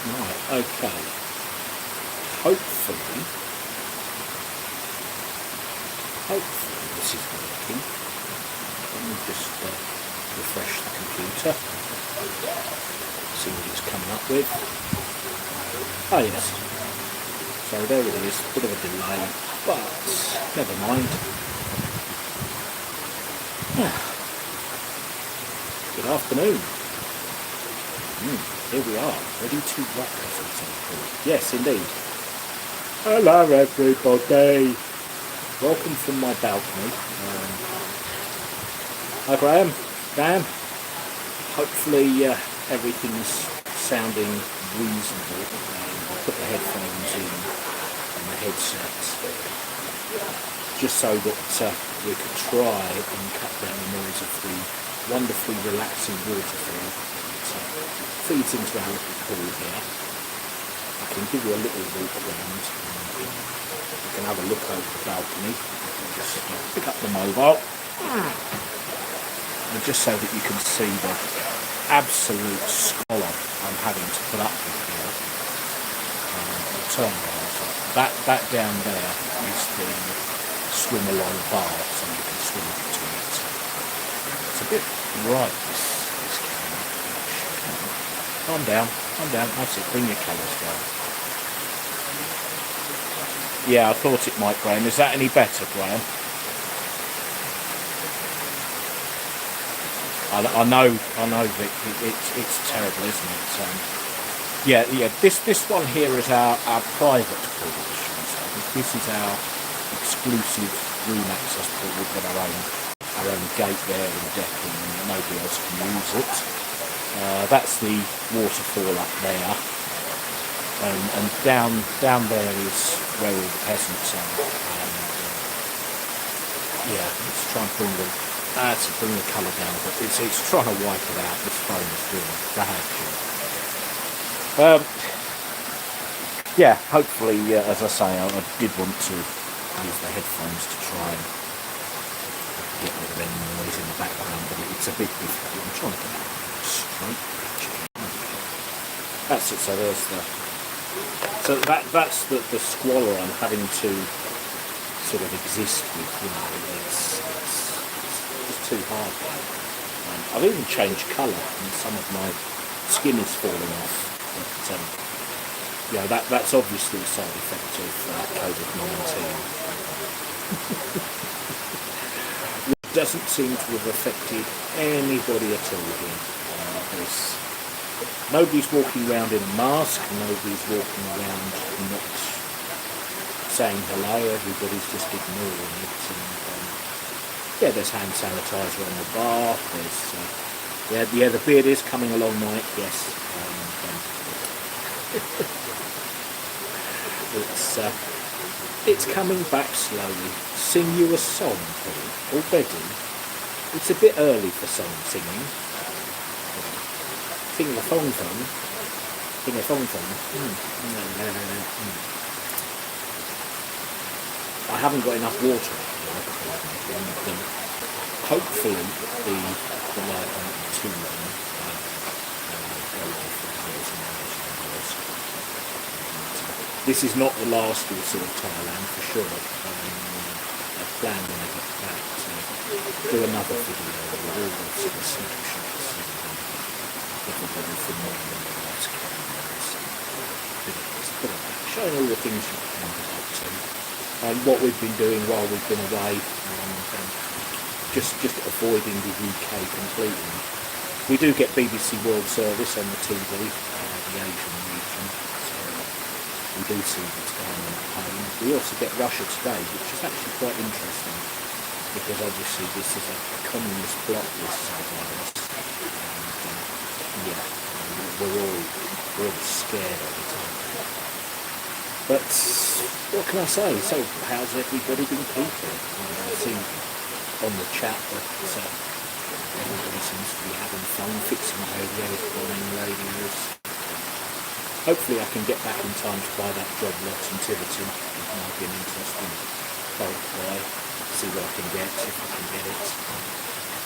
Right, okay. Hopefully this is working. Let me just refresh the computer, see what it's coming up with. Oh yes, so there it is, bit of a delay, but never mind. Good afternoon. Here we are, ready to rock, as it's called. Yes, indeed. Hello everybody. Welcome from my balcony. Hi Graham. Dan. Hopefully everything's sounding reasonable. I'll put the headphones in and the headsets just so that we could try and cut down the noise of the wonderfully relaxing waterfall that feeds into our little pool here. I can give you a little walk around. You can have a look over the balcony. You can just pick up the mobile. And just so that you can see the absolute squalor I'm having to put up with here. I'll turn around. That down there is the swim along bar, so you can swim up to it. It's a bit bright, this camera. Calm down, that's it, bring your colours down. Yeah, I thought it might, Graham. Is that any better, Graham? I know, Vic, it's terrible, isn't it? Yeah. This one here is our private pool. This is our exclusive room access pool. We've got our own gate there and decking, and nobody else can use it. That's the waterfall up there, and down there is where all the peasants are. Yeah, let's try and bring the colour down a bit. It's trying to wipe it out. This phone is doing a bad job. Yeah, hopefully, as I say, I did want to use the headphones to try and get rid of any noise in the background, but it's a bit difficult. I'm trying to get out straight picture. That's it. So there's that's the squalor I'm having to sort of exist with. You know, it's too hard. I've even changed colour, and some of my skin is falling off. But, yeah, that's obviously a side effect of COVID-19. It doesn't seem to have affected anybody at all here. Nobody's walking around in a mask, nobody's walking around not saying hello, everybody's just ignoring it. And, yeah, there's hand sanitizer on the bar, there's, the beard is coming along, Mike, yes. It's coming back slowly. Sing you a song, Paul, already. It's a bit early for song singing. Sing the phone. Sing a phone. No. I haven't got enough water. Hopefully the light won't be too long. This is not the last we'll see of Thailand for sure. I plan when I get back to do another video with all the sort of snapshots of everybody from Northern and West cameras. Showing all the things you've done about and what we've been doing while we've been away, and just avoiding the UK completely. We do get BBC World Service on the TV, the Asian region. We do see what's going on at home. We also get Russia Today, which is actually quite interesting, because obviously this is a communist bloc, this virus. And, we're all scared all the time. But what can I say? So how's everybody been keeping? I see on the chat that everybody seems to be having fun, fixing radios, buying radios. Hopefully I can get back in time to buy that job lot in Tiverton. It might be an interesting bulk buy. See what I can get, if I can get it.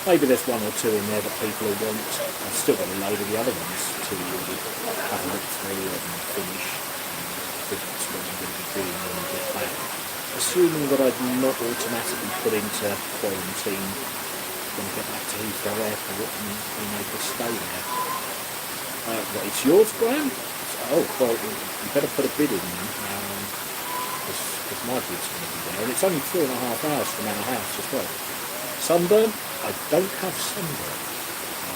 Maybe there's one or two in there that people will want. I've still got a load of the other ones to have a look through and finish. I think that's what I'm going to be doing when I get back. Assuming that I'm not automatically put into quarantine when I get back to Heathrow Airport and being able to stay there. Right, it's yours, Graham? Oh, well, you better put a bid in then, because my bid's going to be there. And it's only 3.5 hours from our house as well. Sunburn? I don't have sunburn.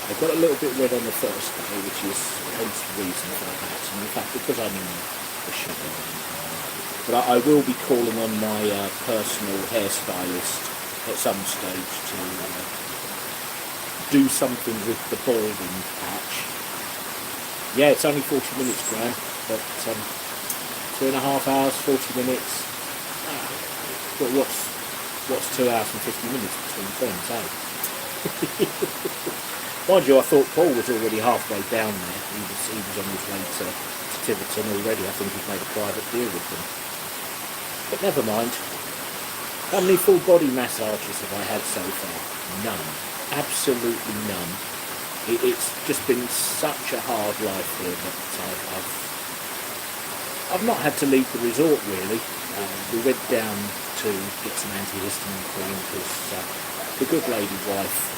I got a little bit red on the first day, which is hence the reason for that. And in fact, because I'm in the shower. But I will be calling on my personal hairstylist at some stage to do something with the balding patch. Yeah, it's only 40 minutes, Graham, but 2.5 hours, 40 minutes. But what's 2 hours and 50 minutes between turns, eh? Mind you, I thought Paul was already halfway down there. He was on his way to Tiverton already. I think he'd made a private deal with them. But never mind. How many full body massages have I had so far? None. Absolutely none. It's just been such a hard life here that I've not had to leave the resort really. We went down to get some antihistamine cream because the good lady wife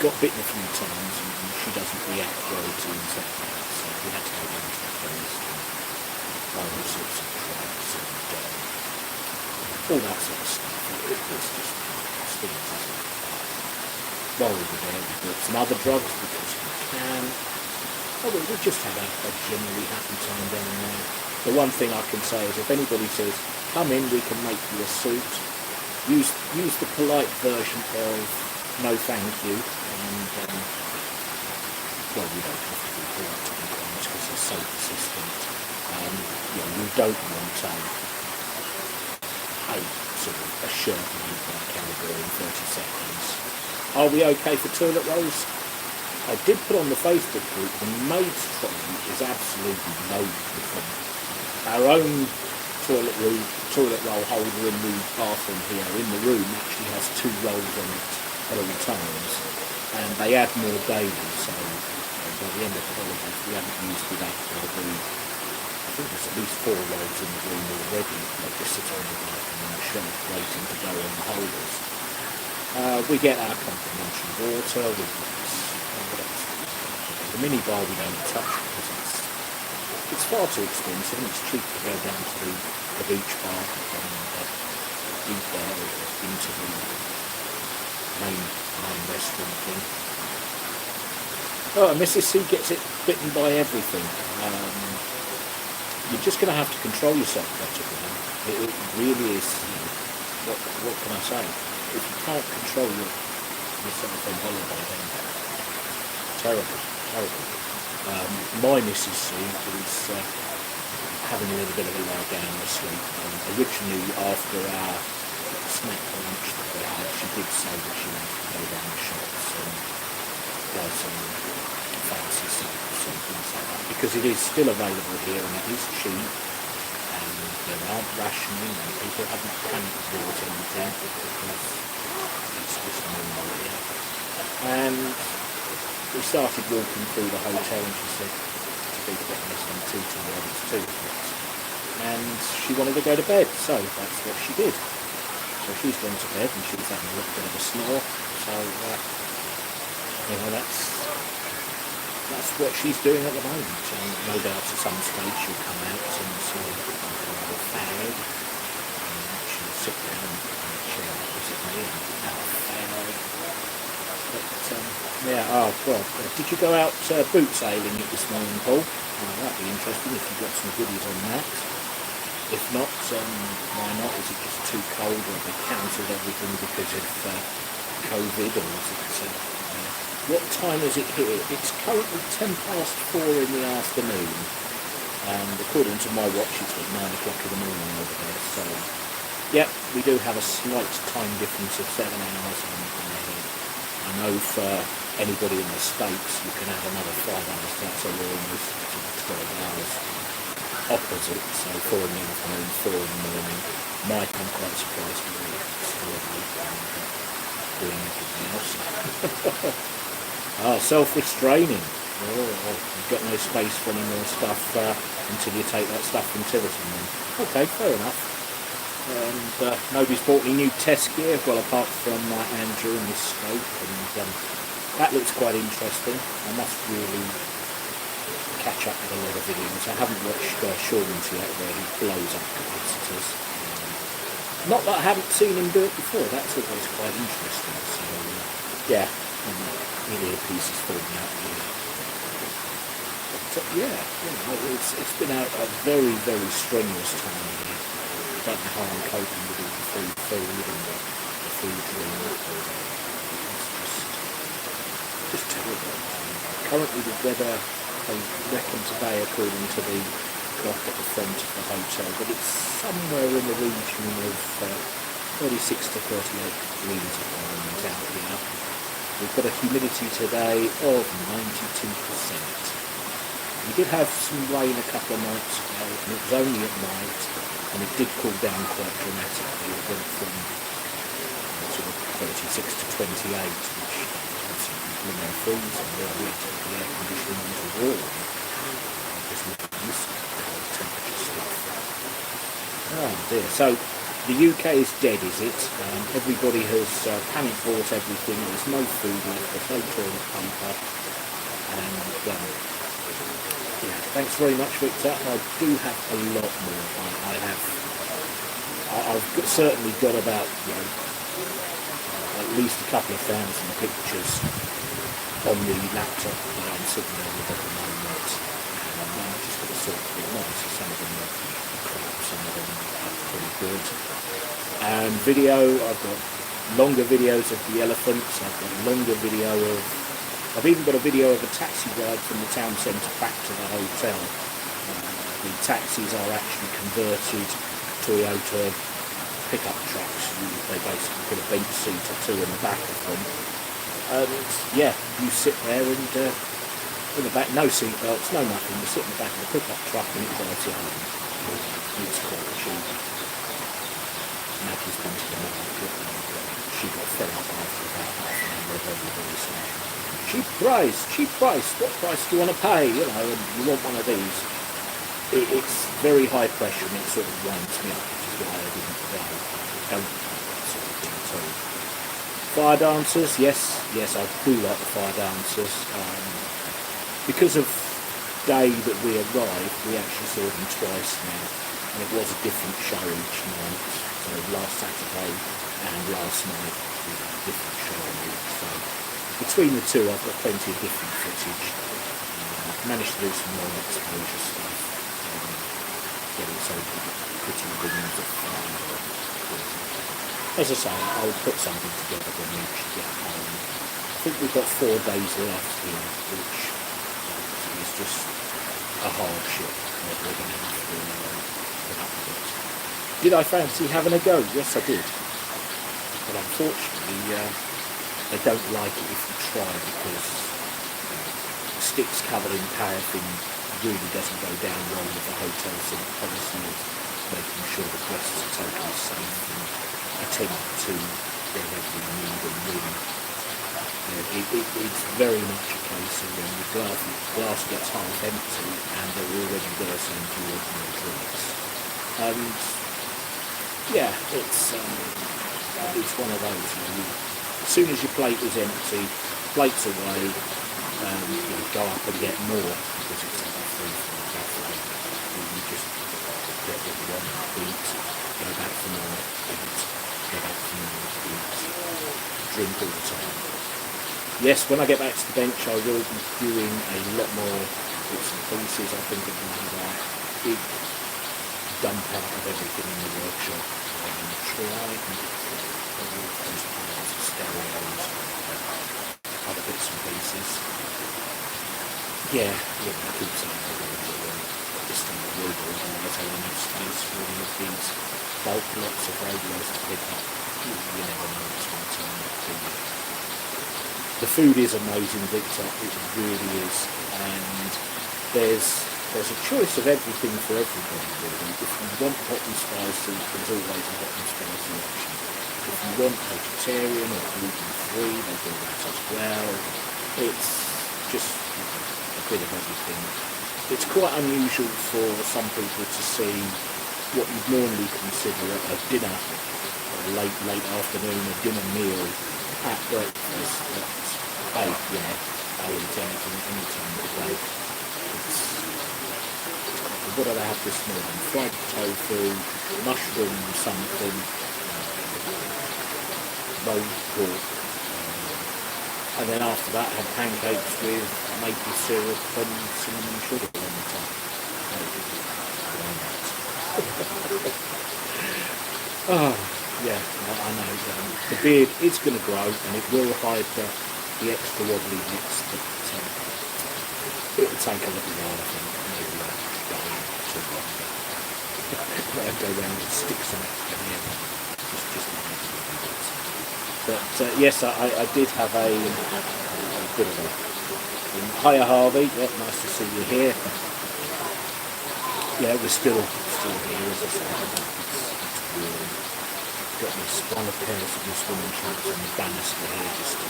got bitten a few times and she doesn't react well to insecticides, so we had to go down to the chemist and buy all sorts of drugs and all that sort of stuff. It's just things, isn't it? While we were there, we bought some other drugs because we can. Oh, we just had a generally happy time down there. The one thing I can say is if anybody says, come in, we can make you a suit, use the polite version of no thank you, and well, you don't have to be polite to be honest because they're so persistent. You don't want a sort of a shirt made by Caliber in 30 seconds. Are we okay for toilet rolls? I did put on the Facebook group, the maid's trolley is absolutely loaded with them. Our own toilet roll holder in the bathroom here, in the room, actually has 2 rolls on it at all times. And they add more daily, so by the end of the holiday, if we haven't used it up, there'll be, I think there's at least 4 rolls in the room already. They're just sitting on the bathroom on the shelf waiting to go on the holders. We get our complimentary water, the minibar we don't touch because it's far too expensive and it's cheap to go down to the beach bar and eat there or into the main restaurant thing. Oh, and Mrs. C gets it bitten by everything. You're just going to have to control yourself better with them. It really is, what can I say? If you can't control yourself on holiday, then terrible. My Mrs. C is having a little bit of a lie down or sleep. Originally, after our snack lunch that we had, she did say that she wanted to go down the shops and buy some fancy soaps and things like that, because it is still available here and it is cheap. And there aren't rationing and people haven't panic bought anything because it's just normal here. And we started walking through the hotel and she said, to be getting us some tea time, it's 2 o'clock. And she wanted to go to bed, so that's what she did. So she's gone to bed and she was having a little bit of a snore. So, that's what she's doing at the moment. And no doubt at some stage she'll come out and sort of have a fag. And she'll sit down and chill opposite me and have a fag. But, did you go out boot sailing this morning, Paul? That'd be interesting if you've got some goodies on that. If not, why not? Is it just too cold, or have they cancelled everything because of COVID, or is it... what time is it here? It's currently 4:10 in the afternoon, and according to my watch it's at 9 o'clock in the morning over there, so... yeah, we do have a slight time difference of 7 hours on ahead. I know for anybody in the States you can have another 5 hours, so we're almost 12 hours opposite, so 4 in the afternoon, 4 in the morning. Mike, I'm quite surprised we're still awake. doing everything else. Self-restraining. You've got no space for any more stuff until you take that stuff from Tiverton then. Okay, fair enough. And nobody's bought any new test gear, well, apart from Andrew and his scope, and that looks quite interesting. I must really catch up with a lot of videos. I haven't watched Sean's yet, where he blows up capacitors. Not that I haven't seen him do it before, that's always quite interesting. So, yeah, nearly a piece is falling out here. But, yeah, it's been a very, very strenuous time here. I don't know how I'm coping with all the free food and the food drink. It's just terrible. Currently the weather, they reckon today, according to the clock at the front of the hotel, but it's somewhere in the region of 36 to 38 degrees at the moment out here. We've got a humidity today of 92%. We did have some rain a couple of nights ago, and it was only at night, and it did cool down quite dramatically. It went from sort of 36 to 28, which is blooming freezing. We had to put the air conditioning on to warm. Just not used to cold temperature stuff. Oh dear. So the UK is dead, is it? Everybody has panic bought everything. There's no food left. There's no toilet paper. And yeah, thanks very much, Victor. I do have a lot more. I've certainly got about at least a couple of thousand pictures on the laptop that I'm sitting there with at the moment. And I'm just going to sort of be nice. Some of them are crap, some of them are pretty good. And video, I've got longer videos of the elephants. I've got a longer video of. I've even got a video of a taxi ride from the town centre back to the hotel. The taxis are actually converted Toyota pickup trucks. They basically put a bench seat or two in the back of them. And yeah, you sit there and in the back, no seat belts, no nothing. You sit in the back of the pickup truck and it drives you home. It's quite cheap. Maggie's been to the market and she got fed up after about half an hour of everybody saying, cheap price, what price do you want to pay? You know, and you want one of these. It's very high pressure and it sort of winds me up, which is why I didn't go. Don't sort of thing at all. Fire dancers, yes, I do like the fire dancers. Because of day that we arrived, we actually saw them twice now, and it was a different show each night. So last Saturday and last night we had a different show on each. So between the two, I've got plenty of different footage. I've managed to do some more exposure stuff. Getting so pretty rings of fire. As I say, I'll put something together when we actually get home. I think we've got 4 days left here, which is just a hardship that we're going to have to put up with. Did I fancy having a go? Yes, I did. But unfortunately, they don't like it if you try, because sticks covered in paraffin really doesn't go down well with the hotel sort of policy of making sure the guests are totally safe and attend to their every need and need. It's very much a case of when the glass gets half empty and they're already there saying do you want more drinks. And yeah, it's one of those where as soon as your plate is empty, plate's away, you go up and get more because it's like a free for a buffet. You just get what you want, eat, go back for more, eat, go back for more, eat, drink all the time. Yes, when I get back to the bench, I will be doing a lot more bits and pieces. I think I'm going to have a big dump out of everything in the workshop. I'm going to try and get all those piles of stereos, other bits and pieces. Yeah, I keep saying I'm going to do this thing that will do, otherwise I won't have space for all of these bulk lots of radios to pick up. You never know what's going to turn up to you. The food is amazing, Victor, it really is, and there's a choice of everything for everybody really. If you want hot and spicy, there's always a hot and spicy option. If you want vegetarian or gluten-free, they do that as well. It's just a bit of everything. It's quite unusual for some people to see what you'd normally consider a dinner, or a late afternoon, a dinner meal at breakfast. But, hey, I'll eat anything any time of the day. What did I have this morning? Fried tofu, mushroom something, rolled pork, and then after that I had pancakes with maple syrup and cinnamon sugar on the top. Oh, yeah, I know. The beard is going to grow and it will hide the extra wobbly bits, but it will take a little while, I think. Maybe I'll go around and stick some extra here. But yes, I did have a bit of a... Hiya Harvey, yeah, nice to see you here. Yeah, we're still here, as I say. It's warm. Got this one of pairs of this swimming trunks on the banister here just to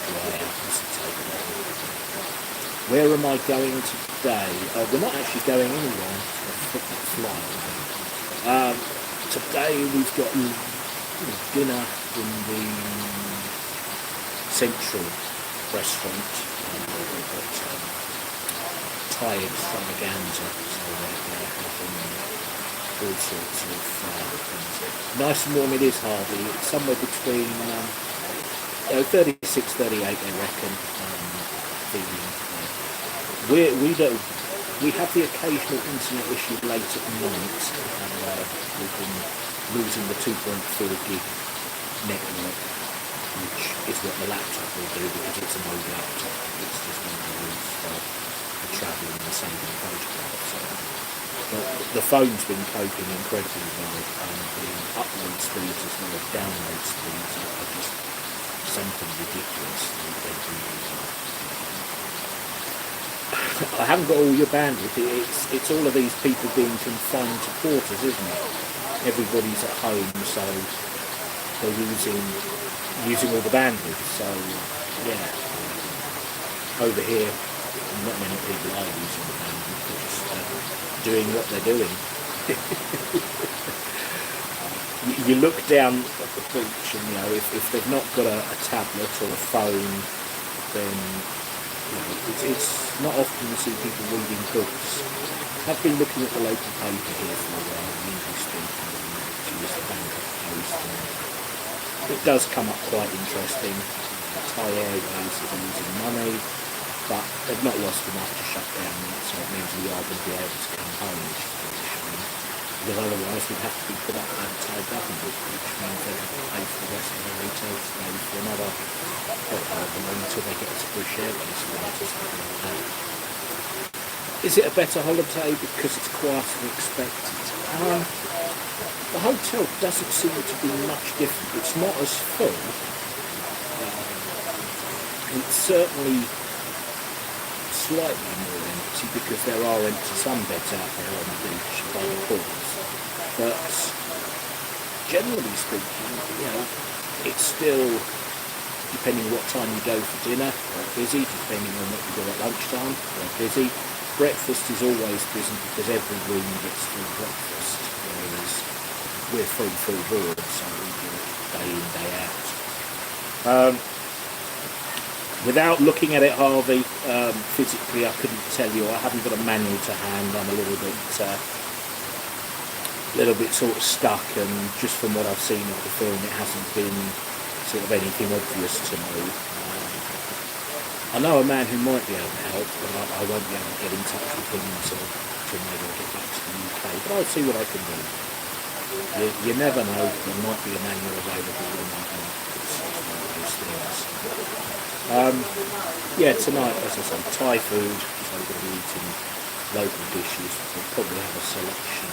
dry out. This will take a while. Where am I going today? We're not actually going anywhere. Today we've got dinner in the Central restaurant. We've got Thai extravaganza, so they're having all sorts of things. Nice and warm it is, Harvey. It's somewhere between 36, 38, I reckon. We have the occasional internet issue late at night, and we've been losing the 2.4 gig network, which is what the laptop will do because it's an old laptop. It's just one of the rules for travelling and saving photographs. But the phone's been coping incredibly well, and the upload speeds as well as download speeds are just something ridiculous. I haven't got all your bandwidth. It's all of these people being confined to quarters, isn't it? Everybody's at home, so they're using all the bandwidth. So yeah, over here, not many people are using the bandwidth. They're just doing what they're doing. You look down at the beach, and if they've not got a tablet or a phone, then it's not often you see people reading books. I've been looking at the local paper here for a while, the English speaking, which is the Bangkok Post. It does come up quite interesting. Thai Airways are losing money, but they've not lost enough to shut down yet, so it means we are going to be able to come home, which is very shame. Because otherwise we'd have to be put up by the Thai government, which means they'd have to pay for the rest of their hotel stay for another until they get us British Airways flight or something like that. Is it a better holiday because it's quieter than expected? The hotel doesn't seem to be much different. It's not as full. It's certainly slightly more empty because there are empty sunbeds out there on the beach by the pools. But generally speaking, it's still, depending on what time you go for dinner, quite busy. Depending on what you do at lunchtime, quite busy. Breakfast is always busy because every room gets free breakfast, whereas we're full board, so we do it day in, day out. Without looking at it, Harvey, physically I couldn't tell you. I haven't got a manual to hand. I'm a little bit sort of stuck, and just from what I've seen of the film, it hasn't been sort of anything obvious to me. I know a man who might be able to help, but I won't be able to get in touch with him until maybe I get back to the UK. But I'll see what I can do. You never know. There might be a manual available, or might not. It's one of those things. Tonight, as I say, Thai food, so we're going to be eating local dishes. We'll probably have a selection.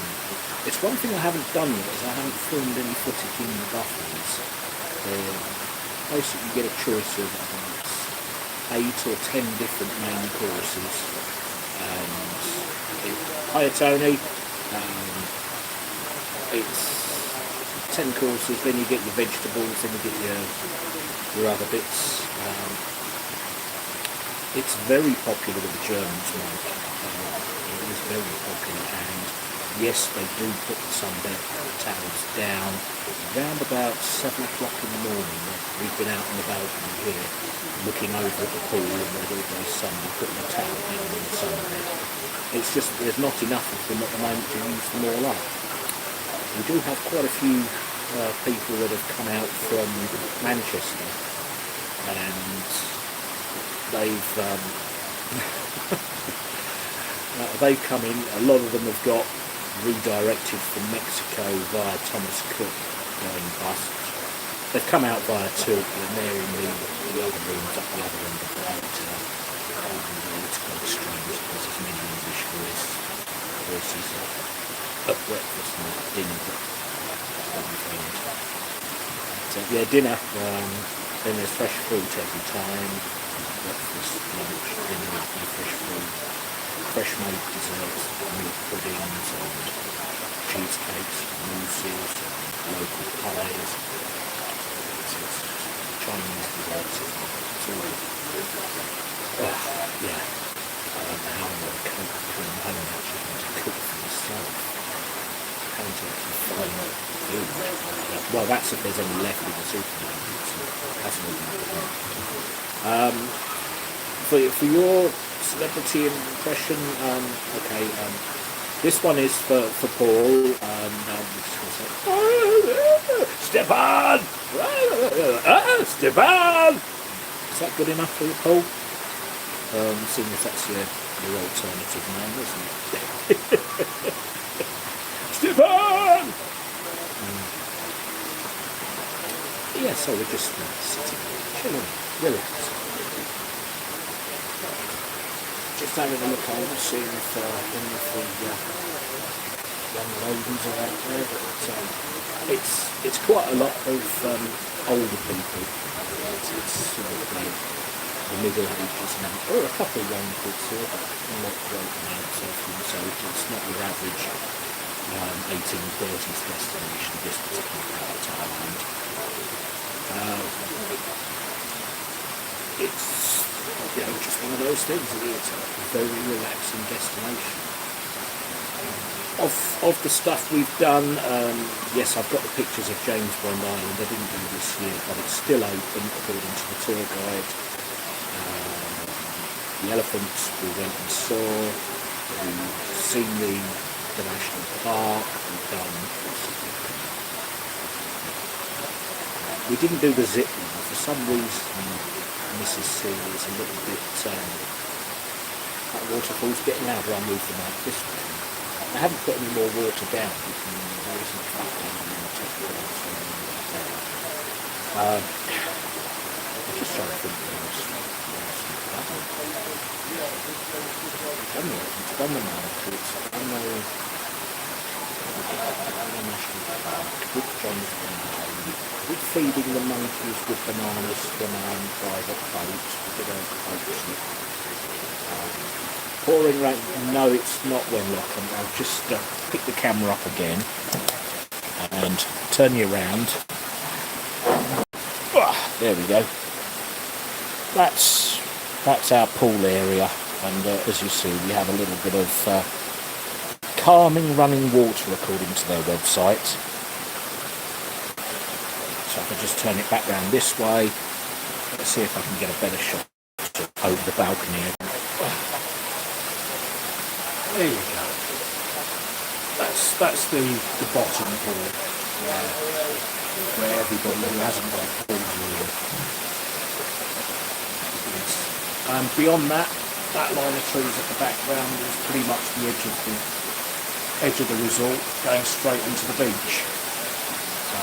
It's one thing I haven't done yet, is I haven't filmed any footage in the buffets. Basically, you get a choice of 8 or 10 different main courses. Hiya Tony. It's £10 10 courses, then you get your vegetables, then you get your other bits. It's very popular with the Germans, Mike. It is very popular, and yes, they do put the sunbed towels down around about 7 o'clock in the morning. We've been out on the balcony here, looking over at the pool, and there's always somebody putting a towel down on the sunbed. It's just there's not enough of them at the moment to use them all up. We do have quite a few people that have come out from Manchester, and they've come in. A lot of them have got redirected from Mexico via Thomas Cook going bust. They've come out via Turkey, and they're in the other rooms up the other end of the hotel. It's quite strange because there's many English voices at breakfast and at dinner. So yeah, dinner. Then there's fresh fruit every time. Breakfast, lunch, dinner, fresh fruit, fresh made desserts, milk puddings and cheesecakes, mousses, local pies. It's Chinese desserts. It's all yeah. I don't know how I'm going to cope from home actually to cook for myself. Having to actually find food. Well, that's if there's any left in the supermarket. So that's all good. For your celebrity impression, okay, this one is for Paul, Stefan! Stefan! Is that good enough for you, Paul? Seeing as that's your alternative name, isn't it? Stefan! Yeah, so we're just sitting, chilling, relaxing. Just having a look over, seeing if any of the young ladies are out there. But it's quite a lot of older people. It's sort of the middle ages now. There are a couple of young kids here, but not great amounts of them. So it's not your average 1830s destination this particular part of Thailand. It's just one of those things. It's a very relaxing destination. Of the stuff we've done, yes, I've got the pictures of James Bond Island. I didn't do this year, but it's still open according to the tour guide. The elephants we went and saw. We've seen the national park. We didn't do the zip line for some reason. Mrs. C is a little bit that waterfall's getting louder. I'll move the mic this way. I haven't put any more water down. There isn't fat down on the top of I'm just trying to think what else. It's done the markets, done the national park, with John's with feeding the monkeys with bananas from our own private boat. We did our boat. Pouring rain. No, it's not Wenlock. I'll just pick the camera up again and turn you around. There we go. That's our pool area, and as you see, we have a little bit of calming running water according to their website. So I can just turn it back round this way. Let's see if I can get a better shot over the balcony. There you go. That's the bottom pool where everybody who hasn't got a pool is. Beyond that line of trees at the background is pretty much the edge of the resort, going straight into the beach. So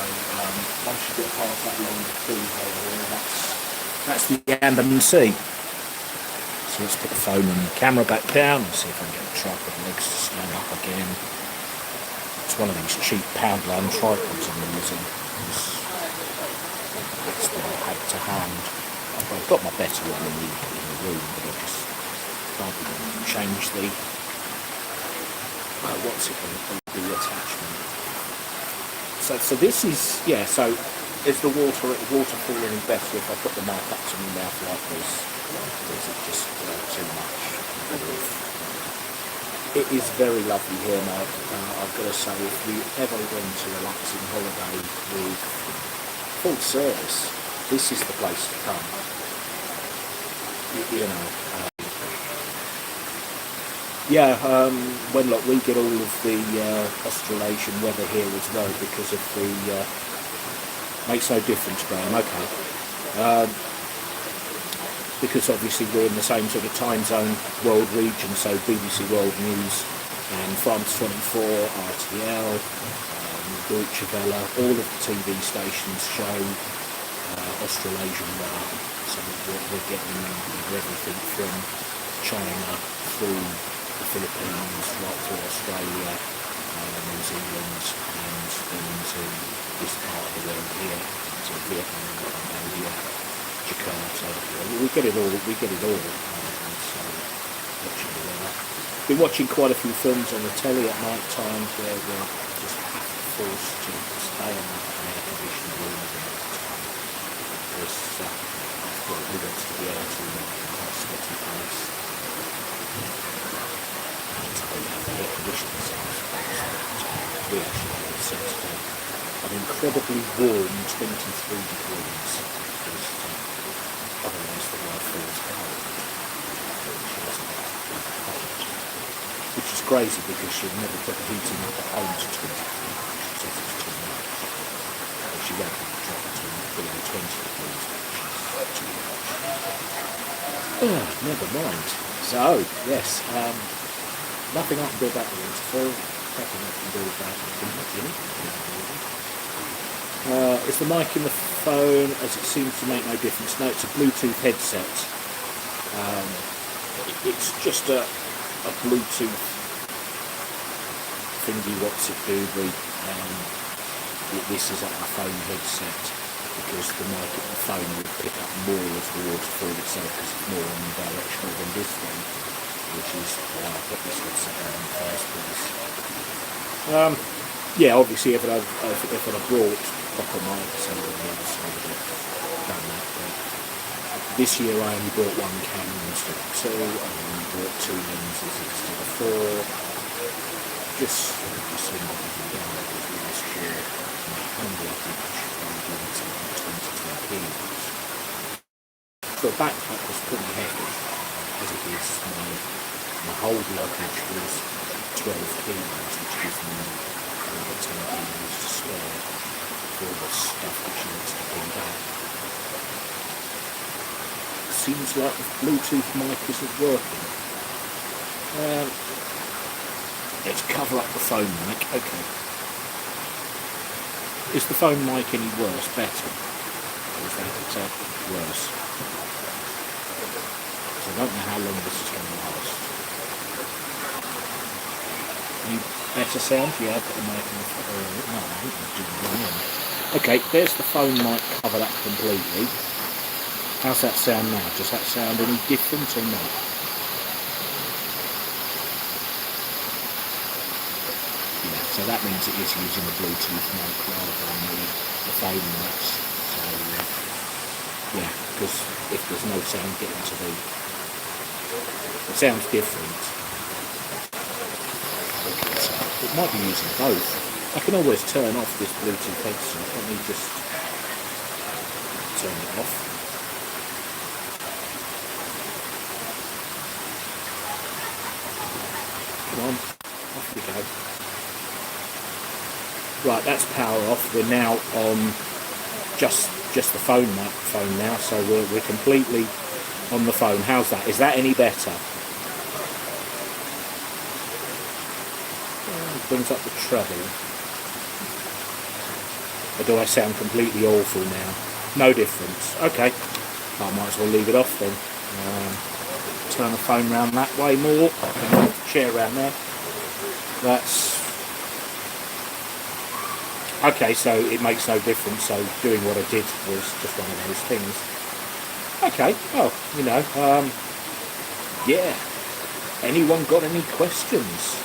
once you get past that long trees over there, that's the Andaman Sea. So let's put the phone and the camera back down and see if I can get the tripod legs to stand up again. It's one of these cheap Poundland tripods I'm using. That's what I had to hand. I've got my better one in the room, but I just can't even change the what's it called, the attachment. So this is, yeah, so is the waterfall any better if I put the mic up to my mouth like this? Or is it just too much? It is very lovely here, Mike. I've got to say, if you ever went to a relaxing holiday with full service, this is the place to come. You know. When we get all of the Australasian weather here as well because of the makes no difference, Graham. Okay, because obviously we're in the same sort of time zone, world region. So BBC World News and France 24, RTL, Deutsche Welle, all of the TV stations show Australasian weather. So we're getting everything from China through the Philippines, right through Australia, New Zealand, and into this part of the world here, so Vietnam, Cambodia, Jakarta. We get it all. So watching the weather. Been watching quite a few films on the telly at night time where we're just forced to stay in an air-conditioned room at night time. Because we want to be able to quite sweaty place. We actually had it set to an incredibly warm 23 degrees because otherwise the world feels cold, which is crazy because you'll never put the heating up at home to 23 degrees. She says it's too much, but she won't drop it to below 20 degrees, which is too much. Never mind. So yes, nothing I can do about the waterfall. Nothing I can do about it. Is the mic in the phone, as it seems to make no difference? No, it's a Bluetooth headset. It's just a Bluetooth thingy, what's it doobly. This is a phone headset because the mic at the phone would pick up more of the waterfall itself because it's more omnidirectional than this one, which is why I put this headset on in the first place. Obviously if I'd brought proper mics and everything, I would have done that, but this year I only bought one camera instead of two, I only bought two lenses instead of four, just slim everything down because last year my home luggage was like 22 kilos. So a backpack was pretty heavy, as it is. My whole luggage was 12 kilos, which gives me another 10 kilos to spare for the stuff which needs to bring back. Seems like the Bluetooth mic isn't working. Let's cover up the phone mic. Okay. Is the phone mic any worse, better? Or is that worse? So I don't know how long this is going to last. Any better sound? Yeah, I've got the mic in the phone. Okay, there's the phone mic covered up completely. How's that sound now? Does that sound any different or not? Yeah, so that means it is using the Bluetooth mic rather than the phone mics. So, yeah, because if there's no sound getting to it sounds different. Okay, so it might be using both. I can always turn off this Bluetooth headset. Let me just turn it off. Come on, off we go. Right, that's power off. We're now on just the phone microphone now, so we're completely on the phone. How's that? Is that any better? It brings up the treble. Or do I sound completely awful now? No difference. Okay, I might as well leave it off then. Turn the phone round that way more. Move the chair around there. That's okay. So it makes no difference. So doing what I did was just one of those things. Okay. Well, yeah. Anyone got any questions?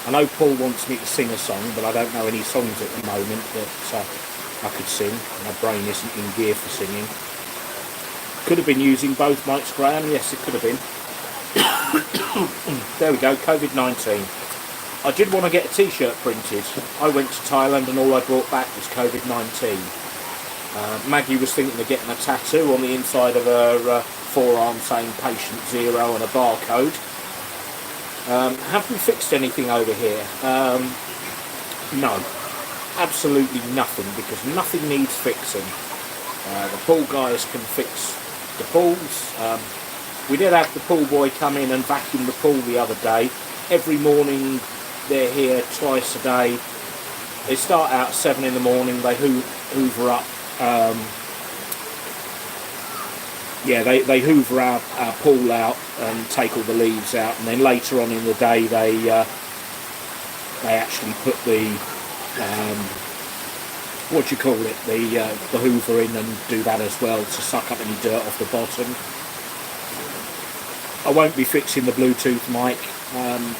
I know Paul wants me to sing a song, but I don't know any songs at the moment that I could sing. My brain isn't in gear for singing. Could have been using both mics, Graham. Yes, it could have been. There we go, COVID-19. I did want to get a t-shirt printed. I went to Thailand and all I brought back was COVID-19. Maggie was thinking of getting a tattoo on the inside of her forearm saying patient 0 and a barcode. Have we fixed anything over here? No. Absolutely nothing, because nothing needs fixing. The pool guys can fix the pools. We did have the pool boy come in and vacuum the pool the other day. Every morning they're here twice a day. They start out at 7 in the morning, they hoover up. They hoover our pool out and take all the leaves out, and then later on in the day they actually put the the hoover in and do that as well to suck up any dirt off the bottom. I won't be fixing the Bluetooth mic.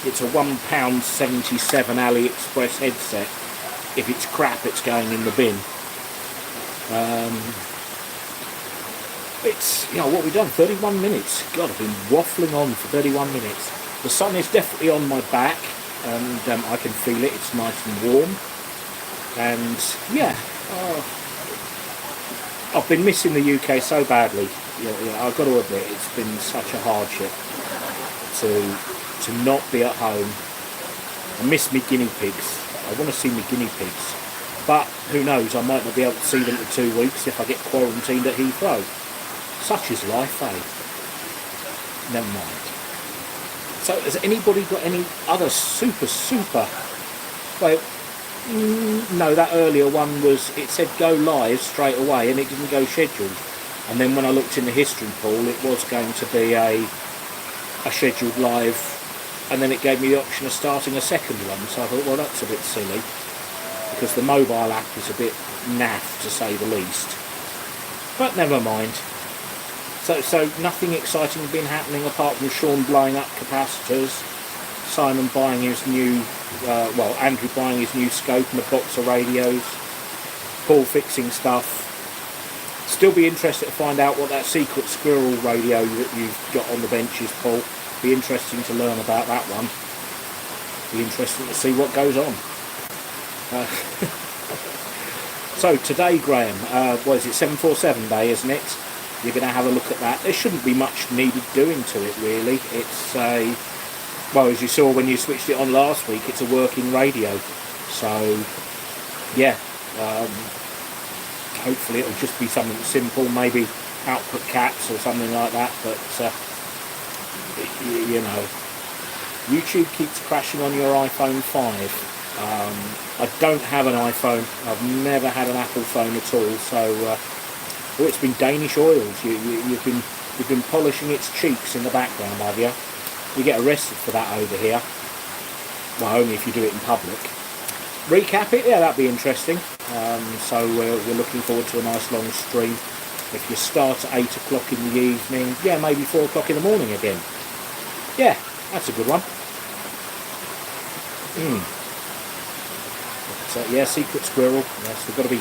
It's a £1.77 AliExpress headset. If it's crap, it's going in the bin. It's, what we've done, 31 minutes. God, I've been waffling on for 31 minutes. The sun is definitely on my back, and I can feel it. It's nice and warm. And, I've been missing the UK so badly. I've got to admit, it's been such a hardship to not be at home. I miss me guinea pigs. I want to see me guinea pigs. But, who knows, I might not be able to see them for 2 weeks if I get quarantined at Heathrow. Such is life, eh? Never mind. So, has anybody got any other super... Well, no, that earlier one it said go live straight away and it didn't go scheduled. And then when I looked in the history pool, it was going to be a scheduled live, and then it gave me the option of starting a second one. So I thought, well, that's a bit silly, because the mobile app is a bit naff, to say the least. But never mind. So nothing exciting been happening apart from Sean blowing up capacitors, Simon buying his new, Andrew buying his new scope and a box of radios, Paul fixing stuff. Still be interested to find out what that secret squirrel radio that you've got on the bench is, Paul. Be interesting to learn about that one. Be interesting to see what goes on. So today, Graham, what is it, 747 day, isn't it? You're going to have a look at that. There shouldn't be much needed doing to it, really. It's as you saw when you switched it on last week, it's a working radio. So, yeah, hopefully it'll just be something simple, maybe output caps or something like that. But, YouTube keeps crashing on your iPhone 5. I don't have an iPhone. I've never had an Apple phone at all. So, it's been Danish oils. You've been polishing its cheeks in the background, have you? You get arrested for that over here. Well, only if you do it in public. Recap it, yeah, that'd be interesting. So we're looking forward to a nice long stream. If you start at 8 o'clock in the evening, yeah, maybe 4 o'clock in the morning again. Yeah, that's a good one. So, yeah, secret squirrel. Yes, we've got to be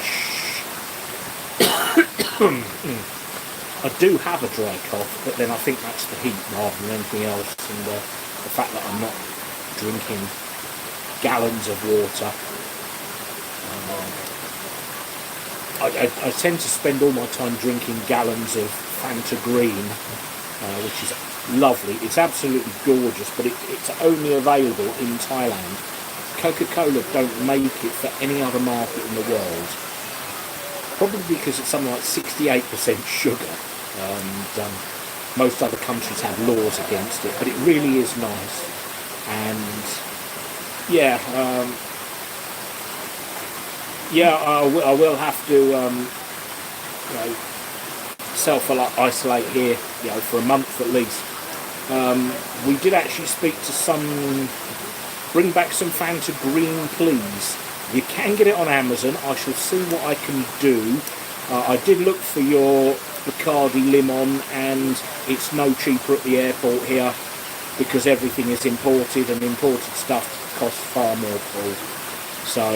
I do have a dry cough, but then I think that's the heat rather than anything else, and the fact that I'm not drinking gallons of water. I tend to spend all my time drinking gallons of Fanta Green, which is lovely. It's absolutely gorgeous, but it's only available in Thailand. Coca-Cola don't make it for any other market in the world. Probably because it's something like 68% sugar, and most other countries have laws against it, but it really is nice. And yeah, I will have to self-isolate here, for a month at least. We did actually speak to bring back some Fanta Green, please. You can get it on Amazon. I shall see what I can do. I did look for your Bacardi Limon, and it's no cheaper at the airport here because everything is imported, and imported stuff cost far more, Paul. So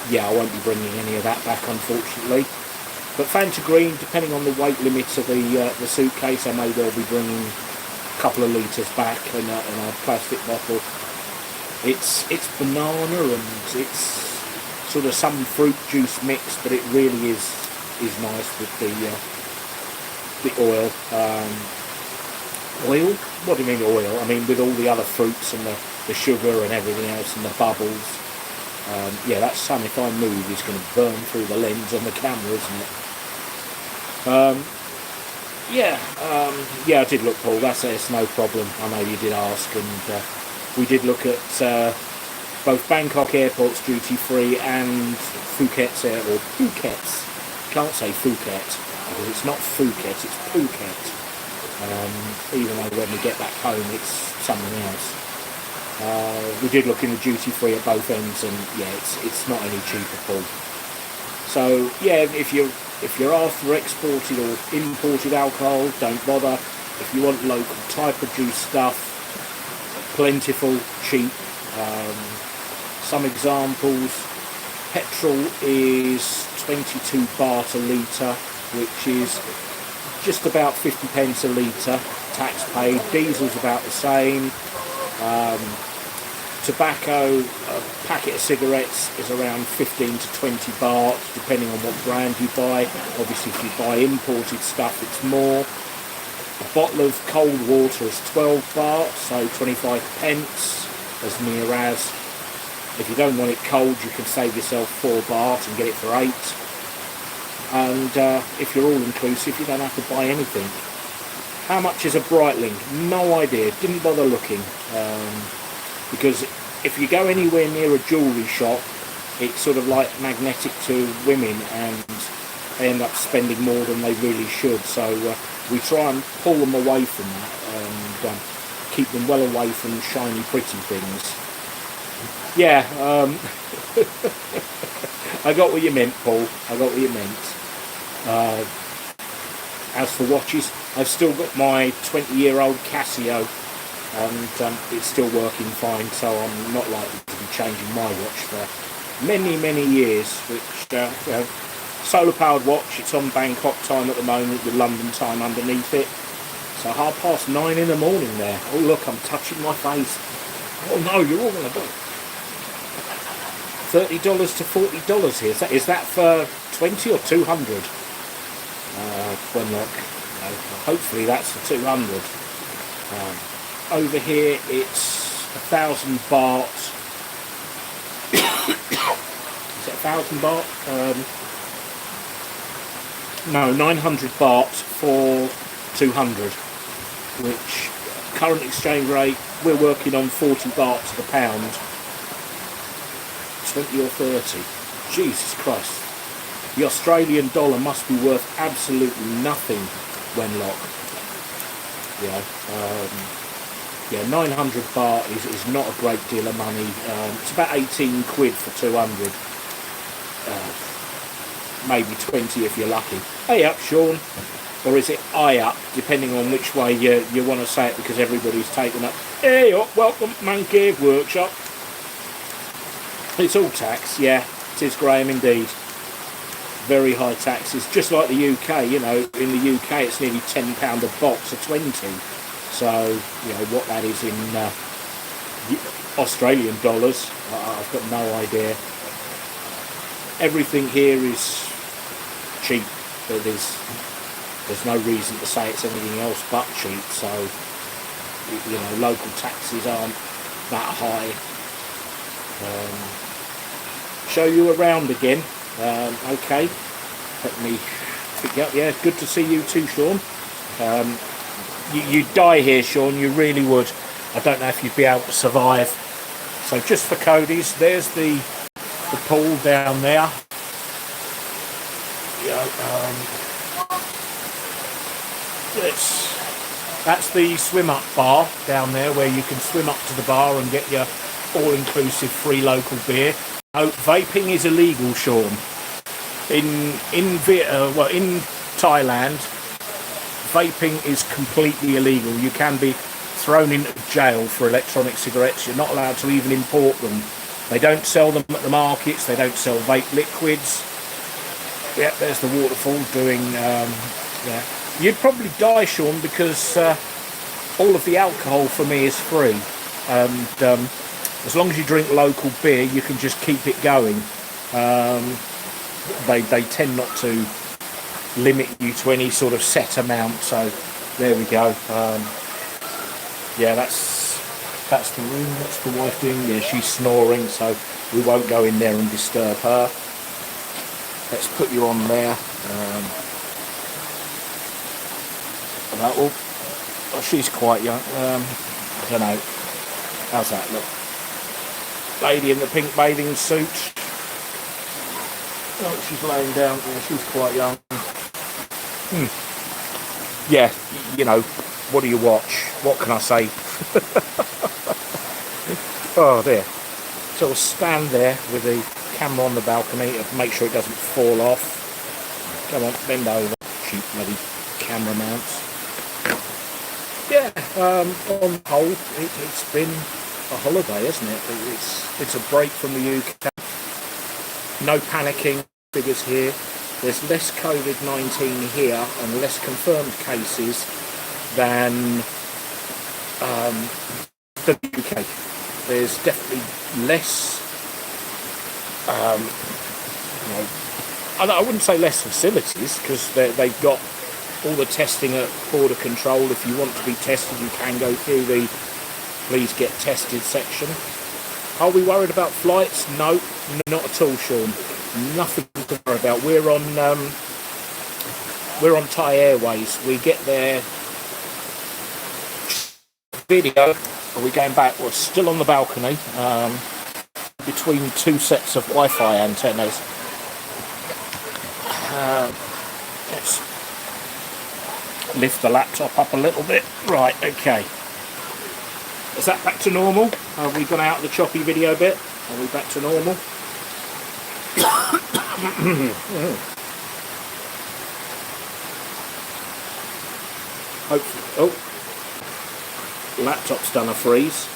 yeah, I won't be bringing any of that back, unfortunately. But Fanta Green, depending on the weight limit of the suitcase, I may well be bringing a couple of litres back in a plastic bottle. It's banana and it's sort of some fruit juice mix, but it really is nice with the oil. Oil? What do you mean oil? I mean with all the other fruits and the sugar and everything else and the bubbles. Yeah, that sun, if I move, is going to burn through the lens on the camera, isn't it? Yeah, I did look, Paul. That's no problem. I know you did ask, and we did look at both Bangkok Airport's duty free and Phuket's or Phuket's. Can't say Phuket because it's not Phuket, it's Phuket. Even though when we get back home, it's something else. We did look in the duty free at both ends, and yeah, it's not any cheaper, Paul. So yeah, if you're after exported or imported alcohol, don't bother. If you want local type of juice stuff, plentiful, cheap. Some examples: petrol is 22 baht a litre, which is just about 50 pence a litre, tax paid. Diesel's about the same. Tobacco, a packet of cigarettes is around 15 to 20 baht, depending on what brand you buy. Obviously, if you buy imported stuff, it's more. A bottle of cold water is 12 baht, so 25 pence, as near as. If you don't want it cold, you can save yourself 4 baht and get it for 8. And if you're all-inclusive, you don't have to buy anything. How much is a Breitling? No idea. Didn't bother looking. Because if you go anywhere near a jewellery shop, it's sort of like magnetic to women, and they end up spending more than they really should. So we try and pull them away from that and keep them well away from shiny, pretty things. Yeah, I got what you meant, Paul. I got what you meant. As for watches, I've still got my 20-year-old Casio, and it's still working fine, so I'm not likely to be changing my watch for many, many years. Which, solar-powered watch, it's on Bangkok time at the moment with London time underneath it. So 9:30 in the morning there. Oh look, I'm touching my face. Oh no, you're all going to do $30 to $40 here. Is that for 20 or 200? When look, hopefully that's for 200. Over here it's 1,000 baht. Is it 1,000 baht? No, 900 baht for 200, which current exchange rate, we're working on 40 baht to the pound. 20 or 30. Jesus Christ. The Australian dollar must be worth absolutely nothing when locked. Yeah, 900 baht is not a great deal of money. It's about 18 quid for 200. Maybe 20 if you're lucky. Hey up, Sean. Or is it I up, depending on which way you want to say it, because everybody's taken up. Hey up, welcome, Monkey Workshop. It's all tax, yeah, it is, Graham, indeed. Very high taxes, just like the UK. You know, in the UK it's nearly £10 a box or 20. So, you know, what that is in Australian dollars, I've got no idea. Everything here is cheap. There's no reason to say it's anything else but cheap. So, you know, local taxes aren't that high. Show you around again. Okay, let me pick you up. Yeah, good to see you too, Sean. You'd die here, Sean, you really would. I don't know if you'd be able to survive. So just for Cody's, there's the pool down there. That's the swim up bar down there, where you can swim up to the bar and get your all-inclusive free local beer. Oh, vaping is illegal, Sean. In Thailand, vaping is completely illegal. You can be thrown into jail for electronic cigarettes. You're not allowed to even import them. They don't sell them at the markets. They don't sell vape liquids. Yeah, there's the waterfall doing, yeah. You'd probably die, Sean, because all of the alcohol for me is free. And as long as you drink local beer, you can just keep it going. They tend not to limit you to any sort of set amount. So there we go. Yeah, that's the room. What's the wife doing? Yeah, she's snoring, so we won't go in there and disturb her. Let's put you on there. That will. Oh, she's quite young. I don't know. How's that look? Lady in the pink bathing suit. Oh, she's laying down. Yeah, she's quite young. Yeah, you know, what do you watch? What can I say? Oh, there. So we'll stand there with the camera on the balcony to make sure it doesn't fall off. Come on, bend over. Cheap bloody camera mounts. Yeah, on the whole, it's been a holiday, isn't it? It's a break from the UK. No panicking figures here. There's less COVID-19 here and less confirmed cases than the UK. There's definitely less, you know, I wouldn't say less facilities, because they've got all the testing at border control. If you want to be tested, you can go through the please get tested section. Are we worried about flights? No, not at all, Sean. Nothing to worry about. We're on Thai Airways. We get their video. Are we going back? We're still on the balcony, between two sets of Wi-Fi antennas. Let's lift the laptop up a little bit. Right, okay. Is that back to normal? Have we gone out of the choppy video bit? Are we back to normal? Hopefully. Oh, laptop's done a freeze.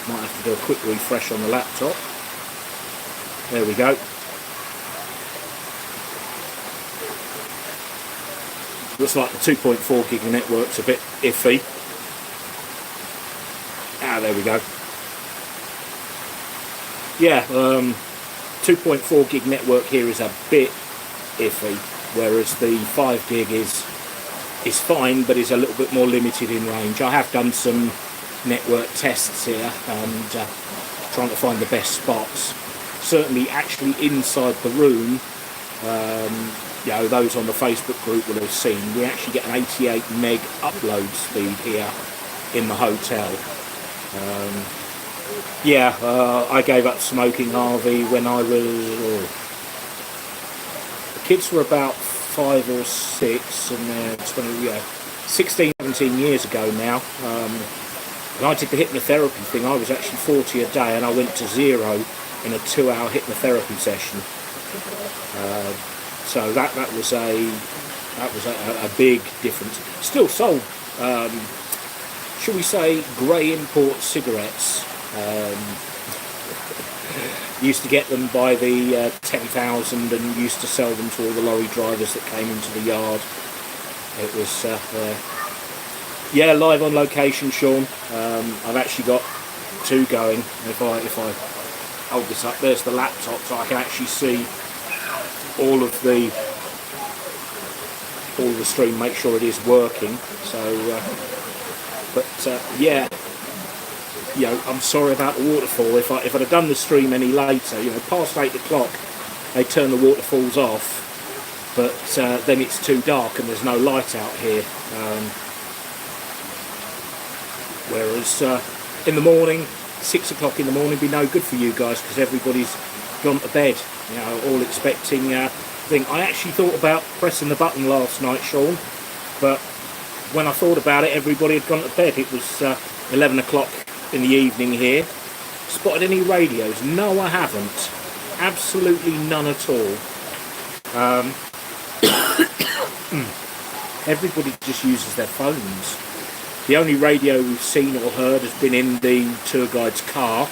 Might have to do a quick refresh on the laptop. There we go. Looks like the 2.4 gig network's a bit iffy. Ah, there we go. Yeah, 2.4 gig network here is a bit iffy, whereas the 5 gig is fine, but is a little bit more limited in range. I have done some network tests here and trying to find the best spots. Certainly, actually inside the room, you know, those on the Facebook group will have seen, we actually get an 88 meg upload speed here in the hotel. Yeah, I gave up smoking, Harvey, when I was... the kids were about 5 or 6, and they're 16, 17 years ago now. When I did the hypnotherapy thing, I was actually 40 a day, and I went to 0 in a 2-hour hypnotherapy session. So that was a big difference. Still sold, shall we say, grey import cigarettes. Used to get them by the 10,000 and used to sell them to all the lorry drivers that came into the yard. It was, yeah, live on location, Sean. I've actually got 2 going. If I hold this up, there's the laptop, so I can actually see all of the stream, make sure it is working. So, yeah. You know, I'm sorry about the waterfall. If I'd have done the stream any later, you know, past 8 o'clock, they turn the waterfalls off, but then it's too dark and there's no light out here. Whereas in the morning, 6 o'clock in the morning, be no good for you guys because everybody's gone to bed. You know, all expecting thing. I actually thought about pressing the button last night, Sean, but when I thought about it, everybody had gone to bed. It was 11 o'clock in the evening here. Spotted any radios? No, I haven't. Absolutely none at all. Everybody just uses their phones. The only radio we've seen or heard has been in the tour guide's car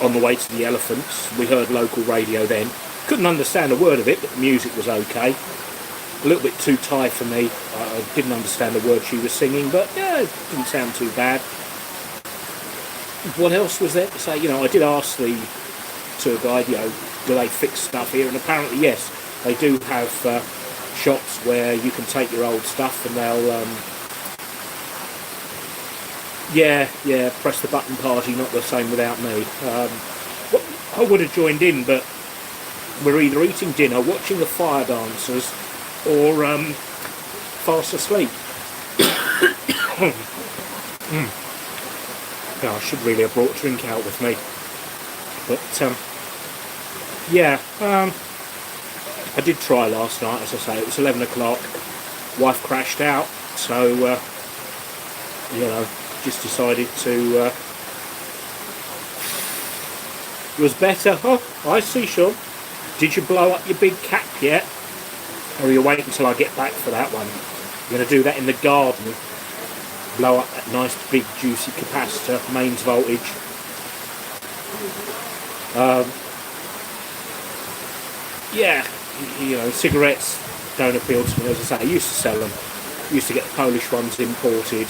on the way to the elephants. We heard local radio then. Couldn't understand a word of it, but the music was okay. A little bit too Thai for me. I didn't understand the word she was singing, but yeah, it didn't sound too bad. What else was there to say? You know, I did ask the tour guide, you know, do they fix stuff here? And apparently, yes, they do have shops where you can take your old stuff and they'll, yeah, press the button party, not the same without me. I would have joined in, but we're either eating dinner, watching the fire dancers, or fast asleep. Yeah, I should really have brought a drink out with me. But, yeah, I did try last night, as I say. It was 11 o'clock. Wife crashed out, so, you know, just decided to... It was better. Oh, I see, Sean. Did you blow up your big cap yet? Or are you waiting until I get back for that one? You're going to do that in the garden. Blow up that nice big juicy capacitor, mains voltage. Yeah, you know, cigarettes don't appeal to me. As I say, I used to sell them. Used to get the Polish ones imported,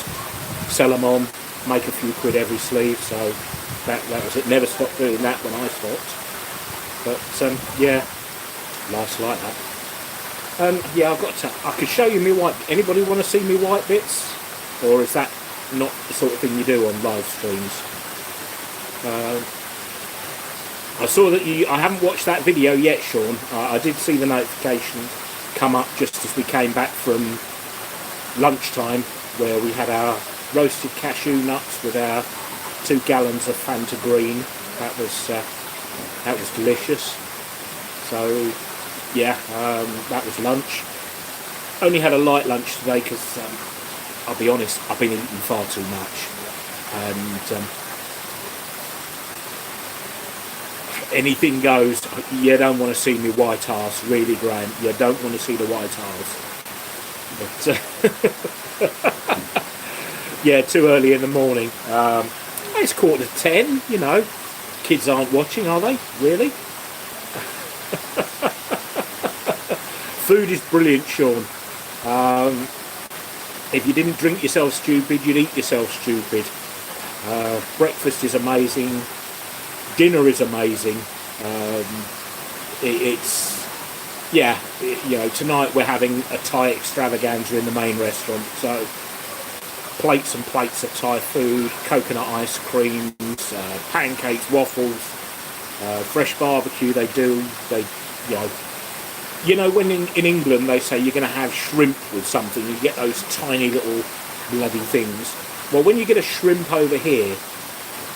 sell them on, make a few quid every sleeve. So that was it. Never stopped doing that when I stopped. But yeah, life's like that. Yeah, I could show you me white. Anybody want to see me white bits? Or is that not the sort of thing you do on live streams? I saw that I haven't watched that video yet, Sean. I did see the notification come up just as we came back from lunchtime, where we had our roasted cashew nuts with our 2 gallons of Fanta Green. That was delicious. So yeah, that was lunch. Only had a light lunch today because I'll be honest, I've been eating far too much, and anything goes. You don't want to see me white arse, really, Graham. You don't want to see the white arse. But yeah, too early in the morning. It's 9:45. You know, kids aren't watching, are they? Really? Food is brilliant, Sean. If you didn't drink yourself stupid, you'd eat yourself stupid. Breakfast is amazing. Dinner is amazing. You know, tonight we're having a Thai extravaganza in the main restaurant. So plates and plates of Thai food, coconut ice creams, pancakes, waffles, fresh barbecue. You know, when in England they say you're going to have shrimp with something, you get those tiny little bloody things. Well, when you get a shrimp over here,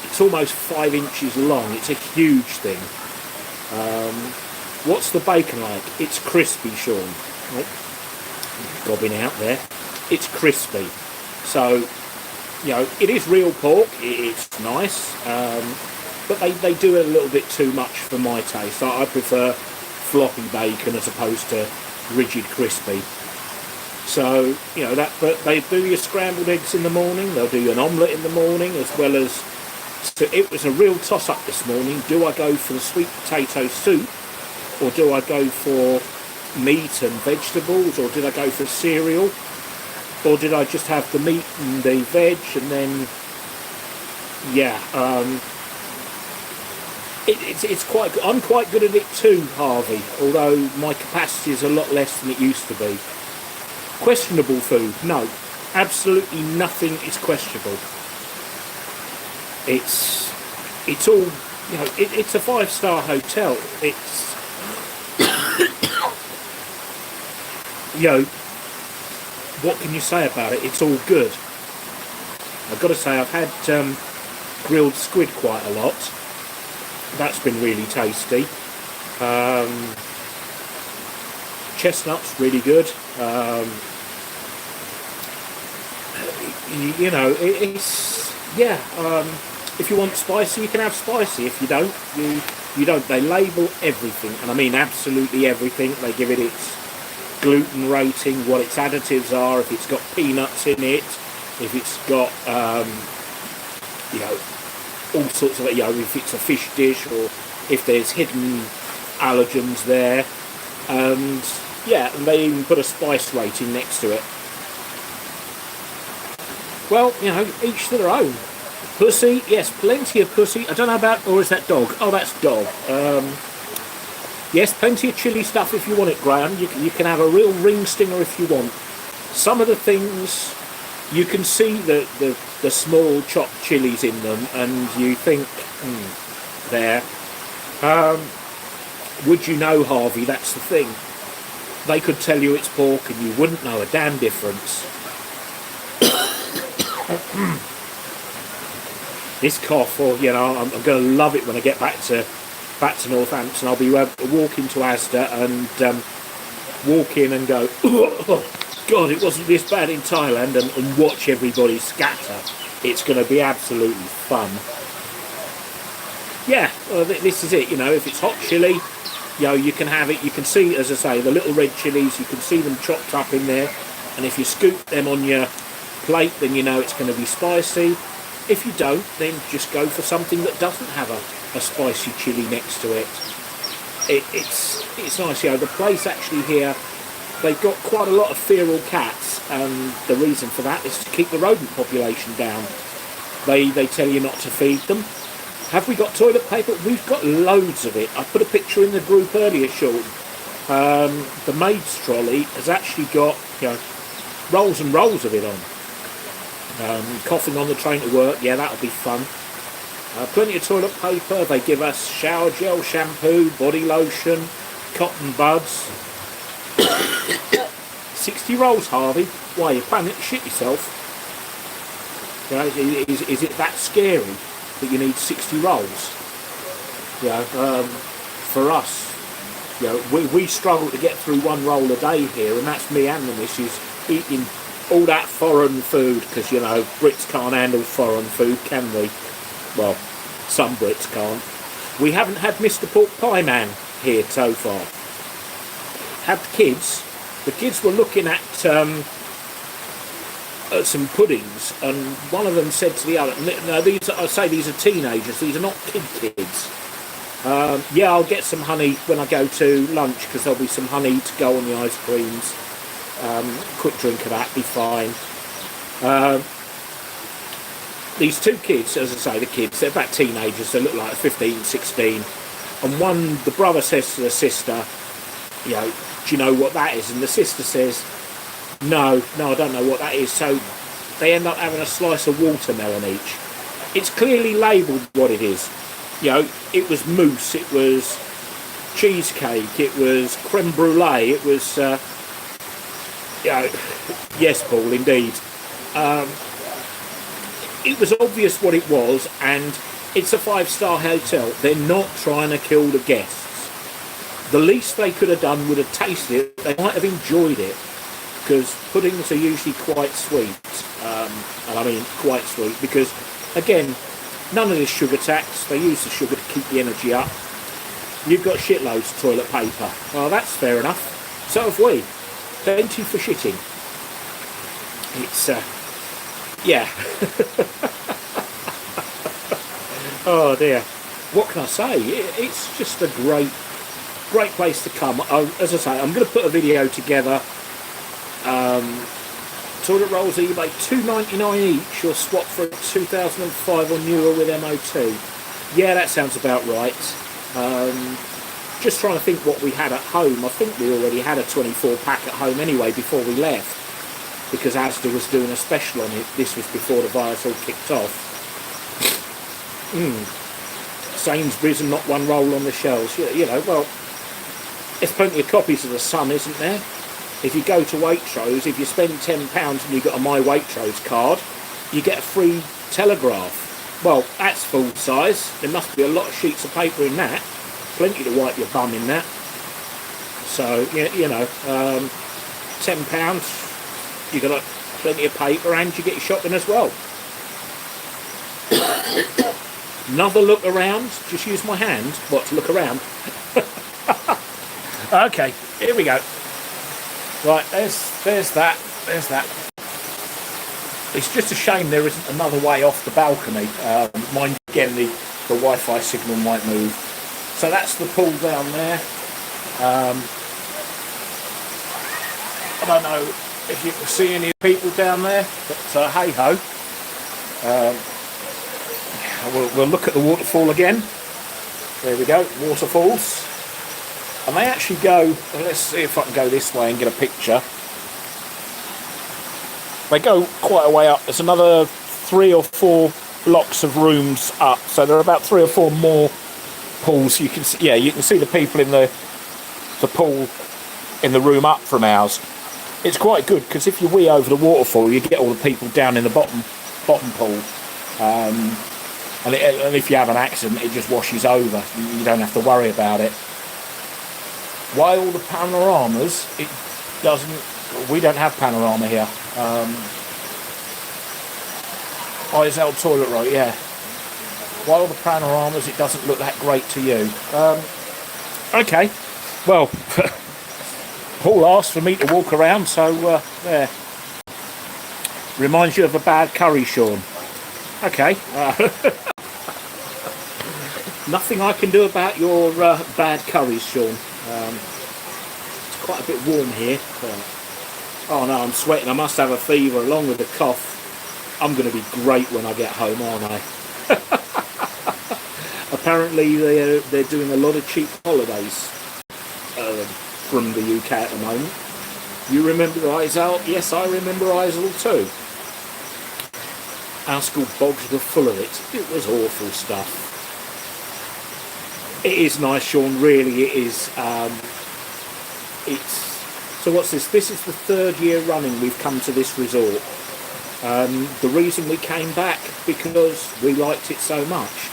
it's almost 5 inches long. It's a huge thing. What's the bacon like? It's crispy, Sean. Oh, gobbing out there. It's crispy. So, you know, it is real pork. It's nice. But they do it a little bit too much for my taste. I prefer floppy bacon as opposed to rigid crispy. So, you know, but they do your scrambled eggs in the morning. They'll do an omelette in the morning, as well as... So it was a real toss-up this morning. Do I go for the sweet potato soup, or do I go for meat and vegetables, or did I go for cereal, or did I just have the meat and the veg, and then, yeah, it's quite good. I'm quite good at it too, Harvey, although my capacity is a lot less than it used to be. Questionable food? No, absolutely nothing is questionable. It's all, you know, it's a 5-star hotel. It's, you know, what can you say about it? It's all good. I've got to say, I've had grilled squid quite a lot. That's been really tasty. Chestnuts, really good. You know, it's, yeah, if you want spicy, you can have spicy. If you don't, you don't. They label everything, and I mean absolutely everything. They give it its gluten rating, what its additives are, if it's got peanuts in it, if it's got you know, all sorts of, you know, if it's a fish dish or if there's hidden allergens there. And yeah, and they even put a spice rating next to it. Well, you know, each to their own. Pussy, yes, plenty of pussy. I don't know about, or is that dog? Oh, that's dog. Yes, plenty of chilli stuff if you want it, Graham. You can have a real ring stinger if you want. Some of the things, you can see the small chopped chilies in them, and you think, there. Would you know, Harvey? That's the thing. They could tell you it's pork, and you wouldn't know a damn difference. This cough, or you know, I'm going to love it when I get back to Northampton. I'll be walking to Asda and walk in and go, oh God, it wasn't this bad in Thailand, and watch everybody scatter. It's going to be absolutely fun. Yeah, well, this is it. You know, if it's hot chilli, you know, you can have it. You can see, as I say, the little red chilies. You can see them chopped up in there, and if you scoop them on your plate, then you know it's going to be spicy. If you don't, then just go for something that doesn't have a spicy chilli next to it. It's nice, you know. The place actually here, they've got quite a lot of feral cats, and the reason for that is to keep the rodent population down. They tell you not to feed them. Have we got toilet paper? We've got loads of it. I put a picture in the group earlier, Sean. The maid's trolley has actually got, you know, rolls and rolls of it on. Coughing on the train to work, yeah, that'll be fun. Plenty of toilet paper. They give us shower gel, shampoo, body lotion, cotton buds. 60 rolls, Harvey. Why, you're planning to shit yourself? You know, is it that scary that you need 60 rolls? You know, for us, you know, we struggle to get through one roll a day here, and that's me and the missus eating all that foreign food, because, you know, Brits can't handle foreign food, can we? Well, some Brits can't. We haven't had Mr. Pork Pie Man here so far. Had the kids were looking at some puddings, and one of them said to the other, no, I say these are teenagers, these are not kids. Yeah, I'll get some honey when I go to lunch, because there'll be some honey to go on the ice creams. Quick drink of that, be fine. These two kids, as I say, the kids, they're about teenagers, they look like 15, 16, and the brother says to the sister, you know, do you know what that is? And the sister says, no, I don't know what that is. So they end up having a slice of watermelon each. It's clearly labelled what it is. You know, it was mousse, it was cheesecake, it was creme brulee, it was, you know, yes, Paul, indeed. It was obvious what it was, and it's a 5-star hotel. They're not trying to kill the guests. The least they could have done would have tasted it. They might have enjoyed it, because puddings are usually quite sweet. And I mean quite sweet, because, again, none of this sugar tax. They use the sugar to keep the energy up. You've got shitloads of toilet paper. Well, that's fair enough. So have we. Plenty for shitting. It's, yeah. Oh dear. What can I say? It's just a great place to come. As I say, I'm going to put a video together. Toilet rolls eBay $2.99 each, or swap for a 2005 or newer with MOT. Yeah, that sounds about right. Just trying to think what we had at home. I think we already had a 24 pack at home anyway before we left, because Asda was doing a special on it. This was before the virus all kicked off. Sainsbury's and not one roll on the shelves. You know, well, there's plenty of copies of The Sun, isn't there? If you go to Waitrose, if you spend £10 and you've got a My Waitrose card, you get a free Telegraph. Well, that's full size. There must be a lot of sheets of paper in that. Plenty to wipe your bum in that. So, you know, £10, you got plenty of paper, and you get your shopping as well. Another look around. Just use my hand. What, to look around? Okay, here we go. Right, there's that. It's just a shame there isn't another way off the balcony. Mind you, again, the Wi-Fi signal might move. So that's the pool down there. I don't know if you can see any people down there, but hey ho. We'll look at the waterfall again. There we go, waterfalls. And they actually go, let's see if I can go this way and get a picture. They go quite a way up. There's another 3 or 4 blocks of rooms up. So there are about 3 or 4 more pools. You can see, yeah, you can see the people in the pool in the room up from ours. It's quite good because if you wee over the waterfall, you get all the people down in the bottom pool. And if you have an accident, it just washes over. You don't have to worry about it. Why all the panoramas? It doesn't. We don't have panorama here. Isle toilet roll, yeah. Why all the panoramas? It doesn't look that great to you. Okay. Well, Paul asked for me to walk around, so there. Reminds you of a bad curry, Sean. Okay. Nothing I can do about your bad curries, Sean. It's quite a bit warm here. Oh no, I'm sweating. I must have a fever along with a cough. I'm going to be great when I get home, aren't I? Apparently they're doing a lot of cheap holidays from the UK at the moment. You remember Isle? Yes, I remember Isle too. Our school bogs were full of it. It was awful stuff. It is nice, Sean, really it is. So what's this? This is the 3rd year running we've come to this resort. The reason we came back, because we liked it so much.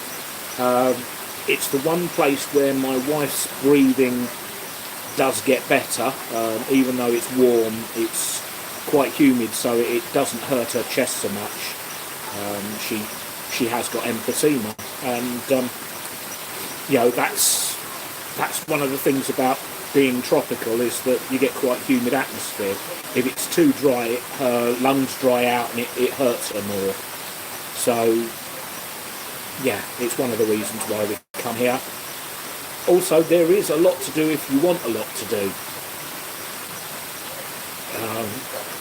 It's the one place where my wife's breathing does get better. Even though it's warm, it's quite humid, so it doesn't hurt her chest so much. She has got emphysema, and you know, that's one of the things about being tropical, is that you get quite humid atmosphere. If it's too dry, her lungs dry out and it hurts her more. So yeah, it's one of the reasons why we come here. Also, there is a lot to do if you want a lot to do.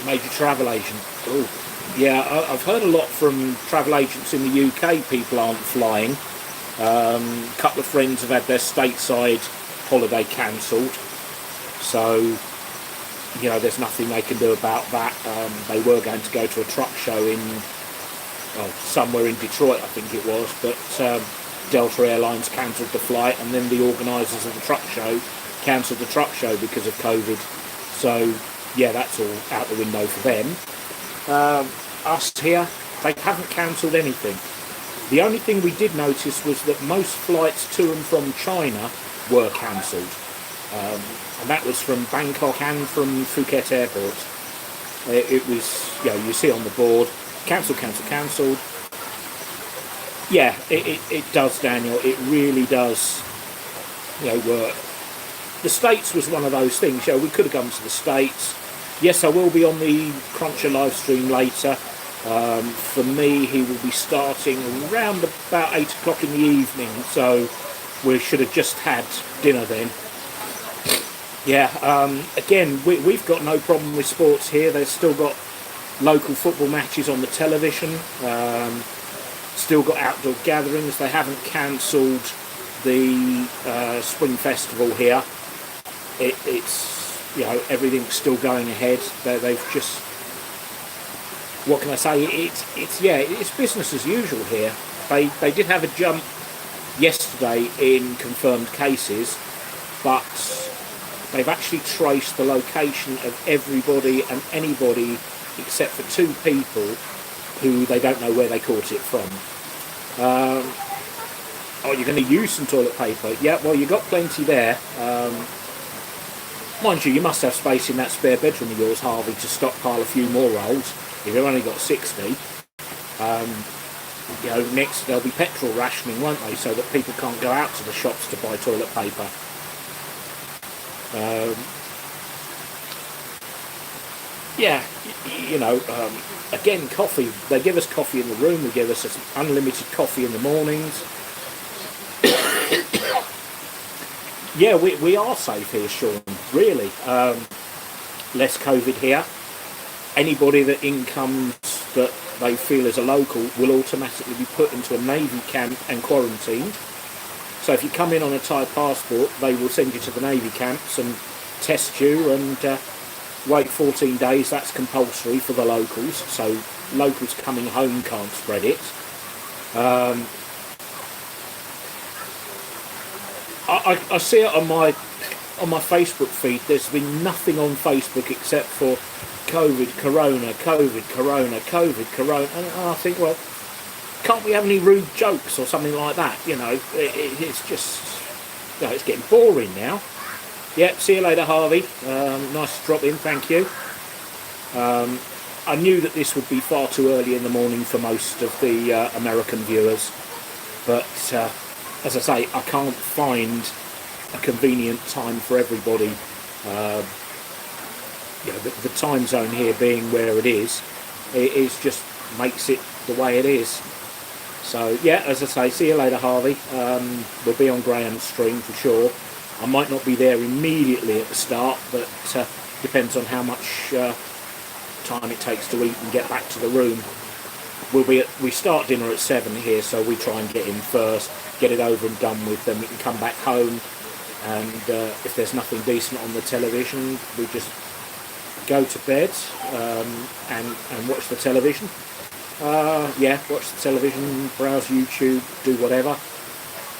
Major travel agent. Ooh. Yeah, I've heard a lot from travel agents in the UK. People aren't flying. A couple of friends have had their stateside holiday cancelled, so you know there's nothing they can do about that. They were going to go to a truck show in somewhere in Detroit, I think it was, but Delta Airlines cancelled the flight, and then the organisers of the truck show cancelled the truck show because of COVID. So yeah, that's all out the window for them. Us here, they haven't cancelled anything. The only thing we did notice was that most flights to and from China were cancelled. And that was from Bangkok and from Phuket Airport. It was, you know, you see on the board, cancelled. Yeah, it does, Daniel. It really does, you know, work. The States was one of those things. You know, we could have gone to the States. Yes, I will be on the Cruncher live stream later. For me, he will be starting around about 8 o'clock in the evening, so we should have just had dinner then. Yeah, again, we've got no problem with sports here. They've still got local football matches on the television, still got outdoor gatherings. They haven't cancelled the Spring Festival here. It's, you know, everything's still going ahead. They've just, what can I say? It's business as usual here. They did have a jump yesterday in confirmed cases, but they've actually traced the location of everybody and anybody except for 2 people who they don't know where they caught it from. You're going to use some toilet paper? Yeah, well, you've got plenty there. Mind you, you must have space in that spare bedroom of yours, Harvey, to stockpile a few more rolls. If you've only got 60, you know, next there'll be petrol rationing, won't they, so that people can't go out to the shops to buy toilet paper. yeah, you know, again, coffee. They give us coffee in the room. They give us unlimited coffee in the mornings. Yeah, we are safe here, Sean. Really, less COVID here. Anybody that incomes that they feel is a local will automatically be put into a Navy camp and quarantined. So if you come in on a Thai passport, they will send you to the Navy camps and test you and wait 14 days. That's compulsory for the locals. So locals coming home can't spread it. I see it on my Facebook feed. There's been nothing on Facebook except for COVID, Corona, COVID, Corona, COVID, Corona. And I think, well, can't we have any rude jokes or something like that? You know, it's just, you know, it's getting boring now. Yep, see you later, Harvey. Nice to drop in, thank you. I knew that this would be far too early in the morning for most of the American viewers, but as I say, I can't find a convenient time for everybody. You know, the time zone here being where it is just makes it the way it is. So yeah, as I say, see you later, Harvey. We'll be on Graham's stream for sure. I might not be there immediately at the start, but depends on how much time it takes to eat and get back to the room. We start dinner at 7 here, so we try and get in first, get it over and done with, then we can come back home, and if there's nothing decent on the television, we just go to bed and watch the television. Yeah, watch the television, browse YouTube, do whatever.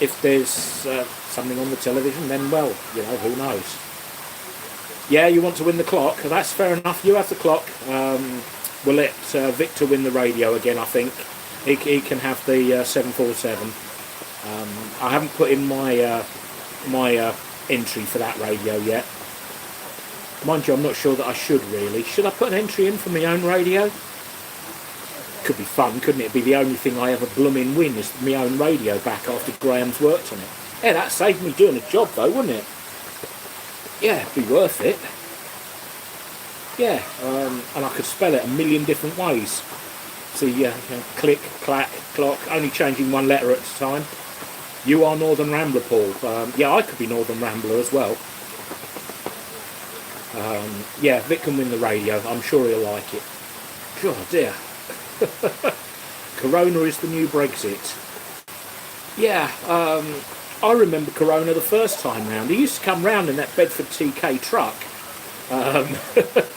If there's something on the television, then, well, you know, who knows. Yeah, you want to win the clock? That's fair enough. You have the clock. We'll let Victor win the radio again, I think. He can have the 747. I haven't put in my my entry for that radio yet. Mind you, I'm not sure that I should really. Should I put an entry in for my own radio? Could be fun, couldn't it? Be the only thing I ever blooming win is my own radio back after Graham's worked on it. Yeah, that saved me doing a job though, wouldn't it? Yeah, it'd be worth it. Yeah, and I could spell it a million different ways. See, you know, click, clack, clock, only changing one letter at a time. You are Northern Rambler, Paul. Yeah, I could be Northern Rambler as well. Yeah, Vic can win the radio. I'm sure he'll like it. God dear. Corona is the new Brexit. Yeah, I remember Corona the first time round. He used to come round in that Bedford TK truck.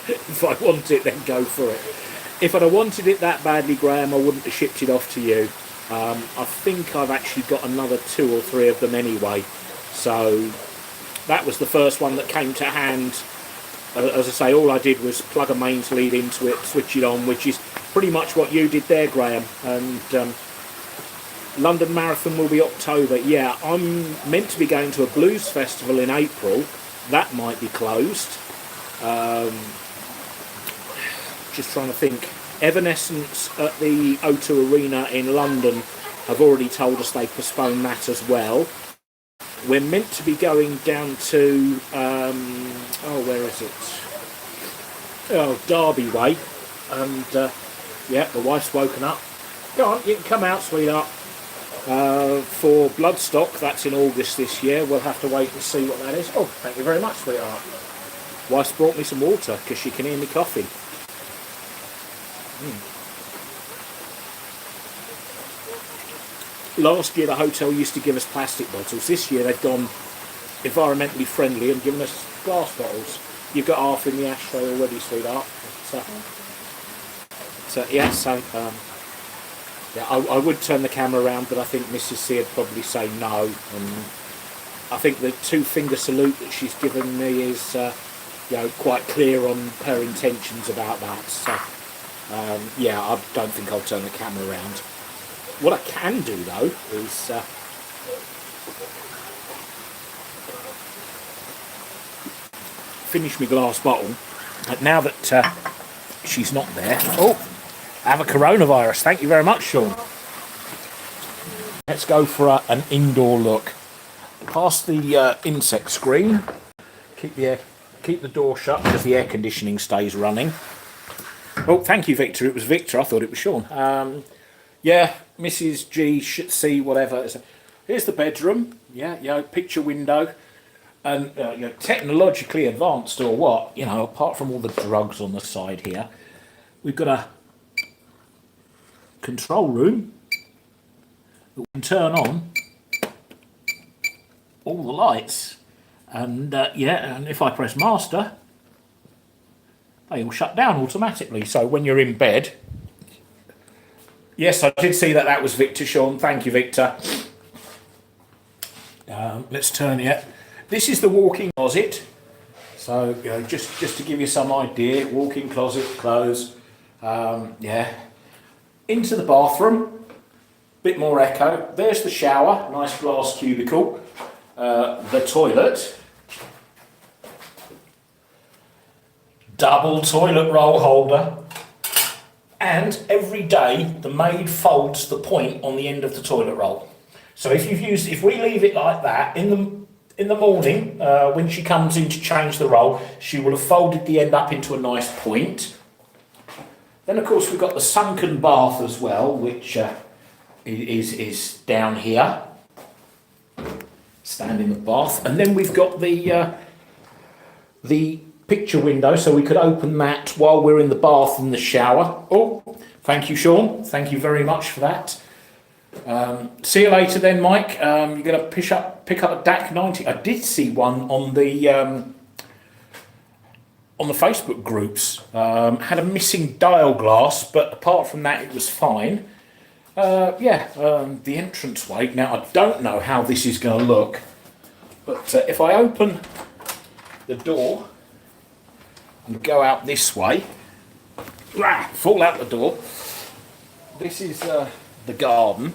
If I want it, then go for it. If I'd have wanted it that badly, Graham, I wouldn't have shipped it off to you. I think I've actually got another 2 or 3 of them anyway. So that was the first one that came to hand. As I say, all I did was plug a mains lead into it, switch it on, which is pretty much what you did there, Graham. And London Marathon will be October. Yeah, I'm meant to be going to a blues festival in April. That might be closed. Just trying to think. Evanescence at the O2 Arena in London have already told us they postponed that as well. We're meant to be going down to, where is it? Oh, Derby Way. And, yeah, the wife's woken up. Go on, you can come out, sweetheart. For Bloodstock, that's in August this year. We'll have to wait and see what that is. Oh, thank you very much, sweetheart. Wife's brought me some water because she can hear me coughing. Last year the hotel used to give us plastic bottles. This year they've gone environmentally friendly and given us glass bottles. You've got half in the ashtray already, sweetheart. Yeah, I would turn the camera around, but I think Mrs. C would probably say no. And I think the 2-finger salute that she's given me is, you know, quite clear on her intentions about that. So, yeah, I don't think I'll turn the camera around. What I can do though is finish my glass bottle. But now that she's not there, oh, I have a coronavirus. Thank you very much, Sean. Let's go for an indoor look. Past the insect screen. Keep the door shut because the air conditioning stays running. Oh, thank you, Victor. It was Victor. I thought it was Sean. Yeah, Mrs. G, C, whatever. Here's the bedroom. Yeah, picture window. And technologically advanced or what, apart from all the drugs on the side here, we've got a control room that we can turn on all the lights. And and if I press master, they all shut down automatically. So when you're in bed, yes, I did see that was Victor, Sean. Thank you, Victor. Let's turn it. This is the walk-in closet. So just to give you some idea, walk-in closet, clothes. Into the bathroom. Bit more echo. There's the shower, nice glass cubicle. The toilet. Double toilet roll holder. And every day the maid folds the point on the end of the toilet roll. So if we leave it like that in the morning, when she comes in to change the roll, she will have folded the end up into a nice point. Then of course we've got the sunken bath as well, which is down here. Stand in the bath, and then we've got the picture window, so we could open that while we're in the bath and the shower. Oh, thank you, Sean. Thank you very much for that. See you later then, Mike. You're going to pick up a DAC 90. I did see one on the Facebook groups. Had a missing dial glass, but apart from that, it was fine. The entranceway. Now, I don't know how this is going to look, but if I open the door and go out this way, fall out the door. This is the garden.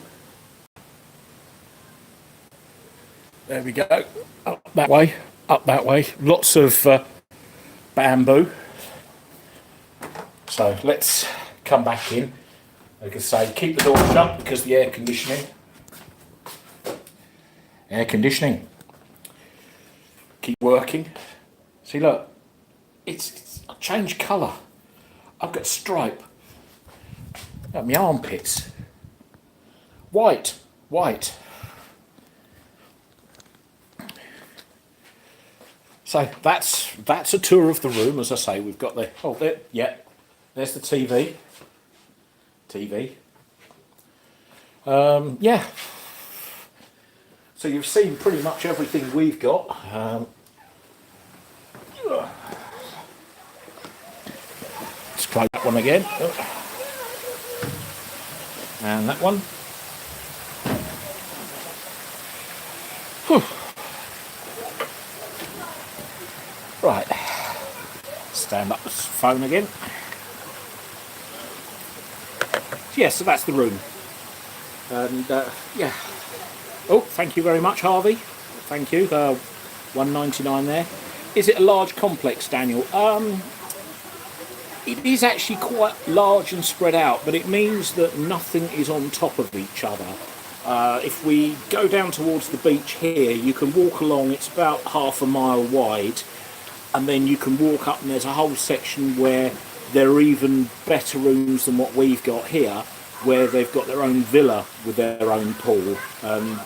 There we go. Up that way. Lots of bamboo. So let's come back in. Like I say, keep the door shut because the air conditioning. Keep working. See, look, it's changed colour. I've got stripe. Look, my armpits. White. So that's a tour of the room. As I say, we've got there's the TV. So you've seen pretty much everything we've got. Let's close that one again. And that one. Whew. Right, stand up the phone again. So that's the room. And oh, thank you very much, Harvey. Thank you. $1.99 there. Is it a large complex, Daniel? It is actually quite large and spread out, but it means that nothing is on top of each other. If we go down towards the beach here, you can walk along. It's about half a mile wide. And then you can walk up and there's a whole section where there are even better rooms than what we've got here, where they've got their own villa with their own pool. And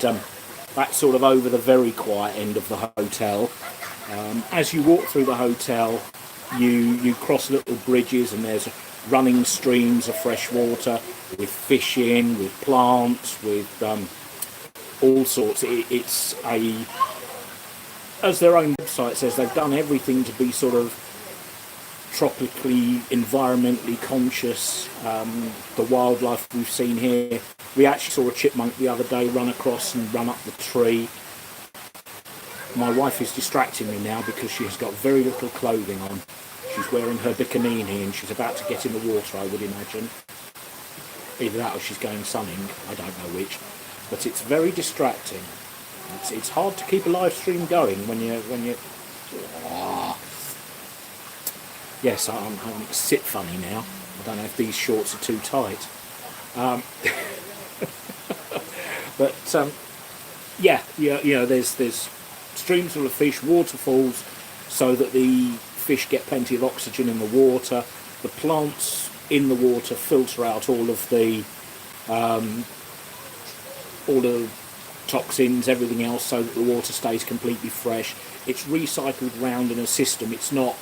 that's sort of over the very quiet end of the hotel. As you walk through the hotel, you cross little bridges and there's running streams of fresh water with fish in, with plants, with all sorts. It's as their own website says, they've done everything to be sort of tropically, environmentally conscious. The wildlife we've seen here. We actually saw a chipmunk the other day run across and run up the tree. My wife is distracting me now because she has got very little clothing on. She's wearing her bikini and she's about to get in the water, I would imagine. Either that or she's going sunning, I don't know which. But it's very distracting. It's hard to keep a live stream going when you. Yes, I'm having to sit funny now. I don't know if these shorts are too tight. There's streams full of fish, waterfalls, so that the fish get plenty of oxygen in the water. The plants in the water, filter out all the toxins, everything else, so that the water stays completely fresh. It's recycled round in a system. It's not,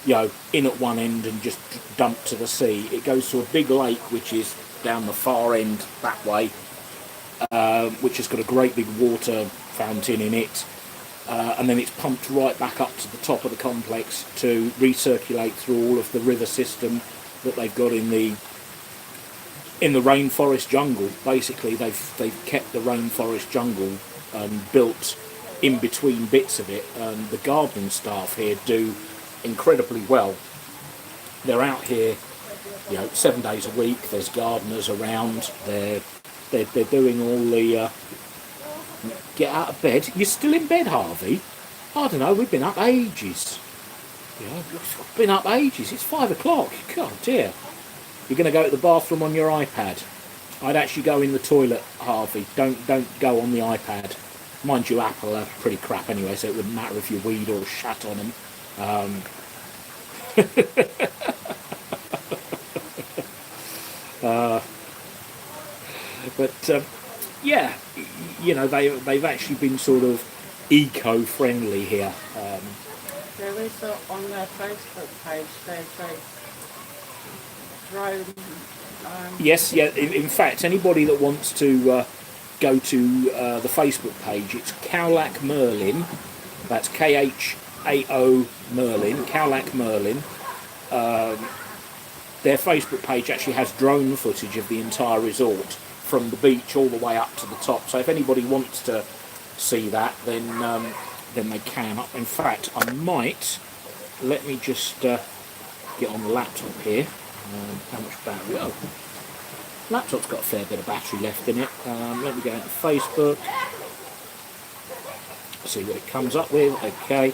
in at one end and just dumped to the sea. It goes to a big lake, which is down the far end that way, which has got a great big water fountain in it. And then it's pumped right back up to the top of the complex to recirculate through all of the river system that they've got in the rainforest jungle. Basically, they've kept the rainforest jungle built in between bits of it, and the gardening staff here do incredibly well. They're out here, 7 days a week. There's gardeners around. They're doing all the get out of bed. You're still in bed, Harvey? I don't know. We've been up ages. We've been up ages. It's 5 o'clock. God dear. You're going to go to the bathroom on your iPad. I'd actually go in the toilet, Harvey. Don't go on the iPad. Mind you, Apple are pretty crap anyway, so it wouldn't matter if you weed or shat on them. Yeah, they've actually been sort of eco-friendly here. There is on their Facebook page, there's a drone. Yes, yeah. In fact, anybody that wants to go to the Facebook page, it's Cowlack Merlin. That's KHAO Merlin, Cowlack Merlin. Their Facebook page actually has drone footage of the entire resort from the beach all the way up to the top. So if anybody wants to see that, then they can. In fact, I might. Let me just get on the laptop here. How much battery? Oh, laptop's got a fair bit of battery left in it. Let me go into Facebook. See what it comes up with. Okay.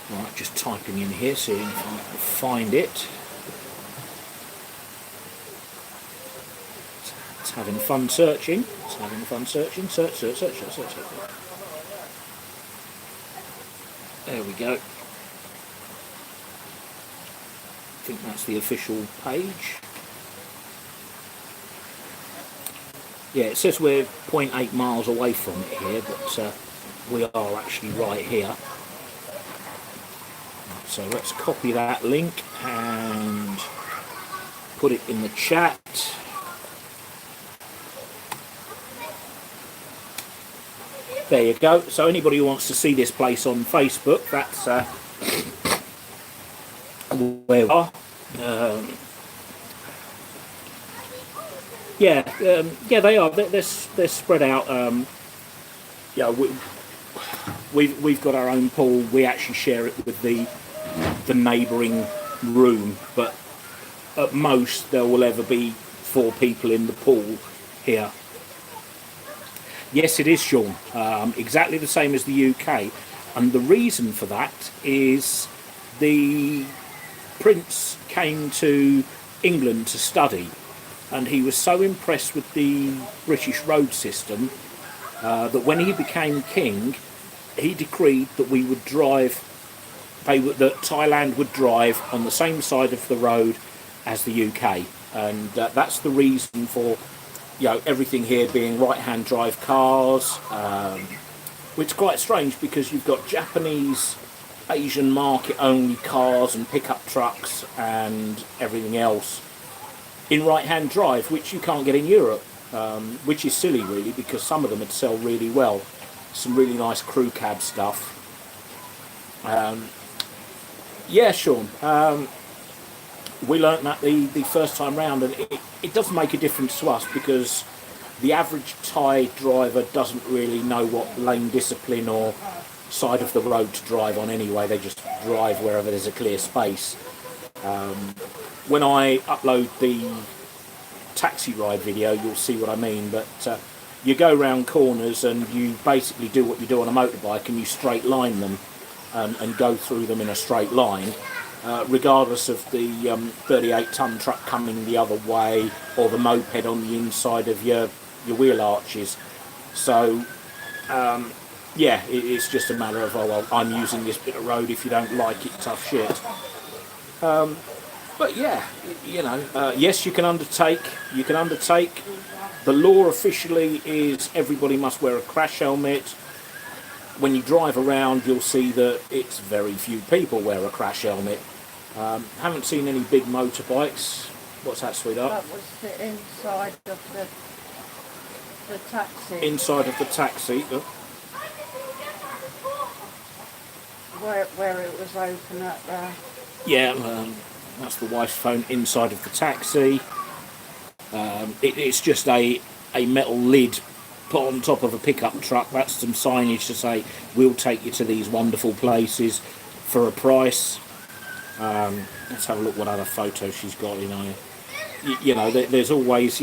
Right, just typing in here, seeing if I can find it. It's having fun searching. It's having fun searching. Search. There we go. I think that's the official page. Yeah, it says we're 0.8 miles away from it here, but we are actually right here. So let's copy that link and put it in the chat. There you go. So anybody who wants to see this place on Facebook, that's where we are. Yeah, they are. They're spread out. We've got our own pool. We actually share it with the neighbouring room, but at most there will ever be 4 people in the pool here. Yes, it is, Sean. Exactly the same as the UK, and the reason for that is the Prince came to England to study, and he was so impressed with the British road system that when he became king, he decreed that we would drive. That Thailand would drive on the same side of the road as the UK, and that's the reason for everything here being right-hand drive cars, which is quite strange because you've got Japanese, Asian market only cars and pickup trucks and everything else in right-hand drive, which you can't get in Europe, which is silly really, because some of them would sell really well, some really nice crew cab stuff. Yeah, Sean, we learnt that the first time round, and it doesn't make a difference to us because the average Thai driver doesn't really know what lane discipline or side of the road to drive on anyway. They just drive wherever there's a clear space. When I upload the taxi ride video, you'll see what I mean, but you go round corners and you basically do what you do on a motorbike, and you straight line them and go through them in a straight line, regardless of the 38-ton truck coming the other way or the moped on the inside of your wheel arches. So yeah, it's just a matter of, oh well, I'm using this bit of road. If you don't like it, tough shit. But yeah, yes, you can undertake. You can undertake. The law officially is everybody must wear a crash helmet. When you drive around, you'll see that it's very few people wear a crash helmet. Haven't seen any big motorbikes. What's that, sweetheart? That was the inside of the taxi. Inside of the taxi. Oh, Where it was open at there. yeah, that's the wife's phone. Inside of the taxi. It's just a metal lid put on top of a pickup truck. That's some signage to say we'll take you to these wonderful places for a price. Let's have a look what other photos she's got in here. There's always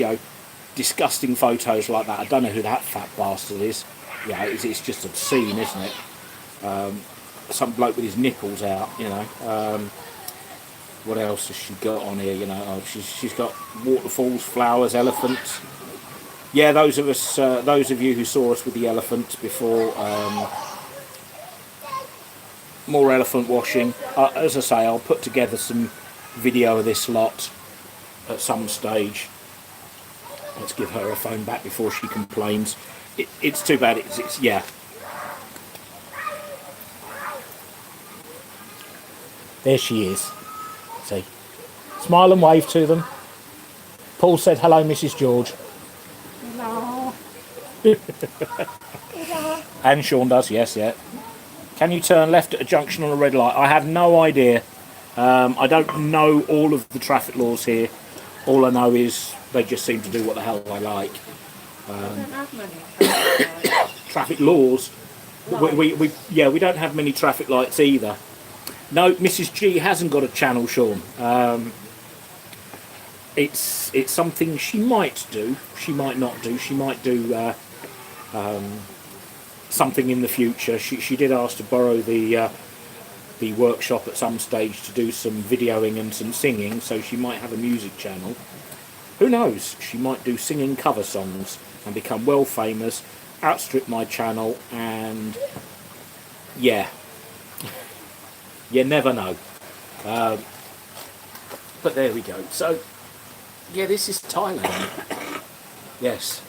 disgusting photos like that. I don't know who that fat bastard is. Yeah, it's just obscene, isn't it? Some bloke with his nipples out. What else has she got on here? She's got waterfalls, flowers, elephants. Yeah, those of you who saw us with the elephants before, more elephant washing. As I say, I'll put together some video of this lot at some stage. Let's give her a phone back before she complains. It's too bad. It's yeah. There she is. See, smile and wave to them. Paul said hello, Mrs. George. No. And Sean does, yes, yeah. Can you turn left at a junction on a red light? I have no idea. I don't know all of the traffic laws here. All I know is they just seem to do what the hell they like. I don't have many Traffic laws? We don't have many traffic lights either. No, Mrs. G hasn't got a channel, Sean. It's something she might do. She might not do. She might do something in the future. She did ask to borrow the workshop at some stage to do some videoing and some singing, so she might have a music channel. Who knows? She might do singing cover songs and become well famous, outstrip my channel, and yeah. You never know. But there we go. So, yeah, this is Thailand. Yes.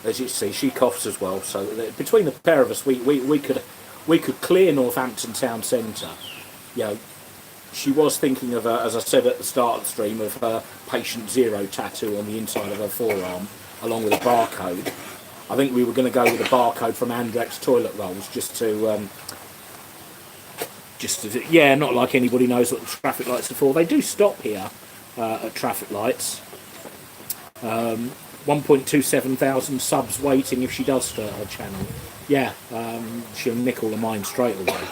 As you see, she coughs as well. So between the pair of us, we could clear Northampton town centre. She was thinking of, as I said at the start of the stream, of her patient zero tattoo on the inside of her forearm, along with a barcode. I think we were going to go with a barcode from Andrex toilet rolls, just to not like anybody knows what the traffic lights are for. They do stop here at traffic lights. 1.27 thousand subs waiting if she does start her channel. Yeah, she'll nick all of mine straight away.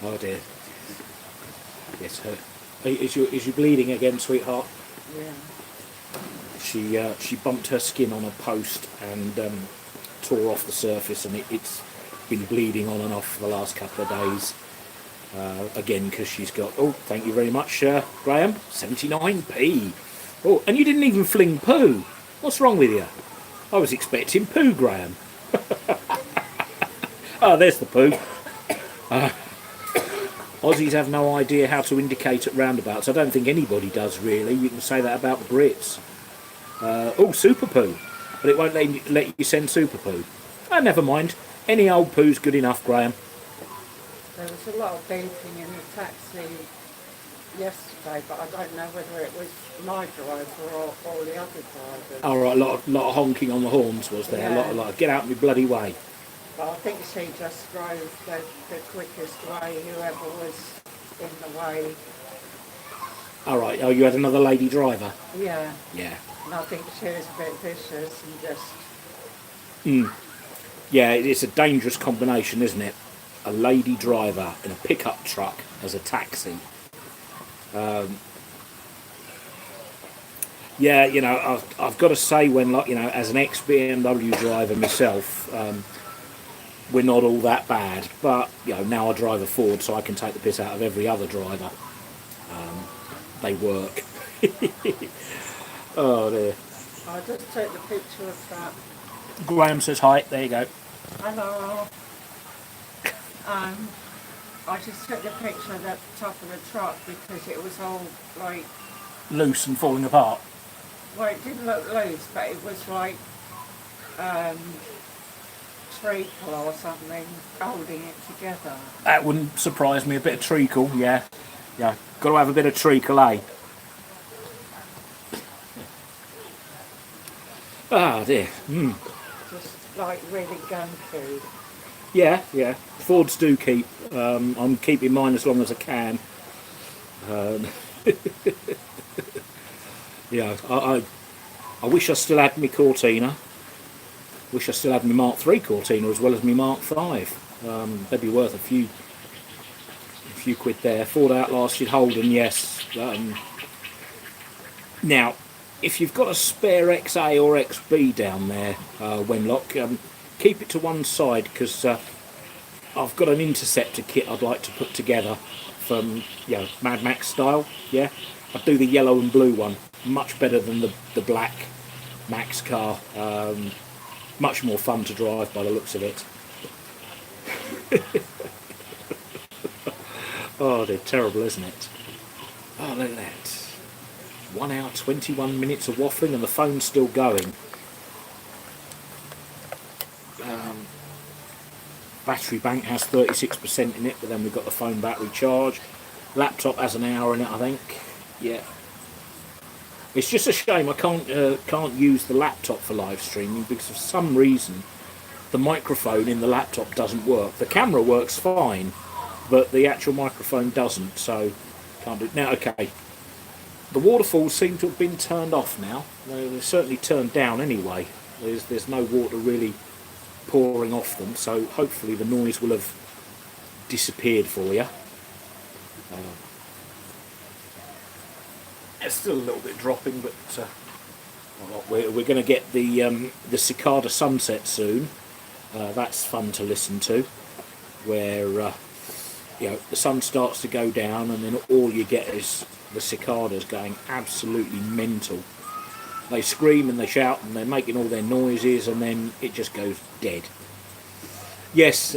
Oh dear. Yes, her. Is you bleeding again, sweetheart? Yeah. She bumped her skin on a post and tore off the surface, and it's been bleeding on and off for the last couple of days. Again, because she's got, oh, thank you very much, Graham, 79p. Oh, and you didn't even fling poo. What's wrong with you? I was expecting poo, Graham. Oh, there's the poo. Aussies have no idea how to indicate at roundabouts. I don't think anybody does, really. You can say that about the Brits. Oh, super poo. But it won't let you send super poo. Oh, never mind. Any old poo's good enough, Graham. There was a lot of beeping in the taxi yesterday, but I don't know whether it was my driver or the other drivers. All right, a lot of honking on the horns was there. Yeah. A lot of get out of my bloody way. But I think she just drove the quickest way, whoever was in the way. All right. Oh, you had another lady driver. Yeah. Yeah. And I think she was a bit vicious and just... Yeah, it's a dangerous combination, isn't it? A lady driver in a pickup truck as a taxi. Yeah, I've got to say, as an ex-BMW driver myself, we're not all that bad. But, now I drive a Ford, so I can take the piss out of every other driver. They work. Oh dear. I just took the picture of that. Graham says hi. There you go. Hello. I just took the picture of the top of the truck because it was all like, Loose and falling apart. well, it didn't look loose, but it was like treacle or something holding it together. That wouldn't surprise me. A bit of treacle, yeah. Yeah, got to have a bit of treacle, eh? Ah, dear. Just like really gun food. Yeah, yeah. Fords do keep. I'm keeping mine as long as I can. Yeah, I wish I still had my Cortina. Wish I still had my Mark III Cortina as well as my Mark V. They'd be worth a few quid there. Ford Outlasted, Holden, yes. Now, if you've got a spare XA or XB down there, Wenlock, keep it to one side because I've got an Interceptor kit I'd like to put together from, you know, Mad Max style. Yeah, I'd do the yellow and blue one, much better than the black Max car. Much more fun to drive by the looks of it. Oh, they're terrible, isn't it? Oh, look at that. 1 hour, 21 minutes of waffling and the phone's still going. Battery bank has 36% in it, but then we've got the phone battery charge. Laptop has an hour in it, I think. Yeah. It's just a shame I can't use the laptop for live streaming because for some reason the microphone in the laptop doesn't work. The camera works fine, but the actual microphone doesn't, so can't do it. Now, okay, the waterfalls seem to have been turned off now. They're certainly turned down anyway. There's no water really pouring off them, so hopefully the noise will have disappeared for you. It's still a little bit dropping, but we're going to get the Cicada Sunset soon. That's fun to listen to, where you know, the sun starts to go down and then all you get is the cicadas going absolutely mental. They scream and they shout and they're making all their noises and then it just goes dead. Yes,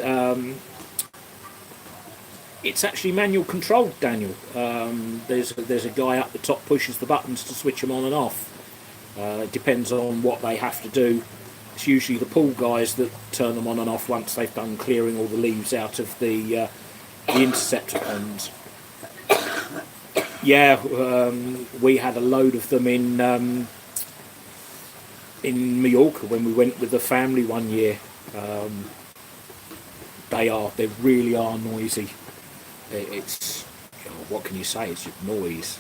it's actually manual controlled, Daniel. There's a guy up the top pushes the buttons to switch them on and off. It depends on what they have to do. It's usually the pool guys that turn them on and off once they've done clearing all the leaves out of the Interceptor ponds. Yeah, we had a load of them in Mallorca when we went with the family one year. They really are noisy. It's, you know, what can you say? It's just noise.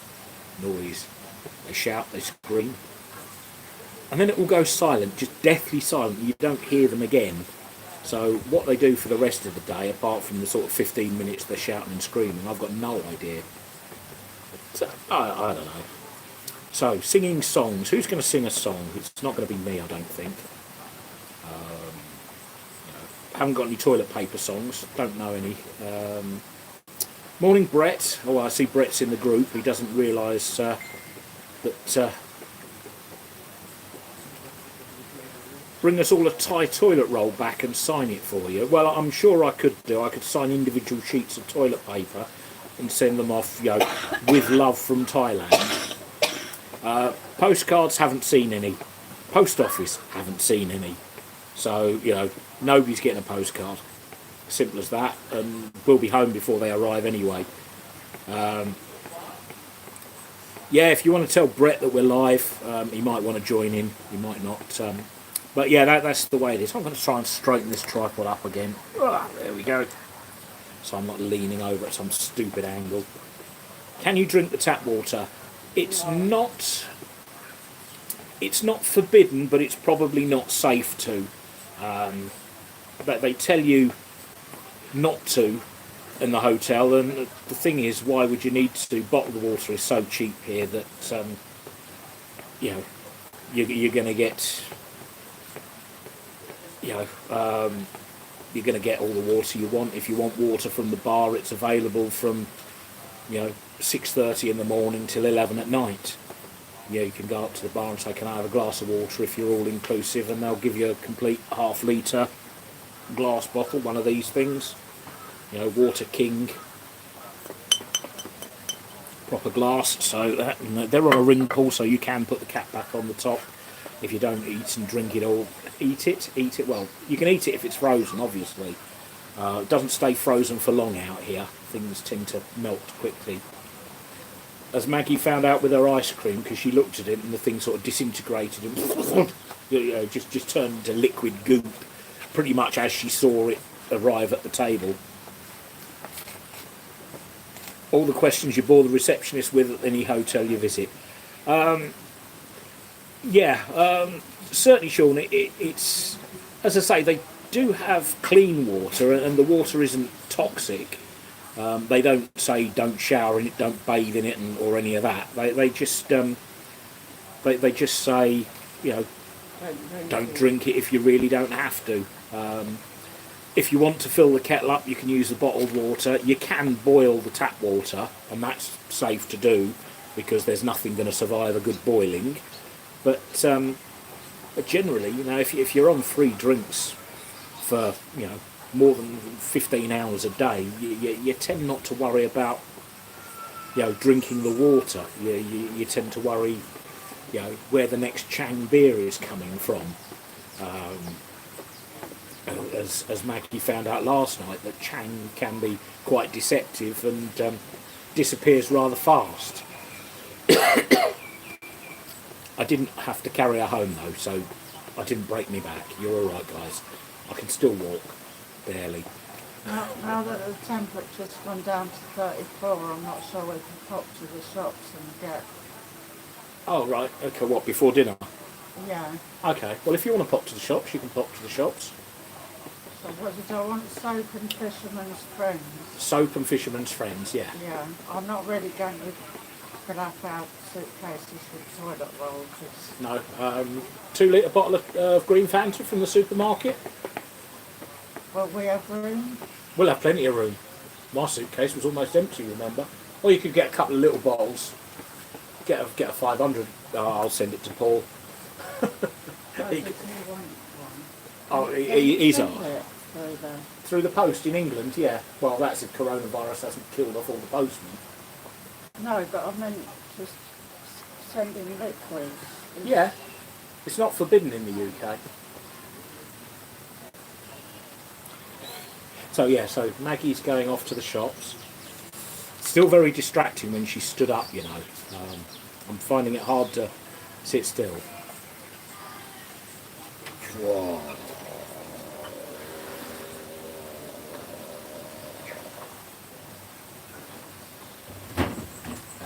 They shout, they scream, and then it all goes silent, just deathly silent. You don't hear them again. So what they do for the rest of the day, apart from the sort of 15 minutes they're shouting and screaming, I've got no idea. So, I don't know. So, singing songs. Who's going to sing a song? It's not going to be me, I don't think. Haven't got any toilet paper songs. Don't know any. Morning, Brett. Oh, I see Brett's in the group. He doesn't realise that... bring us all a Thai toilet roll back and sign it for you. Well, I'm sure I could do. I could sign individual sheets of toilet paper and send them off, you know, with love from Thailand. Postcards, haven't seen any. Post office, haven't seen any. So, you know, nobody's getting a postcard. Simple as that. And we'll be home before they arrive anyway. Yeah, if you want to tell Brett that we're live, he might want to join in. He might not. But yeah, that's the way it is. I'm going to try and straighten this tripod up again. There we go. So I'm not leaning over at some stupid angle. Can you drink the tap water? It's not forbidden, but it's probably not safe to. But they tell you not to in the hotel, and the thing is, why would you need to? Bottled water is so cheap here that you know, you're going to get, you know, you're going to get all the water you want. If you want water from the bar, it's available from, you know, 6:30 in the morning till 11 at night. Yeah, you can go up to the bar and say, can I have a glass of water if you're all inclusive, and they'll give you a complete half-litre glass bottle, one of these things. You know, Water King, proper glass. So that, they're on a ring pull, so you can put the cap back on the top if you don't eat and drink it all. Eat it. Well, you can eat it if it's frozen, obviously. It doesn't stay frozen for long out here. Things tend to melt quickly. As Maggie found out with her ice cream, because she looked at it and the thing sort of disintegrated and just turned into liquid goop, pretty much as she saw it arrive at the table. All the questions you bore the receptionist with at any hotel you visit. Certainly, Sean, it's, as I say, they do have clean water, and the water isn't toxic. They don't say don't shower in it, don't bathe in it, or any of that. They just say, you know, don't drink it if you really don't have to. If you want to fill the kettle up, you can use the bottled water. You can boil the tap water, and that's safe to do because there's nothing going to survive a good boiling. But generally, you know, if you're on free drinks for, you know, more than 15 hours a day, you tend not to worry about, you know, drinking the water. You tend to worry, you know, where the next Chang beer is coming from. As Maggie found out last night, that Chang can be quite deceptive and disappears rather fast. I didn't have to carry her home though, so I didn't break me back. You're all right, guys. I can still walk. Barely. Now that the temperature's gone down to 34, I'm not sure we can pop to the shops and get... Oh, right. Okay, what, before dinner? Yeah. Okay, well, if you want to pop to the shops, you can pop to the shops. So what did I want? Soap and Fisherman's Friends? Soap and Fisherman's Friends, yeah. Yeah. I'm not really going to fill up our suitcases with toilet roll. No. 2 litre bottle of green Fanta from the supermarket. Will we have room? We'll have plenty of room. My suitcase was almost empty, remember? Or you could get a couple of little bottles. Get a 500. Oh, I'll send it to Paul. He's on. Through the post in England, yeah. Well, that's if coronavirus hasn't killed off all the postmen. No, but I meant just sending liquids. Yeah. It's not forbidden in the UK. So yeah, so Maggie's going off to the shops. Still very distracting when she stood up, you know. I'm finding it hard to sit still. Whoa.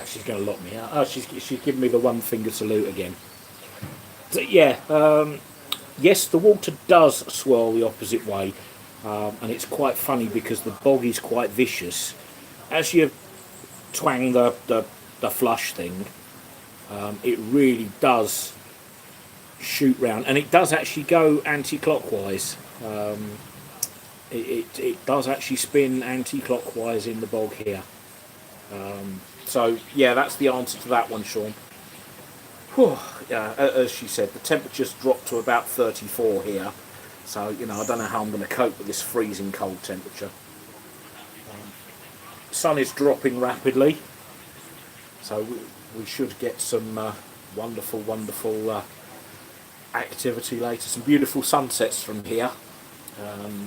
She's going to lock me out. Oh, she's giving me the one finger salute again. So, yeah, yes, the water does swirl the opposite way. And it's quite funny because the bog is quite vicious. As you twang the flush thing, it really does shoot round, and it does actually go anti-clockwise. It does actually spin anti-clockwise in the bog here. So yeah, that's the answer to that one, Sean. Whew, yeah, as she said, the temperature's dropped to about 34 here. So, you know, I don't know how I'm going to cope with this freezing cold temperature. Sun is dropping rapidly, so we should get some wonderful activity later. Some beautiful sunsets from here.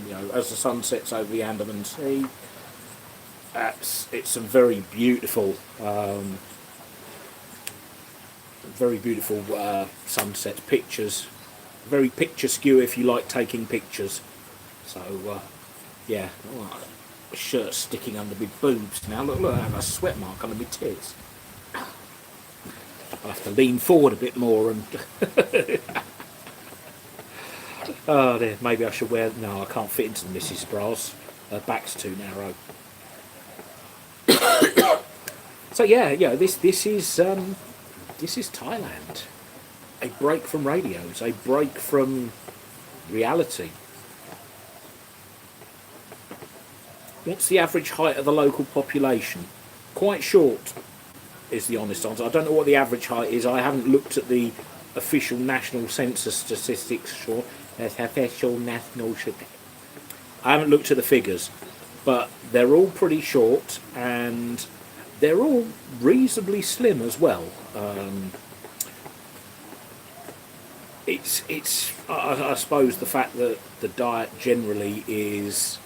You know, as the sun sets over the Andaman Sea, it's some very beautiful sunsets, pictures. Very picturesque if you like taking pictures. So, yeah. Oh, my shirt's sticking under my boobs now. Look, I have a sweat mark under my tits. I'll have to lean forward a bit more and... Oh dear, maybe I should wear... No, I can't fit into the Mrs. bras. Her back's too narrow. So yeah, this is Thailand. A break from radios, a break from reality. What's the average height of the local population? Quite short. is the honest answer. I don't know what the average height is. I haven't looked at the official national census statistics. Sure, that's official national. I haven't looked at the figures, but they're all pretty short and they're all reasonably slim as well. I suppose the fact that the diet generally is,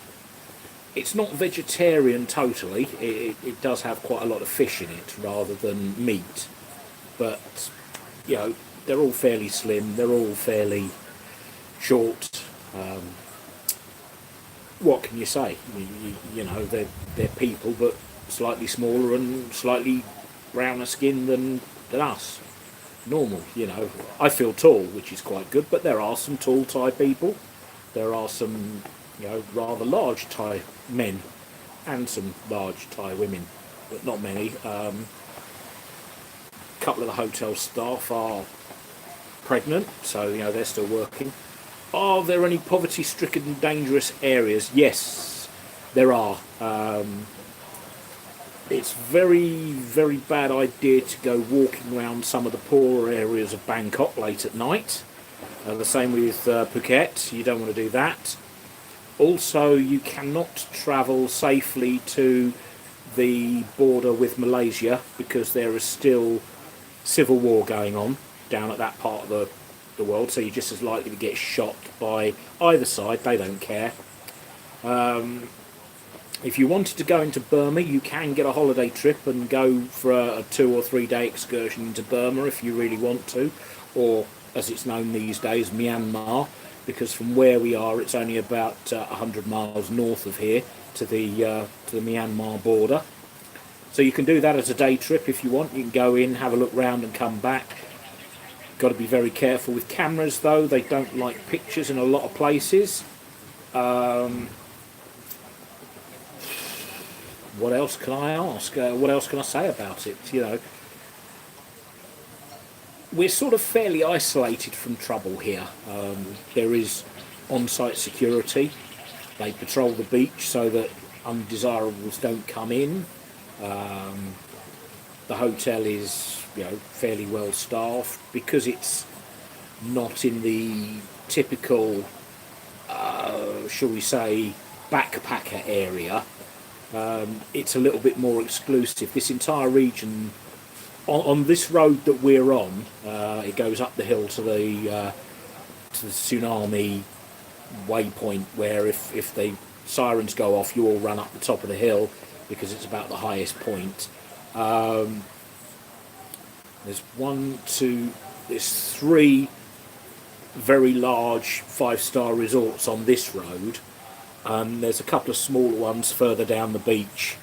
it's not vegetarian totally. It does have quite a lot of fish in it rather than meat, but you know, they're all fairly slim. They're all fairly short. What can you say? You know, they're people, but slightly smaller and slightly browner skin than us. Normal, you know. I feel tall, which is quite good, but there are some tall Thai people. There are some, you know, rather large Thai men and some large Thai women, but not many. A couple of the hotel staff are pregnant, so you know they're still working. Are there any poverty-stricken and dangerous areas? Yes, there are. It's very, very bad idea to go walking around some of the poorer areas of Bangkok late at night. The same with Phuket, you don't want to do that. Also, you cannot travel safely to the border with Malaysia because there is still civil war going on down at that part of the world, so you're just as likely to get shot by either side. They don't care. If you wanted to go into Burma, you can get a holiday trip and go for a 2 or 3 day excursion into Burma if you really want to, or as it's known these days, Myanmar, because from where we are it's only about 100 miles north of here to the Myanmar border. So you can do that as a day trip if you want. You can go in, have a look round and come back. Got to be very careful with cameras though, they don't like pictures in a lot of places. What else can I ask? What else can I say about it? You know, we're sort of fairly isolated from trouble here. There is on-site security. They patrol the beach so that undesirables don't come in. The hotel is, you know, fairly well staffed because it's not in the typical, shall we say, backpacker area. It's a little bit more exclusive. This entire region, on this road that we're on, it goes up the hill to the tsunami waypoint, where if the sirens go off, you all run up the top of the hill because it's about the highest point. There's 3 very large 5-star resorts on this road. There's a couple of smaller ones further down the beach,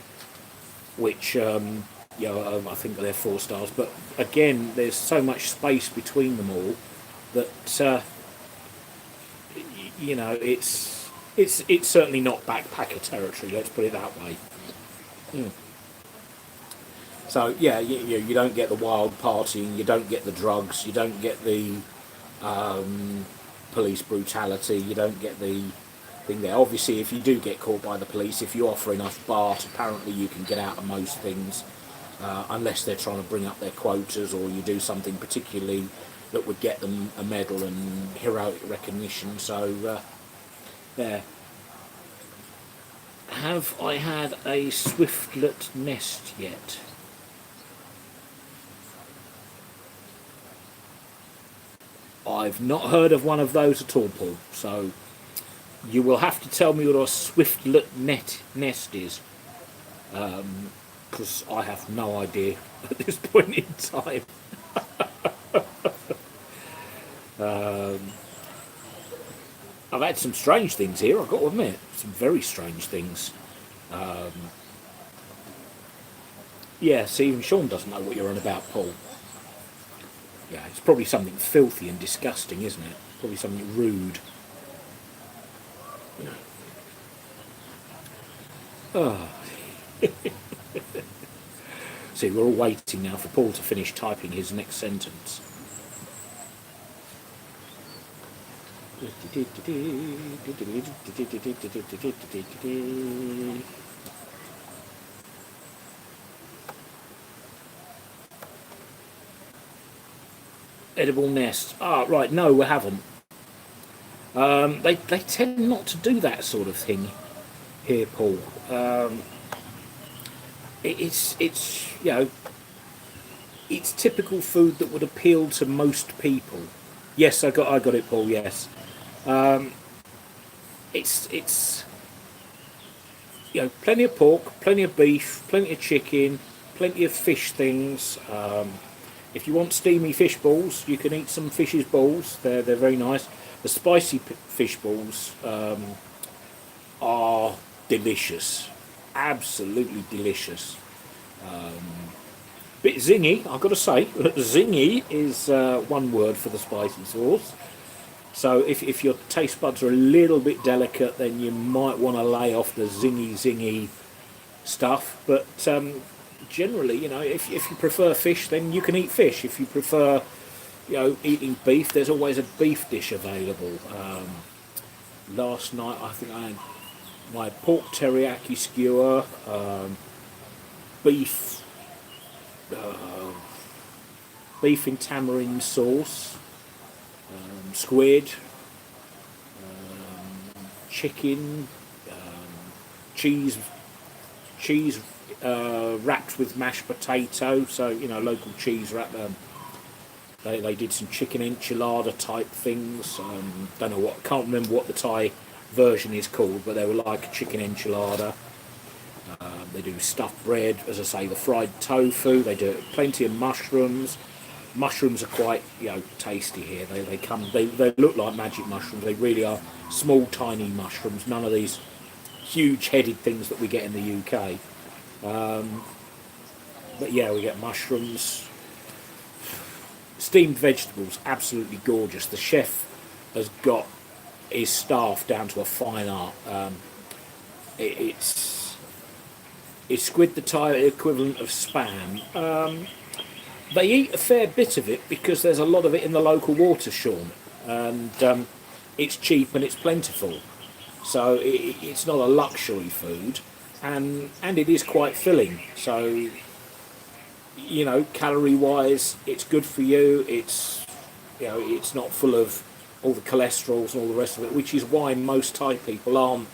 which you know, I think they're 4 stars. But again, there's so much space between them all that you know, it's certainly not backpacker territory. Let's put it that way. So yeah, you don't get the wild partying, you don't get the drugs, you don't get the police brutality, you don't get the thing there. Obviously, if you do get caught by the police, if you offer enough baht, apparently you can get out of most things, unless they're trying to bring up their quotas or you do something particularly that would get them a medal and heroic recognition. So there. Have I had a swiftlet nest yet? I've not heard of one of those at all, Paul, so you will have to tell me what a swiftlet nest is, because I have no idea at this point in time. I've had some strange things here, I've got to admit, some very strange things. Yeah, see, even Sean doesn't know what you're on about, Paul. Yeah, it's probably something filthy and disgusting, isn't it? Probably something rude. Oh. See, we're all waiting now for Paul to finish typing his next sentence. Edible nest. Ah, right. No, we haven't. They tend not to do that sort of thing here, Paul. It's it's typical food that would appeal to most people. Yes, I got it, Paul. Yes, it's plenty of pork, plenty of beef, plenty of chicken, plenty of fish things. If you want steamy fish balls, you can eat some fish's balls. They're very nice. The spicy fish balls are delicious, absolutely delicious. Bit zingy, I've got to say. Zingy is one word for the spicy sauce. So if your taste buds are a little bit delicate, then you might want to lay off the zingy stuff. But generally, if you prefer fish, then you can eat fish. If you prefer, eating beef, there's always a beef dish available. Last night, I think I had my pork teriyaki skewer, beef, beef in tamarind sauce, squid, chicken, cheese, wrapped with mashed potato. So local cheese wrap. They did some chicken enchilada type things. Don't know what. Can't remember what the Thai version is called, but they were like a chicken enchilada. They do stuffed bread, as I say, the fried tofu. They do plenty of mushrooms. Mushrooms are quite tasty here. They look like magic mushrooms. They really are small, tiny mushrooms. None of these huge-headed things that we get in the UK. But yeah, we get mushrooms, steamed vegetables, absolutely gorgeous. The chef has got his staff down to a fine art. It's squid, the Thai equivalent of spam. They eat a fair bit of it because there's a lot of it in the local water, Sean, and it's cheap and it's plentiful. So it's not a luxury food, and it is quite filling. So calorie wise, it's good for you. It's not full of all the cholesterols and all the rest of it, which is why most Thai people aren't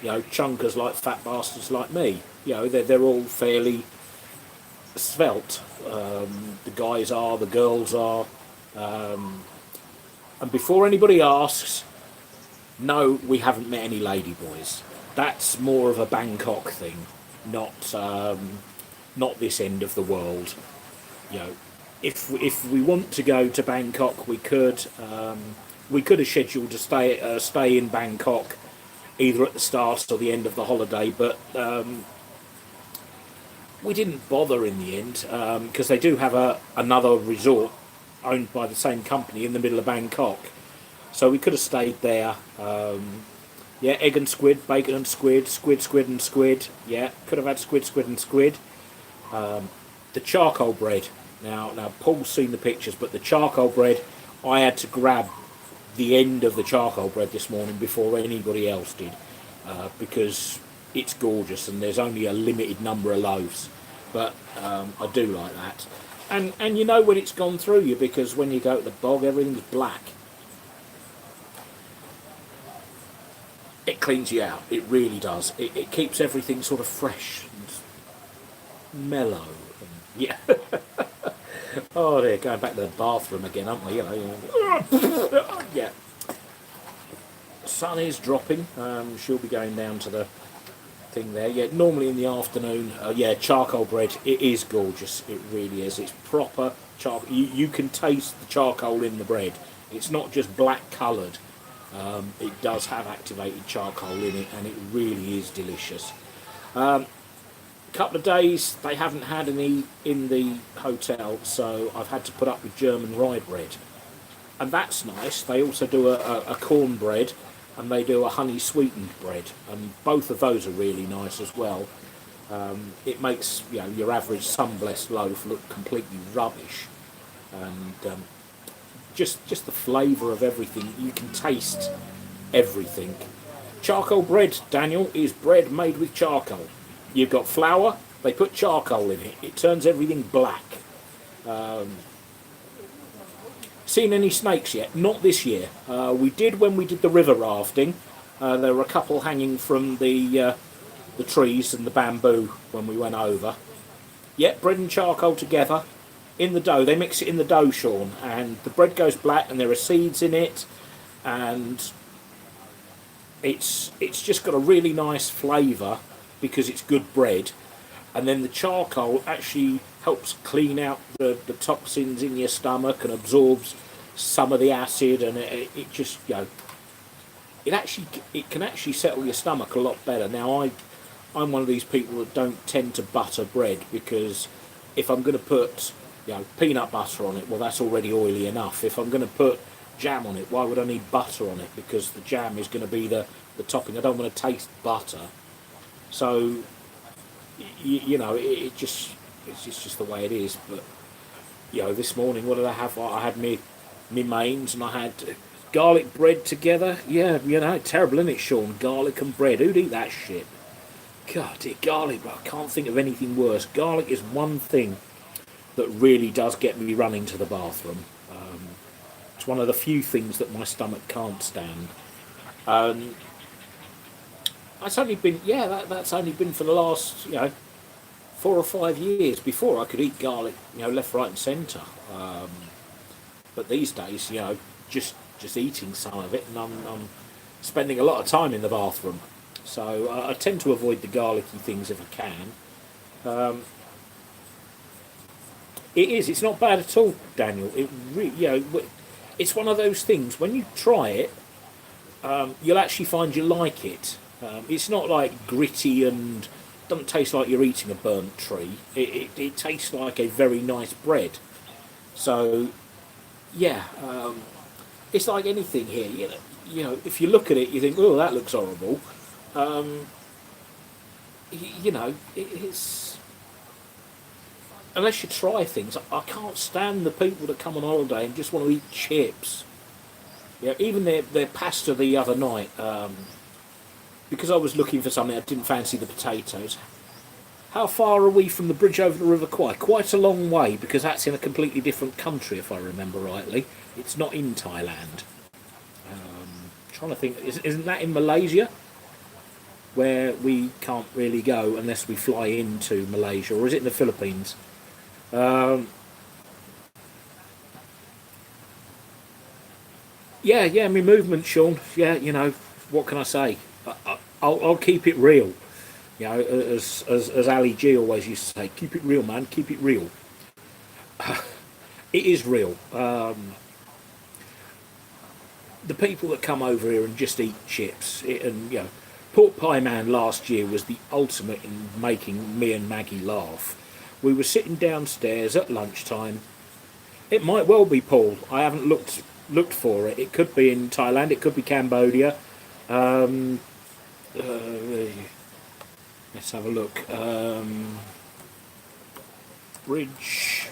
chunkers like fat bastards like me. They're all fairly svelte. The guys are, the girls are, and before anybody asks, no, we haven't met any ladyboys. That's more of a Bangkok thing, not this end of the world. If we want to go to Bangkok, we could. We could have scheduled to stay in Bangkok either at the start or the end of the holiday, but we didn't bother in the end because they do have another resort owned by the same company in the middle of Bangkok. So we could have stayed there. Egg and squid, bacon and squid, squid and squid. Yeah, could have had squid and squid. The charcoal bread. Now Paul's seen the pictures, but the charcoal bread, I had to grab the end of the charcoal bread this morning before anybody else did, because it's gorgeous and there's only a limited number of loaves. But I do like that. And when it's gone through you, because when you go to the bog, everything's black. It cleans you out. It really does. It keeps everything sort of fresh and mellow. And, yeah. Oh, they're going back to the bathroom again, aren't we? Yeah. Sun is dropping. She'll be going down to the thing there. Yeah, normally in the afternoon. Charcoal bread. It is gorgeous. It really is. It's proper charcoal. You can taste the charcoal in the bread. It's not just black coloured. It does have activated charcoal in it, and it really is delicious. Couple of days they haven't had any in the hotel, so I've had to put up with German rye bread, and that's nice. They also do a corn bread, and they do a honey sweetened bread, and both of those are really nice as well. It makes your average sun-blessed loaf look completely rubbish, and just the flavour of everything. You can taste everything. Charcoal bread, Daniel, is bread made with charcoal. You've got flour, they put charcoal in it. It turns everything black. Seen any snakes yet? Not this year. We did when we did the river rafting. There were a couple hanging from the trees and the bamboo when we went over. Yeah, bread and charcoal together in the dough. They mix it in the dough, Sean, and the bread goes black, and there are seeds in it, and it's just got a really nice flavour because it's good bread. And then the charcoal actually helps clean out the toxins in your stomach and absorbs some of the acid, and it just, you know, it can actually settle your stomach a lot better. Now I'm one of these people that don't tend to butter bread, because if I'm going to put, you know, peanut butter on it, well, that's already oily enough. If I'm going to put jam on it, why would I need butter on it? Because the jam is going to be the topping. I don't want to taste butter. So you know, it's just the way it is. But you know, this morning, what did I have? I had me mains, and I had garlic bread together. Yeah, you know, terrible, isn't it, Sean? Garlic and bread. Who'd eat that shit? God, garlic. I can't think of anything worse. Garlic is one thing that really does get me running to the bathroom. It's one of the few things that my stomach can't stand. That's only been, yeah, that's only been for the last, you know, 4 or 5 years. Before, I could eat garlic, you know, left, right and centre. But these days, you know, just eating some of it, and I'm spending a lot of time in the bathroom. So I tend to avoid the garlicky things if I can. It's not bad at all, Daniel. You know, it's one of those things, when you try it, you'll actually find you like it. It's not like gritty and doesn't taste like you're eating a burnt tree. It tastes like a very nice bread. So, yeah, it's like anything here. You know, if you look at it, you think, oh, that looks horrible. You know, it's, unless you try things. I can't stand the people that come on holiday and just want to eat chips. Yeah, even their pasta the other night. Because I was looking for something, I didn't fancy the potatoes. How far are we from the bridge over the River Kwai? Quite a long way, because that's in a completely different country, if I remember rightly. It's not in Thailand. Trying to think, isn't that in Malaysia? Where we can't really go unless we fly into Malaysia, or is it in the Philippines? Yeah, my movement, Sean. Yeah, you know, what can I say? I'll keep it real. You know, as Ali G always used to say, keep it real, man, keep it real. It is real. The people that come over here and just eat chips, and you know, Pork Pie Man last year was the ultimate in making me and Maggie laugh. We were sitting downstairs at lunchtime. It might well be Paul. I haven't looked for it. It could be in Thailand. It could be Cambodia. Let's have a look. Bridge,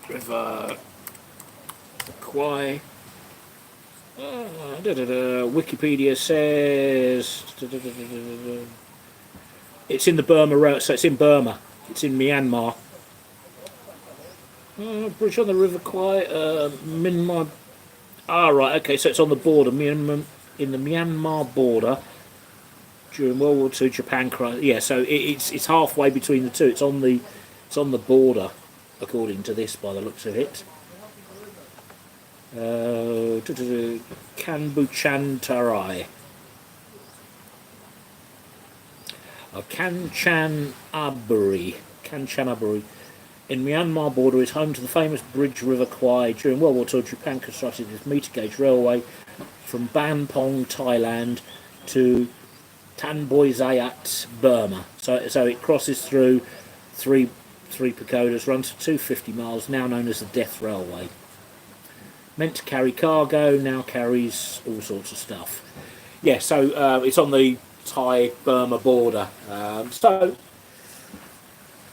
River, Kwai. Wikipedia says it's in the Burma, so it's in Burma. It's in Myanmar. Bridge on the River Kwai, Myanmar. Ah, right. Okay, so it's on the border, Myanmar, in the Myanmar border during World War II. Japan crisis. Yeah, so it's halfway between the two. It's on the border, according to this, by the looks of it. Kanbuchantarai. Kanchanaburi. In Myanmar border is home to the famous bridge River Kwai. During World War II, Japan constructed this metre gauge railway from Banpong, Thailand to Tanboizayat, Burma. So it crosses through three pagodas, runs for 250 miles, now known as the Death Railway. Meant to carry cargo, now carries all sorts of stuff. Yeah, so it's on the Thai-Burma border. So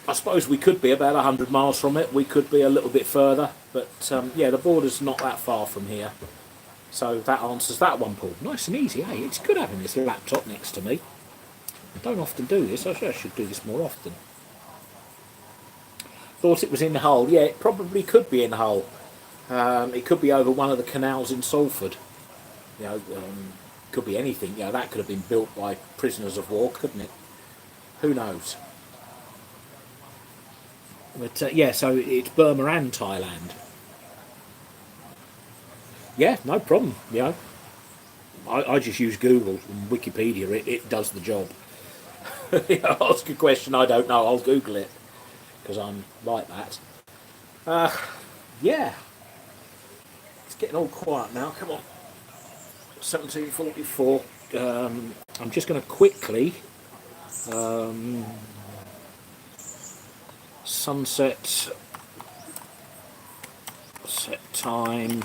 I suppose we could be about 100 miles from it. We could be a little bit further. But yeah, the border's not that far from here. So that answers that one, Paul. Nice and easy, eh? It's good having this laptop next to me. I don't often do this. I should do this more often. Thought it was in Hull. Yeah, it probably could be in Hull. It could be over one of the canals in Salford. You know, could be anything. You know, that could have been built by prisoners of war, couldn't it? Who knows? But yeah, so it's Burma and Thailand. Yeah, no problem. You know, I just use Google and Wikipedia. It does the job. You know, ask a question I don't know, I'll Google it because I'm like that. Yeah, it's getting all quiet now. Come on, 17:44. I'm just going to quickly sunset set time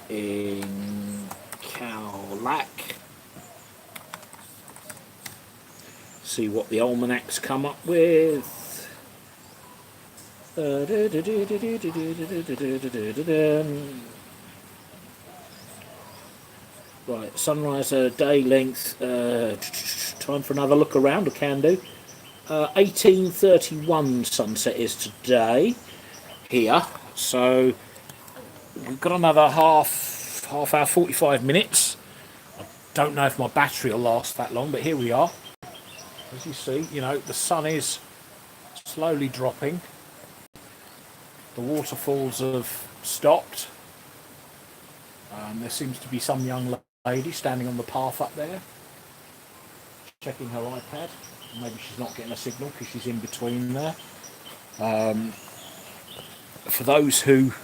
in Khao-Lak. See what the almanacs come up with. Right, sunrise day length. Time for another look around. I can do. 18:31 sunset is today here, so we've got another half hour, 45 minutes. I don't know if my battery will last that long, but here we are. As you see, you know, the sun is slowly dropping. The waterfalls have stopped. There seems to be some young lady standing on the path up there, checking her iPad. Maybe she's not getting a signal because she's in between there. For those who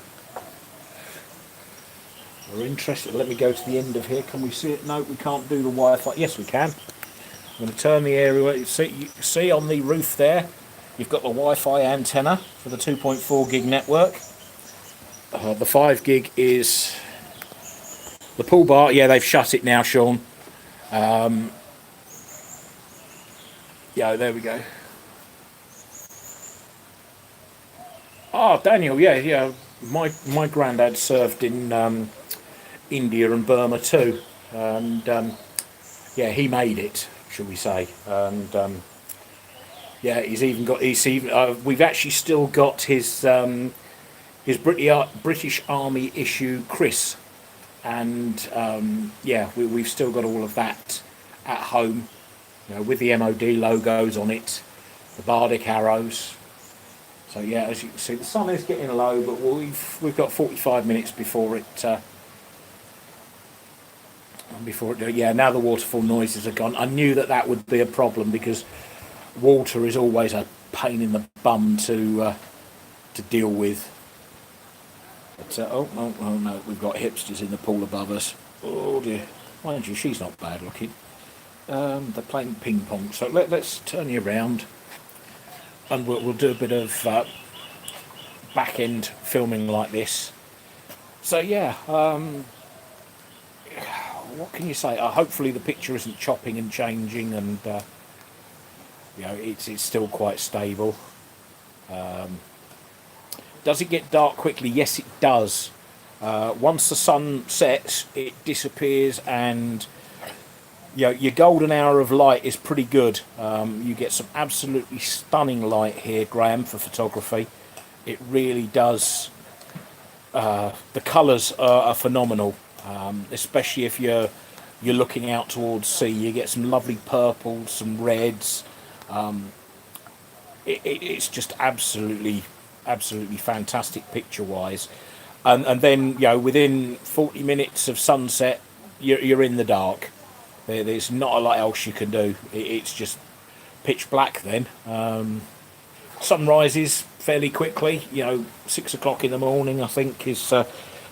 are interested, let me go to the end of here. Can we see it? No, we can't do the Wi-Fi. Yes, we can. I'm going to turn the area. You see on the roof there, you've got the Wi-Fi antenna for the 2.4 gig network. The 5 gig is the pool bar. Yeah, they've shut it now, Sean. Yeah, there we go. Oh, Daniel, yeah. My granddad served in India and Burma too, and yeah, he made it, shall we say? And yeah, we've actually still got his British Army issue Chris, and yeah, we've still got all of that at home. You know, with the MOD logos on it, the Bardic arrows. So yeah, as you can see, the sun is getting low, but we've got 45 minutes before it. Yeah, now the waterfall noises are gone. I knew that would be a problem because water is always a pain in the bum to deal with. But oh no, we've got hipsters in the pool above us. Oh dear, mind you, she's not bad looking. They're playing ping pong, so let's turn you around and we'll do a bit of back end filming like this. So yeah, what can you say? Hopefully the picture isn't chopping and changing, and you know, it's still quite stable. Does it get dark quickly? Yes, it does. Once the sun sets, it disappears, and you know, your golden hour of light is pretty good. You get some absolutely stunning light here, Graham, for photography. It really does. The colours are phenomenal, especially if you're looking out towards sea. You get some lovely purples, some reds. It's just absolutely fantastic picture-wise. And then, you know, within 40 minutes of sunset, you're in the dark. There's not a lot else you can do. It's just pitch black then. Sun rises fairly quickly. You know, 6 o'clock in the morning, I think, is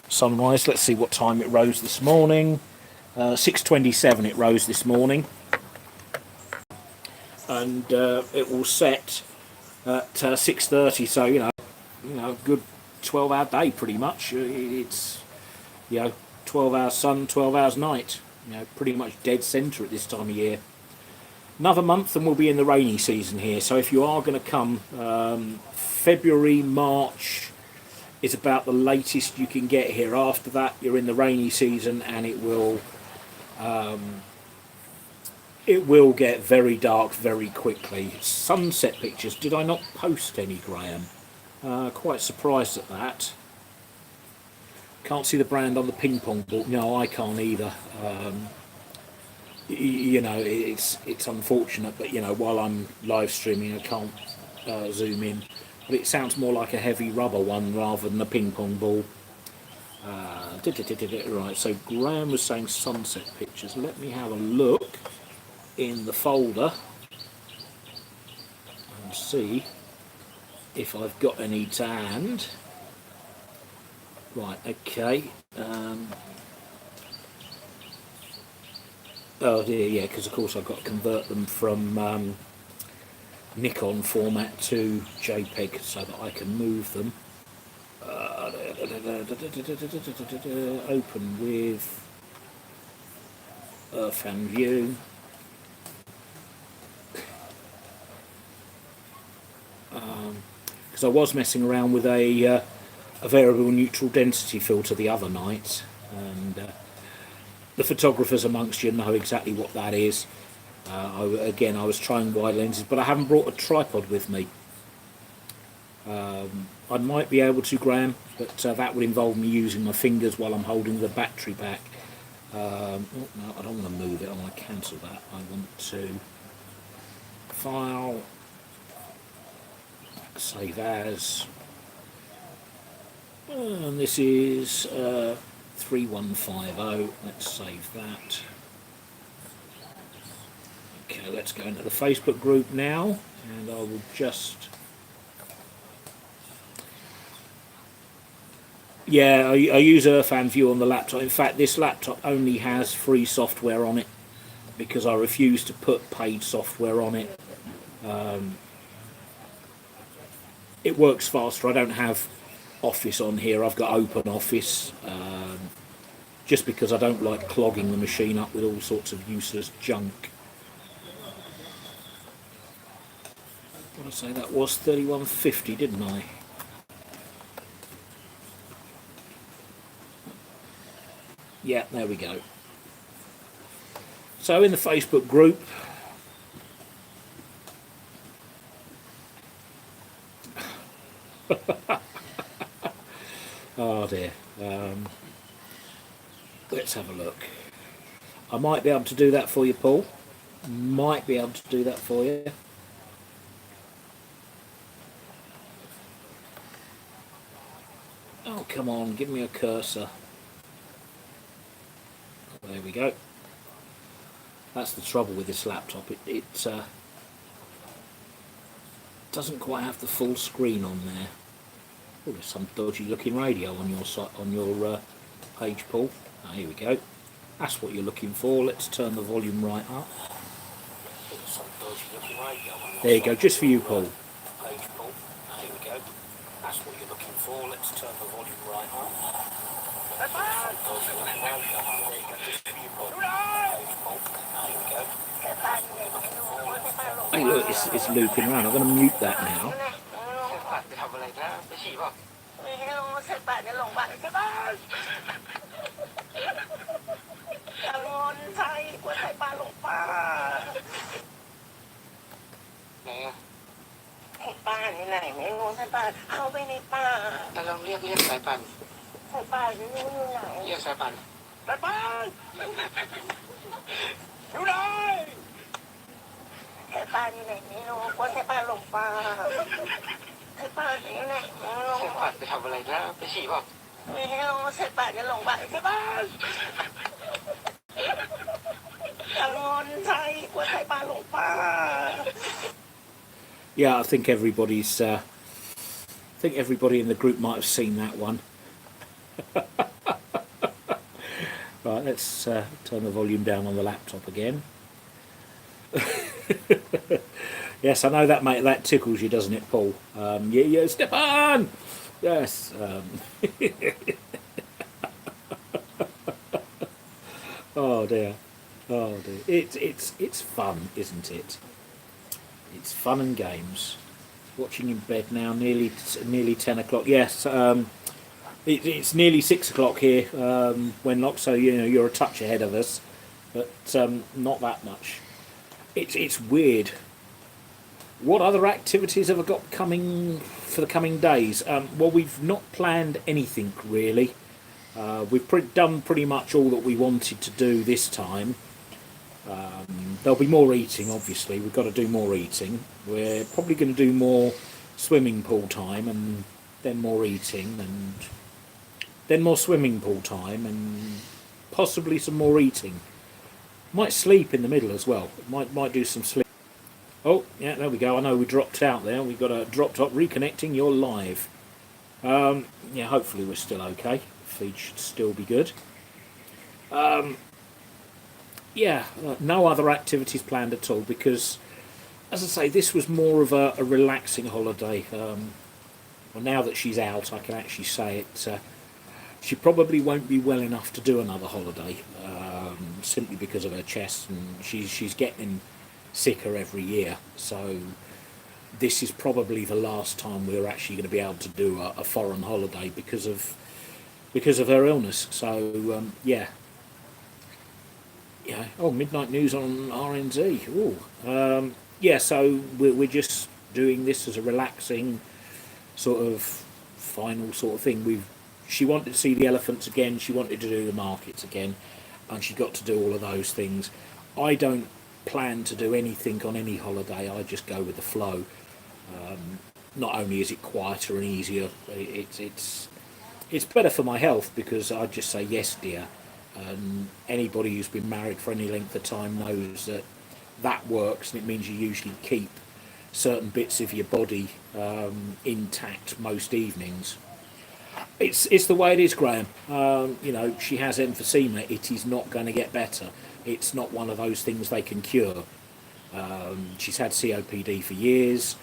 sunrise. Let's see what time it rose this morning. 6:27 it rose this morning. And it will set at 6:30. So, you know, good 12-hour day pretty much. It's, you know, 12 hours sun, 12 hours night. You know, pretty much dead centre at this time of year. Another month and we'll be in the rainy season here. So if you are going to come, February, March is about the latest you can get here. After that, you're in the rainy season, and it will get very dark very quickly. Sunset pictures. Did I not post any, Graham? Quite surprised at that. Can't see the brand on the ping pong ball. No, I can't either. You know, it's unfortunate, but you know, while I'm live streaming, I can't zoom in. But it sounds more like a heavy rubber one rather than a ping pong ball. Right, so Graham was saying sunset pictures. Let me have a look in the folder and see if I've got any to hand. Right, okay. Oh dear, yeah, because of course I've got to convert them from Nikon format to JPEG so that I can move them. Open with Earth and View. Because I was messing around with a variable neutral density filter the other night, and the photographers amongst you know exactly what that is. I was trying wide lenses, but I haven't brought a tripod with me. I might be able to, Graham, but that would involve me using my fingers while I'm holding the battery back. Oh, no, I don't want to move it. I want to cancel that. I want to file, save as, and this is 3150. Let's save that. Okay, let's go into the Facebook group now, and I will just... Yeah, I use Earth and View on the laptop. In fact, this laptop only has free software on it because I refuse to put paid software on it. It works faster. I don't have Office on here. I've got Open Office, just because I don't like clogging the machine up with all sorts of useless junk. What did I say that was? 3150, didn't I? Yeah, there we go. So in the Facebook group, oh dear, let's have a look. I might be able to do that for you, Paul. Might be able to do that for you. Oh, come on, give me a cursor. There we go. That's the trouble with this laptop. It doesn't quite have the full screen on there. Oh, there's some dodgy looking radio on your site, on your page, Paul. Oh, here we go. That's what you're looking for. Let's turn the volume right up. There you go, just for you, Paul. Page, Paul. Here we go. That's what you're looking for. Let's turn the volume right up. Hey look, it's looping around. I'm going to mute that now. Yeah, I think everybody in the group might have seen that one. Right, let's turn the volume down on the laptop again. Yes, I know that, mate. That tickles you, doesn't it, Paul? Yeah, Stefan. Yes. Oh dear. Oh dear. It's fun, isn't it? It's fun and games. Watching in bed now, nearly 10 o'clock. Yes. It's nearly 6 o'clock here when locked, so you know you're a touch ahead of us, but not that much. It's weird. What other activities have I got coming for the coming days? Well, we've not planned anything really. We've done pretty much all that we wanted to do this time. There'll be more eating, obviously. We've got to do more eating. We're probably going to do more swimming pool time, and then more eating, and then more swimming pool time, and possibly some more eating. Might sleep in the middle as well. Might do some sleep. Oh, yeah, there we go. I know we dropped out there. We've got a dropped up reconnecting. You're live. Yeah, hopefully we're still okay. Feed should still be good. Yeah, no other activities planned at all because, as I say, this was more of a relaxing holiday. Well, now that she's out, I can actually say it. She probably won't be well enough to do another holiday, simply because of her chest, and she's getting sicker every year. So this is probably the last time we're actually going to be able to do a foreign holiday because of her illness. So yeah. Yeah. Oh, midnight news on RNZ. Oh, yeah. So we're just doing this as a relaxing sort of final sort of thing. She wanted to see the elephants again. She wanted to do the markets again, and she got to do all of those things. I don't plan to do anything on any holiday. I just go with the flow. Not only is it quieter and easier, it's better for my health because I just say yes, dear. And anybody who's been married for any length of time knows that that works, and it means you usually keep certain bits of your body intact most evenings. It's the way it is, Graham. You know, she has emphysema. It is not going to get better. It's not one of those things they can cure. She's had COPD for years.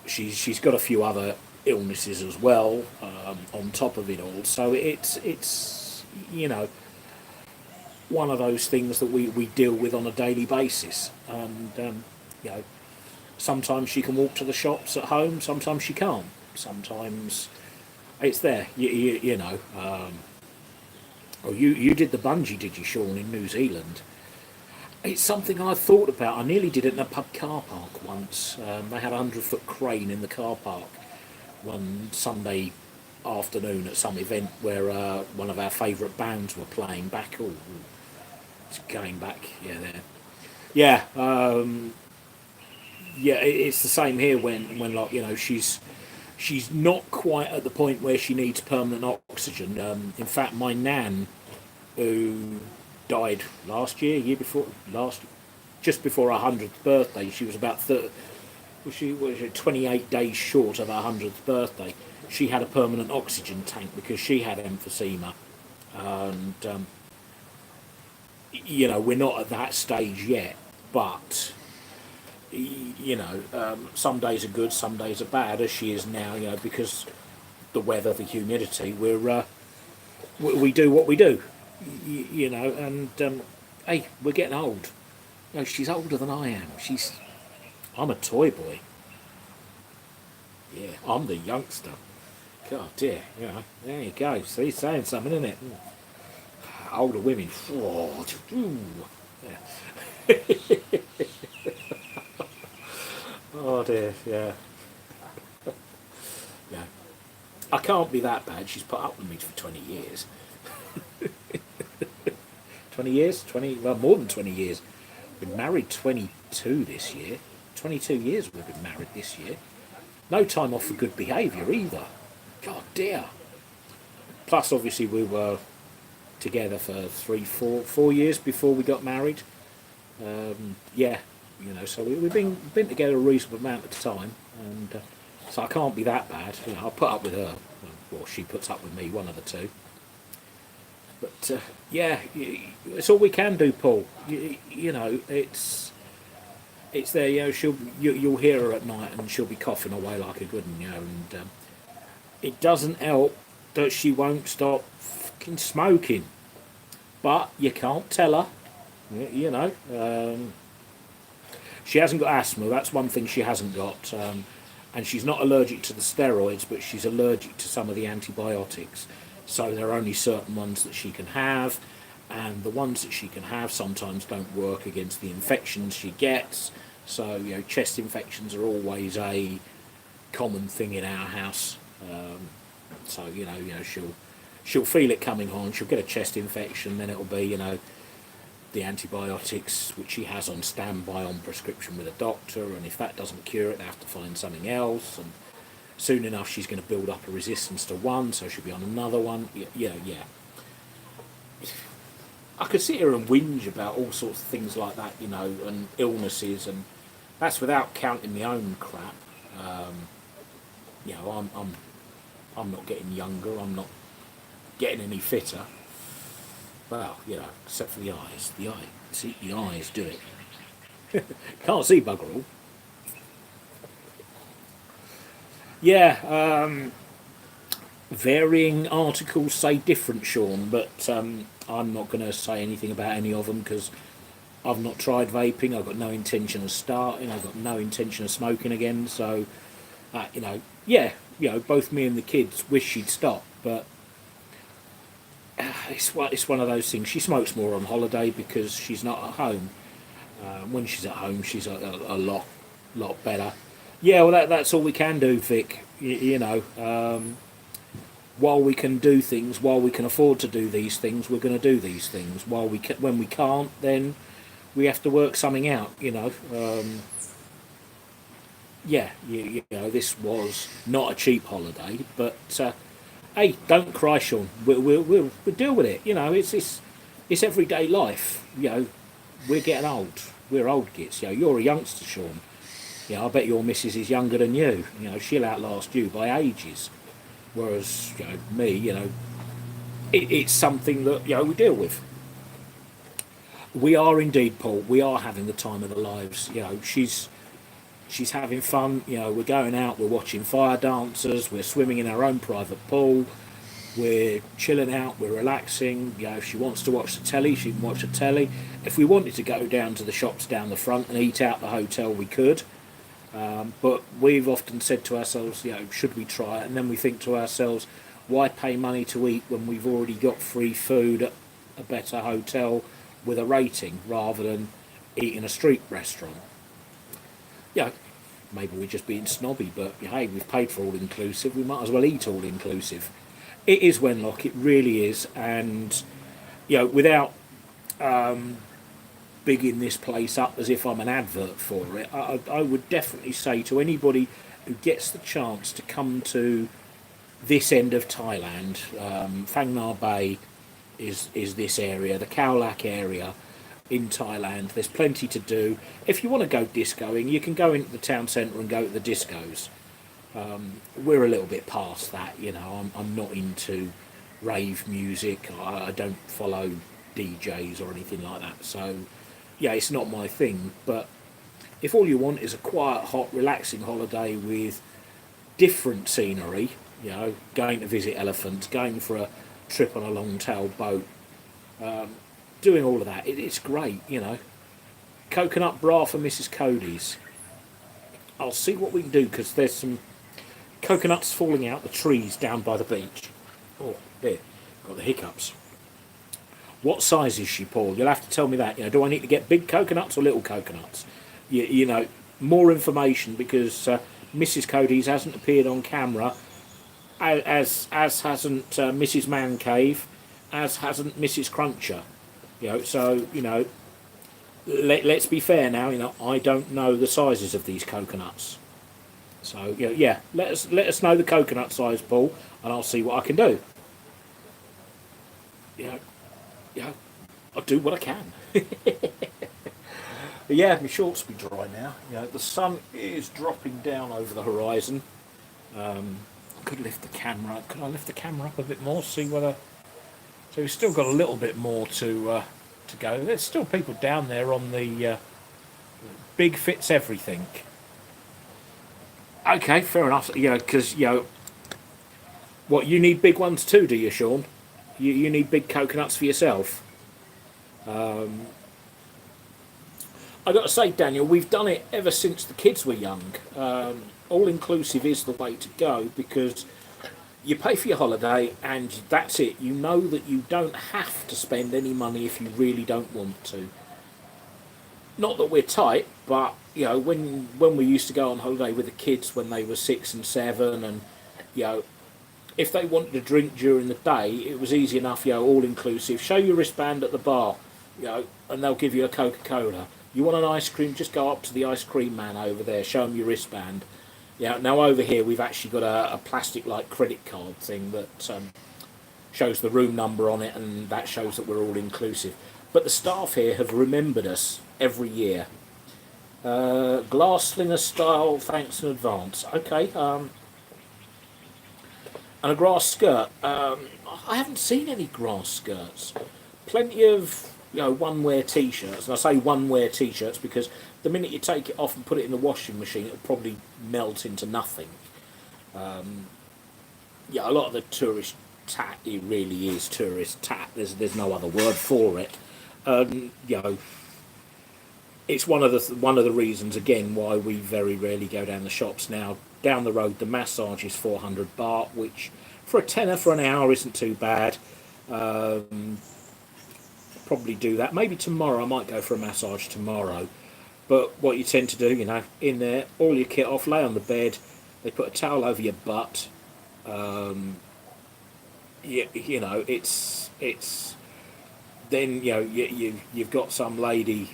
She's got a few other illnesses as well on top of it all. So it's you know, one of those things that we deal with on a daily basis. And you know, sometimes she can walk to the shops at home. Sometimes she can't. Sometimes it's there. You know. Oh, you did the bungee, did you, Sean, in New Zealand? It's something I thought about. I nearly did it in a pub car park once. They had a 100-foot crane in the car park one Sunday afternoon at some event where one of our favourite bands were playing back. Oh, it's going back, yeah, there. Yeah, yeah. It's the same here when like you know she's not quite at the point where she needs permanent oxygen. In fact, my nan, who died year before last, just before her 100th birthday, she was about 30, she was 28 days short of her 100th birthday. She had a permanent oxygen tank because she had emphysema, and you know we're not at that stage yet, but you know, some days are good, some days are bad, as she is now. You know, because the weather, the humidity, we do what we do. You know, and hey, we're getting old. You know, she's older than I am. I'm a toy boy. Yeah, I'm the youngster. God dear, you know, there you go. See, saying something, isn't it? Older women. Oh, yeah. Oh dear, yeah. Yeah. I can't be that bad. She's put up with me for 20 years. 20 years? Well, more than 20 years. Been married 22 this year. 22 years we've been married this year. No time off for good behaviour either. God dear. Plus, obviously, we were together for 4 years before we got married. Yeah, you know, so we've been together a reasonable amount of time, and so I can't be that bad. You know, I put up with her, or she puts up with me, one of the two. But yeah, it's all we can do, Paul. You know, it's there. You know, you'll hear her at night, and she'll be coughing away like a good one. You know, and it doesn't help that she won't stop fucking smoking. But you can't tell her. You know, she hasn't got asthma. That's one thing she hasn't got. And she's not allergic to the steroids, but she's allergic to some of the antibiotics. So there are only certain ones that she can have, and the ones that she can have sometimes don't work against the infections she gets. So, you know, chest infections are always a common thing in our house. So, you know, she'll feel it coming on, she'll get a chest infection, then it'll be, you know, the antibiotics which she has on standby on prescription with a doctor, and if that doesn't cure it, they have to find something else, and soon enough she's going to build up a resistance to one, so she'll be on another one. Yeah. I could sit here and whinge about all sorts of things like that, you know, and illnesses, and that's without counting my own crap. You know, I'm not getting younger. I'm not getting any fitter. Well, you know, except for the eyes. See, the eyes do it. Can't see bugger all. Yeah, varying articles say different, Sean, but I'm not going to say anything about any of them because I've not tried vaping. I've got no intention of starting. I've got no intention of smoking again. So, you know, yeah, you know, both me and the kids wish she'd stop, but it's one of those things. She smokes more on holiday because she's not at home. When she's at home, she's a lot better. Yeah, well, that's all we can do, Vic. You know, while we can do things, while we can afford to do these things, we're going to do these things. When we can't, then we have to work something out. You know, yeah, you know, this was not a cheap holiday, but hey, don't cry, Sean. We'll deal with it. You know, it's everyday life. You know, we're getting old. We're old gits. You know, you're a youngster, Sean. You know, I bet your missus is younger than you. You know, she'll outlast you by ages. Whereas, you know, me, you know, it's something that, you know, we deal with. We are indeed, Paul. We are having the time of their lives. You know, she's having fun. You know, we're going out. We're watching fire dancers. We're swimming in our own private pool. We're chilling out. We're relaxing. You know, if she wants to watch the telly, she can watch the telly. If we wanted to go down to the shops down the front and eat out the hotel, we could. But we've often said to ourselves, you know, should we try it? And then we think to ourselves, why pay money to eat when we've already got free food at a better hotel with a rating rather than eat in a street restaurant? You know, maybe we're just being snobby, but hey, we've paid for all inclusive, we might as well eat all inclusive. It is Wenlock, it really is, and you know, without bigging this place up as if I'm an advert for it, I would definitely say to anybody who gets the chance to come to this end of Thailand, Phang Nga Bay is this area, the Khao Lak area in Thailand. There's plenty to do. If you want to go discoing, you can go into the town centre and go to the discos. We're a little bit past that, you know. I'm not into rave music. I don't follow DJs or anything like that. So, yeah, it's not my thing. But if all you want is a quiet, hot, relaxing holiday with different scenery, you know, going to visit elephants, going for a trip on a long-tail boat, doing all of that, it's great, you know. Coconut bra for Mrs. Cody's. I'll see what we can do because there's some coconuts falling out the trees down by the beach. Oh, there, got the hiccups. What size is she, Paul? You'll have to tell me that. You know, do I need to get big coconuts or little coconuts? You know, more information because Mrs. Cody's hasn't appeared on camera, as hasn't Mrs. Man Cave, as hasn't Mrs. Cruncher. You know, so you know, let's be fair now. You know, I don't know the sizes of these coconuts. So you know, yeah, let us know the coconut size, Paul, and I'll see what I can do. You know, I'll do what I can. But yeah, my shorts will be dry now. You know, the sun is dropping down over the horizon. I could lift the camera up. Could I lift the camera up a bit more? See whether. So we've still got a little bit more to go. There's still people down there on the big fits everything. Okay, fair enough. You know, because you know, what you need big ones too, do you, Sean? You need big coconuts for yourself. I got to say, Daniel, we've done it ever since the kids were young. All inclusive is the way to go because you pay for your holiday and that's it. You know that you don't have to spend any money if you really don't want to. Not that we're tight, but you know, when we used to go on holiday with the kids when they were 6 and 7, and you know, if they wanted to drink during the day, it was easy enough, all inclusive. Show your wristband at the bar, and they'll give you a Coca-Cola. You want an ice cream, just go up to the ice cream man over there, show them your wristband. Now over here we've actually got a plastic like credit card thing that shows the room number on it, and that shows that we're all inclusive. But the staff here have remembered us every year. Glass slinger style, thanks in advance. Okay, and a grass skirt. I haven't seen any grass skirts. Plenty of one-wear t-shirts, and I say one-wear t-shirts because the minute you take it off and put it in the washing machine, it'll probably melt into nothing. A lot of the tourist tat, it really is tourist tat. There's no other word for it. It's one of the reasons again why we very rarely go down the shops now. Down the road, the massage is 400 baht, which for a tenner for an hour isn't too bad. Probably do that. Maybe tomorrow I might go for a massage tomorrow. But what you tend to do, in there, all your kit off, lay on the bed. They put a towel over your butt. It's then you've got some lady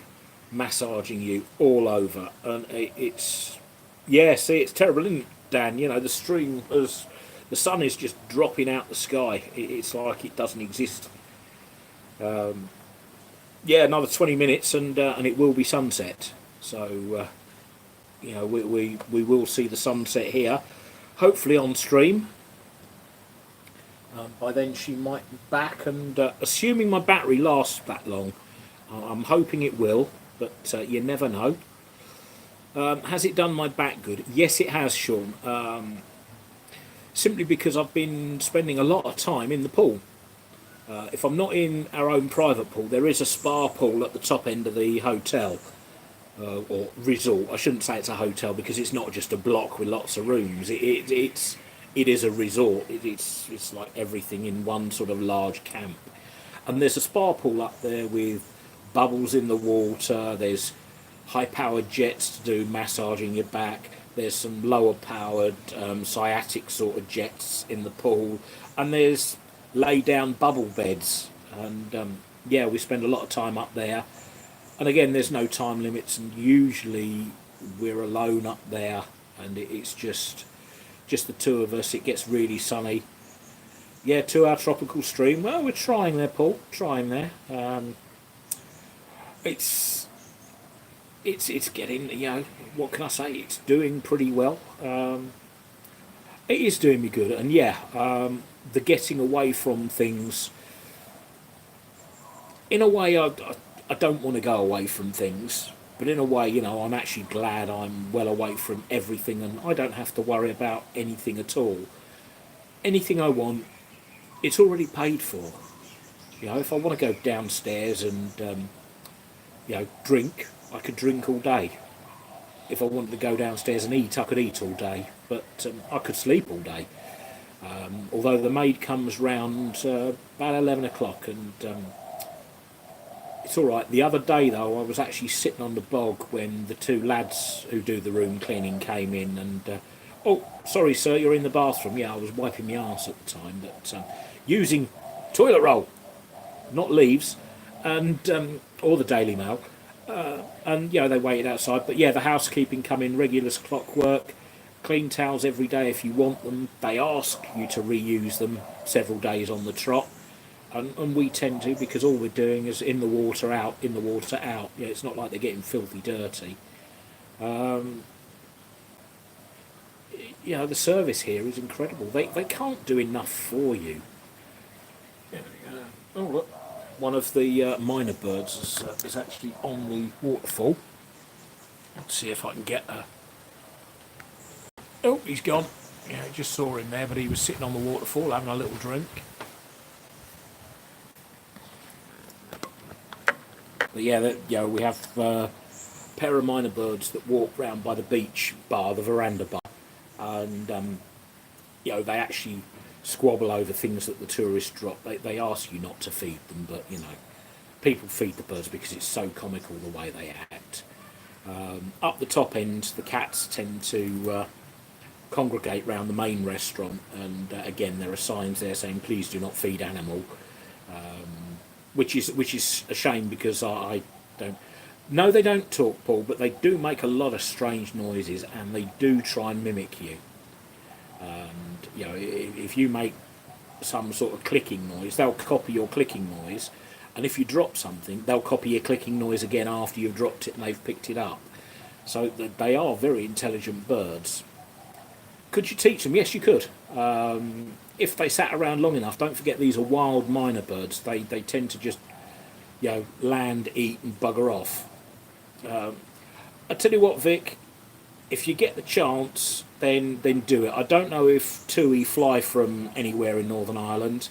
massaging you all over, and it's terrible, isn't it, Dan? The stream, as the sun is just dropping out the sky, it's like it doesn't exist. Another 20 minutes and it will be sunset, so we will see the sunset here, hopefully on stream. By then she might be back, and assuming my battery lasts that long, I'm hoping it will, but you never know. Has it done my back good? Yes, it has, Sean. Simply because I've been spending a lot of time in the pool. If I'm not in our own private pool, there is a spa pool at the top end of the hotel, or resort. I shouldn't say it's a hotel because it's not just a block with lots of rooms. It is a resort. It's like everything in one sort of large camp. And there's a spa pool up there with bubbles in the water. There's high-powered jets to do massaging your back. There's some lower-powered sciatic sort of jets in the pool, and there's lay-down bubble beds. And we spend a lot of time up there. And again, there's no time limits, and usually we're alone up there, and it's just the two of us. It gets really sunny. 2 hour tropical stream. Well, we're trying there, Paul. Trying there. It's getting, what can I say? It's doing pretty well. It is doing me good, and the getting away from things. In a way, I don't want to go away from things, but in a way, I'm actually glad I'm well away from everything, and I don't have to worry about anything at all. Anything I want, it's already paid for. If I want to go downstairs and drink, I could drink all day. If I wanted to go downstairs and eat, I could eat all day, but I could sleep all day. Although the maid comes round about 11 o'clock, and it's all right. The other day, though, I was actually sitting on the bog when the 2 lads who do the room cleaning came in, and oh, sorry, sir, you're in the bathroom. I was wiping my arse at the time, but using toilet roll, not leaves, and or the Daily Mail. And they waited outside, but the housekeeping come in regular as clockwork. Clean towels every day if you want them. They ask you to reuse them several days on the trot, and we tend to, because all we're doing is in the water out. It's not like they're getting filthy dirty. The service here is incredible. They can't do enough for you. Oh look, one of the minor birds is actually on the waterfall. Let's see if I can get a... Oh, he's gone. I just saw him there, but he was sitting on the waterfall having a little drink. But we have a pair of minor birds that walk round by the beach bar, the veranda bar, and they actually squabble over things that the tourists drop. They ask you not to feed them, but people feed the birds because it's so comical the way they act. Up the top end, the cats tend to congregate round the main restaurant, and again there are signs there saying please do not feed animal, which is a shame because I don't. No, they don't talk, Paul, but they do make a lot of strange noises, and they do try and mimic you. And you know, if you make some sort of clicking noise, they'll copy your clicking noise, and if you drop something, they'll copy your clicking noise again after you've dropped it and they've picked it up. So they are very intelligent birds. Could you teach them? Yes, you could. If they sat around long enough. Don't forget these are wild minor birds. They tend to just, you know, land, eat, and bugger off. I tell you what, Vic, if you get the chance, then do it. I don't know if TUI fly from anywhere in Northern Ireland,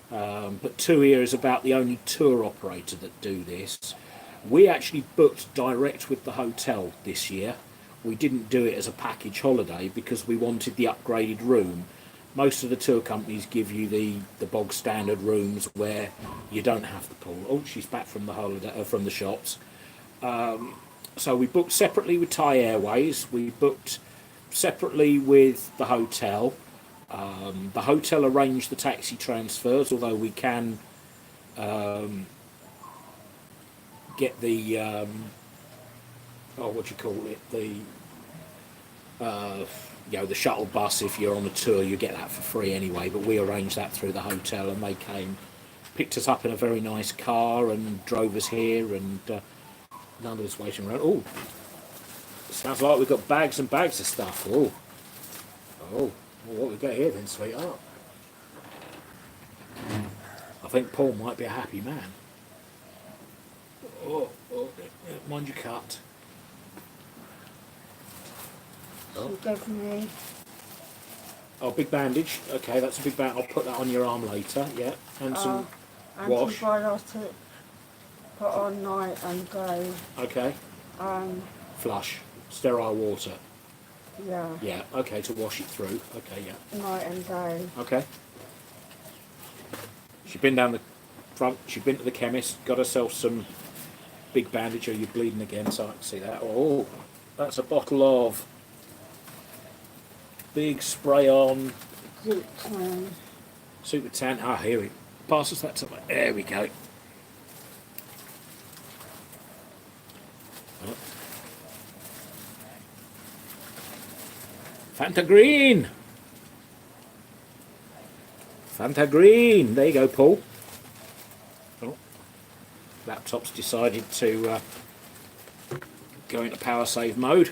but TUI is about the only tour operator that do this. We actually booked direct with the hotel this year. We didn't do it as a package holiday because we wanted the upgraded room. Most of the tour companies give you the bog standard rooms where you don't have the pool. Oh, she's back from the holiday from the shops. So we booked separately with Thai Airways. We booked separately with the hotel. The hotel arranged the taxi transfers, although we can get the what do you call it, the you know, the shuttle bus. If you're on a tour, you get that for free anyway, but we arranged that through the hotel, and they came, picked us up in a very nice car and drove us here, and none of us waiting around. Oh, sounds like we've got bags and bags of stuff. Oh, well, what we got here then, sweetheart? I think Paul might be a happy man. Oh, mind your cut. She gave me. Oh, big bandage. Okay, that's a big bandage. I'll put that on your arm later. Yeah, and some wash. Antibiotic. Put on night and day. Okay. Flush. Sterile water. Yeah. Yeah. Okay, to wash it through. Okay. Yeah. Night and day. Okay. She's been down the front. She's been to the chemist. Got herself some big bandage. Or you're bleeding again, so I can see that. Oh, that's a bottle of big spray on Super Tan. Ah, here we pass us that to. There we go. Oh. Fanta Green. Fanta Green. There you go, Paul. Oh. Laptop's decided to go into power save mode.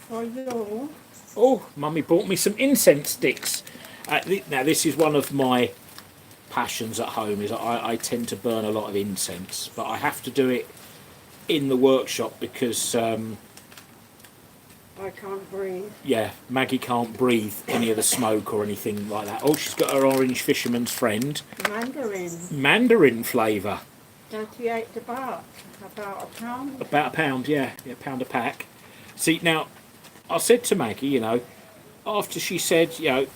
For you. Oh, Mummy bought me some incense sticks. Now, this is one of my passions at home. Is I tend to burn a lot of incense, but I have to do it in the workshop because I can't breathe. yeah, Maggie can't breathe any of the smoke or anything like that. Oh, she's got her orange fisherman's friend. Mandarin. Mandarin flavour. 38 the baht. About a pound. About a pound, yeah, £1 a pack. See, now, I said to Maggie, you know, after she said, you know,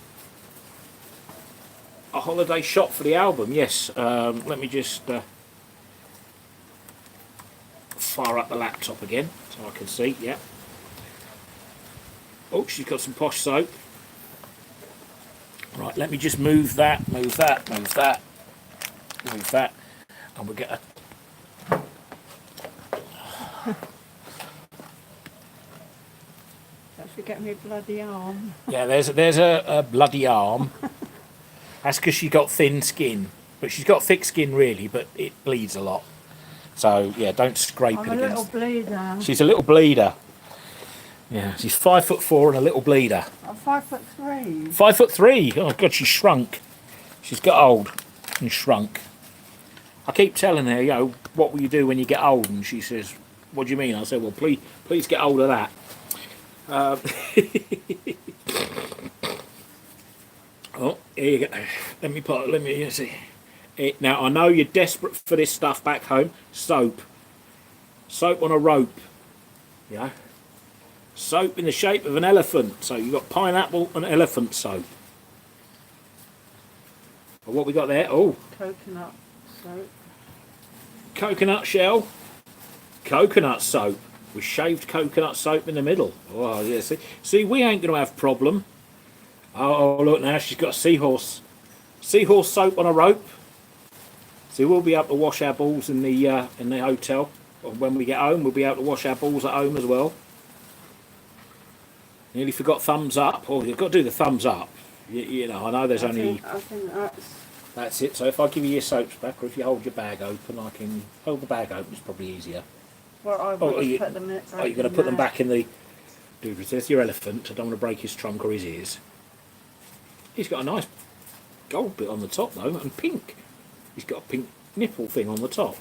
a holiday shop for the album, yes, let me just fire up the laptop again so I can see, yeah. Oh, she's got some posh soap. Right, let me just move that, move that, move that, move that, and we'll get a... Don't forget me bloody arm. Yeah, there's a bloody arm. That's because she's got thin skin. But she's got thick skin really, but it bleeds a lot. So, yeah, don't scrape I'm it a little against... bleeder. She's a little bleeder. Yeah, she's 5'4" and a little bleeder. I'm 5'3". 5'3"? Oh, God, she's shrunk. She's got old and shrunk. I keep telling her, you know, what will you do when you get old? And she says, what do you mean? I said, well, please get hold of that. Oh, here you go. Let me see. Now, I know you're desperate for this stuff back home. Soap. Soap on a rope. Yeah. Soap in the shape of an elephant. So you've got pineapple and elephant soap. What we got there? Oh. Coconut soap. Coconut shell. Coconut soap. with shaved coconut soap in the middle. Oh, yeah, see, we ain't going to have problem. Oh, look now, she's got seahorse soap on a rope. So we'll be able to wash our balls in the hotel. Or when we get home, we'll be able to wash our balls at home as well. Nearly forgot thumbs up. Oh, you've got to do the thumbs up. You know, I know there's only... I think That's it. So if I give you your soaps back, or if you hold your bag open, I can hold the bag open. It's probably easier. Well, I Oh, would put them in. Are you going to put them back in the... Dude, there's your elephant. I don't want to break his trunk or his ears. He's got a nice gold bit on the top, though, and pink. He's got a pink nipple thing on the top.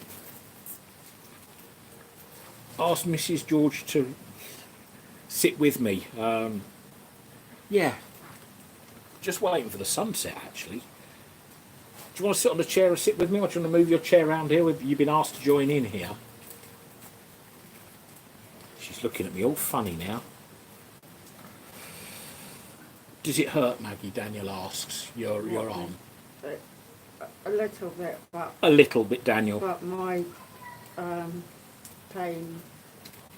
Ask Mrs. George to sit with me. Yeah. Just waiting for the sunset, actually. Do you want to sit on the chair and sit with me, or do you want to move your chair around here? You've been asked to join in here. She's looking at me all funny now. Does it hurt, Maggie? Daniel asks. Your arm. A little bit, but... A little bit, Daniel. But my pain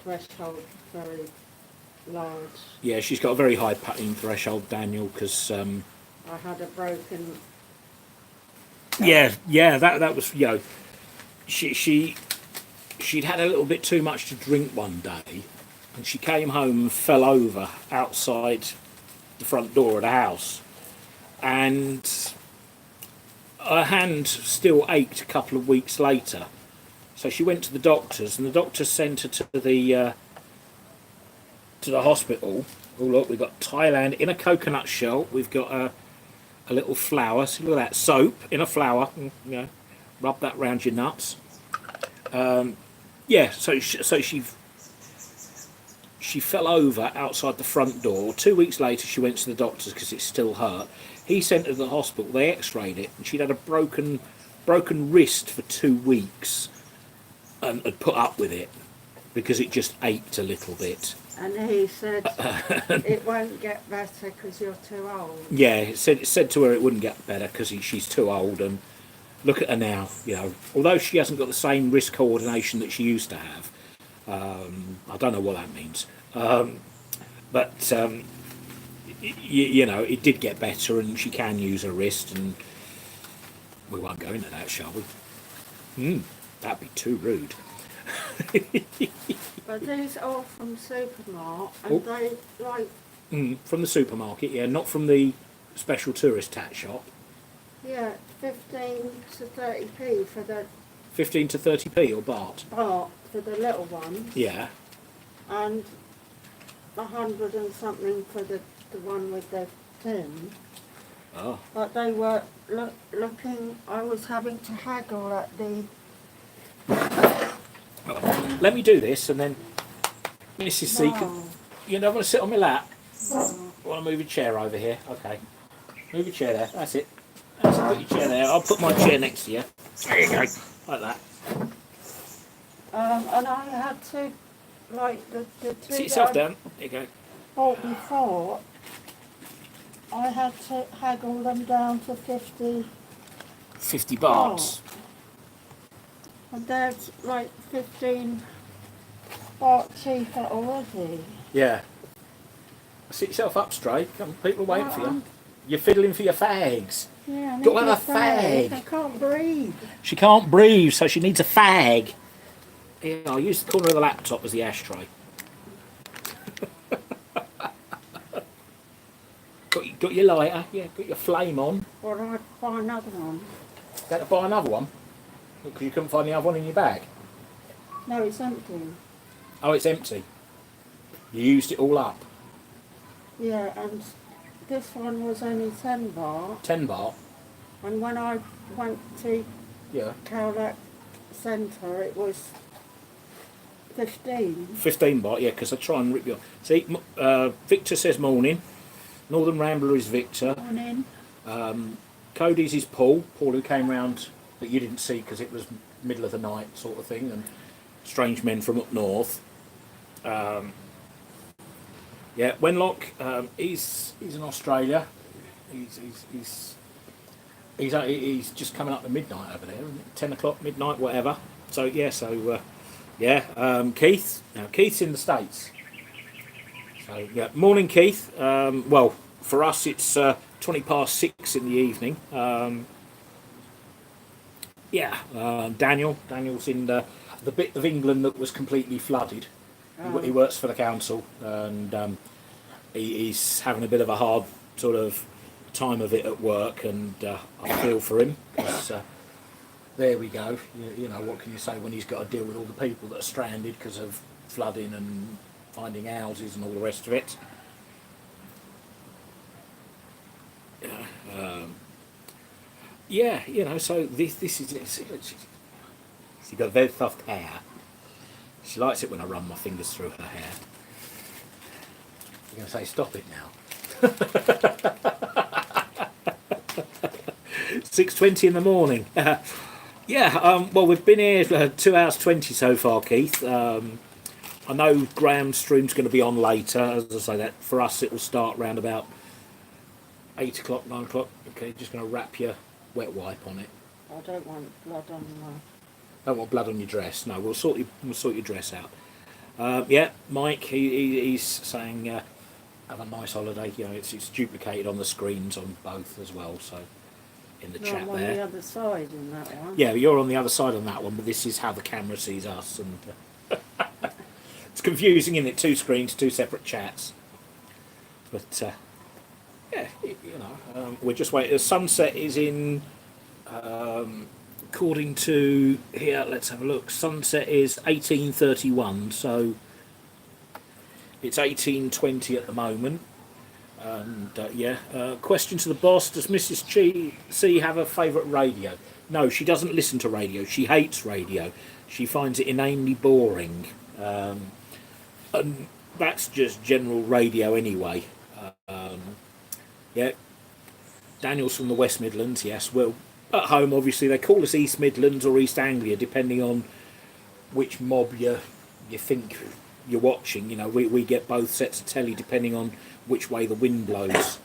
threshold is very large. Yeah, she's got a very high pain threshold, Daniel, because... I had a broken... Yeah, that was, you know... She'd had a little bit too much to drink one day, and she came home and fell over outside the front door of the house, and her hand still ached a couple of weeks later. So she went to the doctors, and the doctors sent her to the hospital. Oh look, we've got Thailand in a coconut shell. We've got a little flower. See, look at that, soap in a flower. You know, rub that round your nuts. Yeah, so she fell over outside the front door. 2 weeks later, she went to the doctors because it still hurt. He sent her to the hospital. They x-rayed it, and she'd had a broken wrist for 2 weeks, and had put up with it because it just ached a little bit. And he said, it won't get better because you're too old. Yeah, it said to her it wouldn't get better because she's too old, and look at her now, you know. Although she hasn't got the same wrist coordination that she used to have. I don't know what that means. But you know, it did get better, and she can use her wrist, and we won't go into that, shall we? That'd be too rude. But these are from supermarket, and they like... From the supermarket, yeah, not from the special tourist tat shop. Yeah, 15 to 30p for the... 15 to 30p or baht? Baht for the little ones. Yeah. And 100 and something for the one with the tin. Oh. But they were looking... I was having to haggle at the... Oh, let me do this, and then Mrs. C, you don't want to sit on my lap? No. Want to move your chair over here? Okay. Move your chair there. That's it. That's it. Put your chair there. I'll put my chair next to you. There you go. Like that. And I had to, like, the two Sit yourself down. There you go. bought before, I had to haggle them down to 50. 50 bahts. And they're like 15 baht cheaper already. Yeah. Sit yourself up straight. Come, people are waiting for you. You're fiddling for your fags. Yeah, I Got to need have a fag. I can't breathe. She can't breathe, so she needs a fag. Here, I'll use the corner of the laptop as the ashtray. got your lighter? Yeah, got your flame on. Or I'd buy another one. Got to buy another one? Because you couldn't find the other one in your bag? No, it's empty. Oh, it's empty. You used it all up. Yeah, and this one was only 10 baht. 10 baht? And when I went to Yeah. Cowlett Centre, it was 15. 15 baht, yeah, because I try and rip you off. See, Victor says morning. Northern Rambler is Victor. Morning. Cody's is Paul. Paul, who came round that you didn't see because it was middle of the night sort of thing, and strange men from up north. Yeah, Wenlock, he's in Australia. He's just coming up to midnight over there, isn't it? 10 o'clock, midnight, whatever. So yeah, so Yeah, Keith. Now Keith's in the States. So yeah, morning, Keith. Well, for us it's 6:20 in the evening. Yeah, Daniel's in the bit of England that was completely flooded. He works for the council, and he's having a bit of a hard sort of time of it at work, and I feel for him. 'Cause, there we go. You know, what can you say when he's got to deal with all the people that are stranded because of flooding and finding houses and all the rest of it. Yeah, you know, so this is it. She's got very soft hair. She likes it when I run my fingers through her hair. You're going to say, stop it now. 6:20 in the morning. Yeah, well, we've been here 2 hours 20 so far, Keith. I know Graham's stream's going to be on later. As I say, that for us it will start round about 8 o'clock, 9 o'clock. Okay, just going to wrap your wet wipe on it. I don't want blood on my... Don't want blood on your dress. No, we'll sort your dress out. Yeah, Mike, he's saying have a nice holiday. You know, it's duplicated on the screens on both as well. So in the chat I'm on there. the other side in that one. Yeah, you're on the other side on that one, but this is how the camera sees us, and it's confusing, isn't it? 2 screens, 2 separate chats. But yeah, you know, we're just waiting. The sunset is in. According to here, let's have a look. Sunset is 18:31, so it's 18:20 at the moment. And yeah, question to the boss: does Mrs. C have a favourite radio? No, she doesn't listen to radio. She hates radio. She finds it inanely boring, and that's just general radio anyway. Yeah, Daniel's from the West Midlands. Yes, well. At home, obviously, they call us East Midlands or East Anglia, depending on which mob you think you're watching. You know, we get both sets of telly depending on which way the wind blows.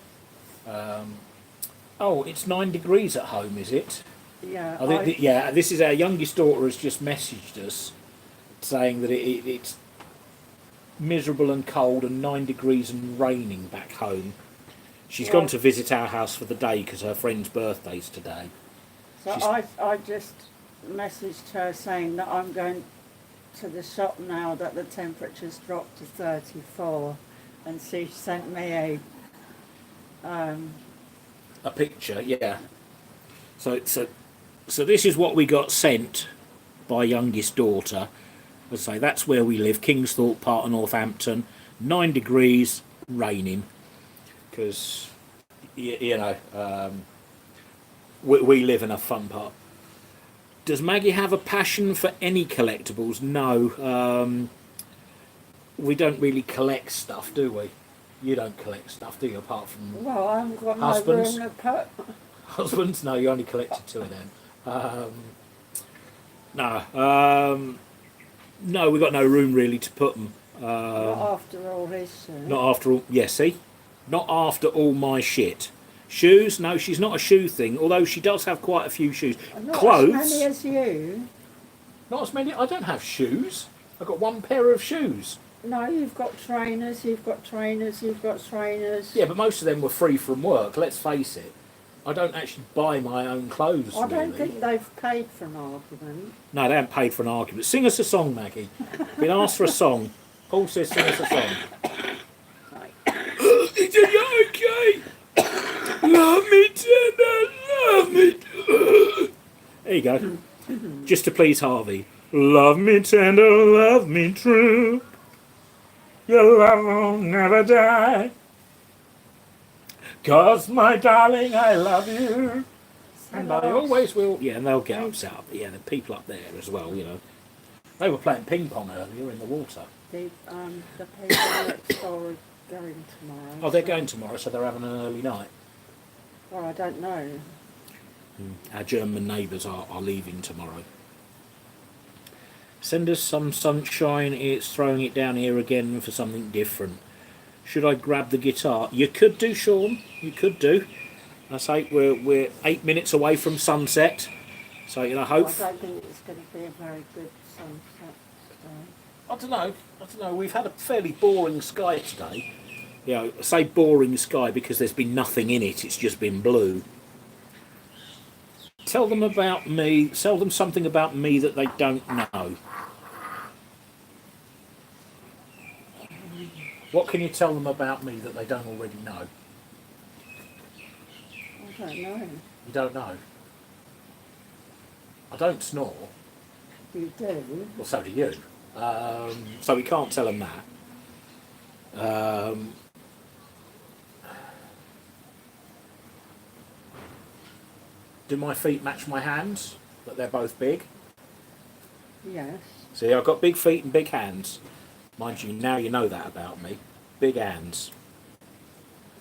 Oh, it's 9 degrees at home, is it? Yeah. Yeah, this is our youngest daughter has just messaged us saying that it's miserable and cold and 9 degrees and raining back home. She's gone to visit our house for the day because her friend's birthday's today. So I just messaged her saying that I'm going to the shop now that the temperature's dropped to 34, and she sent me a picture, yeah. So this is what we got sent by youngest daughter. As I say, that's where we live, Kingsthorpe, part of Northampton. 9 degrees, raining. Because you know, we live in a fun part. Does Maggie have a passion for any collectibles? No. We don't really collect stuff, do we? You don't collect stuff, do you? Apart from well, I haven't got husbands. no room to put. Husbands? No, you only collected 2 of them. No. No, we got no room really to put them. Not after all this. Not after all. Yeah, see. Not after all my shit. Shoes? No, she's not a shoe thing, although she does have quite a few shoes. Not Clothes? as many as you. Not as many? I don't have shoes. I've got 1 pair of shoes. No, you've got trainers, you've got trainers, you've got trainers. Yeah, but most of them were free from work, let's face it. I don't actually buy my own clothes, I don't really. think they've paid for an argument. No, they haven't paid for an argument. Sing us a song, Maggie. Been asked for a song. Paul says sing us a song. Is it okay? Love me tender, love me. There you go. Just to please Harvey. Love me tender, love me true. Your love will never die. 'Cause my darling, I love you. And I always will. Yeah, and they'll get upset. Yeah, the people up there as well, you know. They were playing ping pong earlier in the water. The people next door are going tomorrow. Oh, they're going tomorrow, so they're having an early night. Well, I don't know. Our German neighbours are leaving tomorrow. Send us some sunshine. It's throwing it down here again for something different. Should I grab the guitar? You could do, Sean. You could do. I say we're 8 minutes away from sunset, so you know. I don't think it's going to be a very good sunset. today? I don't know. We've had a fairly boring sky today. You know, I say boring sky because there's been nothing in it. It's just been blue. Tell them about me. Tell them something about me that they don't know. What can you tell them about me that they don't already know? I don't know. You don't know? I don't snore. You do? Well, so do you. So we can't tell them that. Do my feet match my hands? That they're both big? Yes. See, I've got big feet and big hands. Mind you, now you know that about me. Big hands.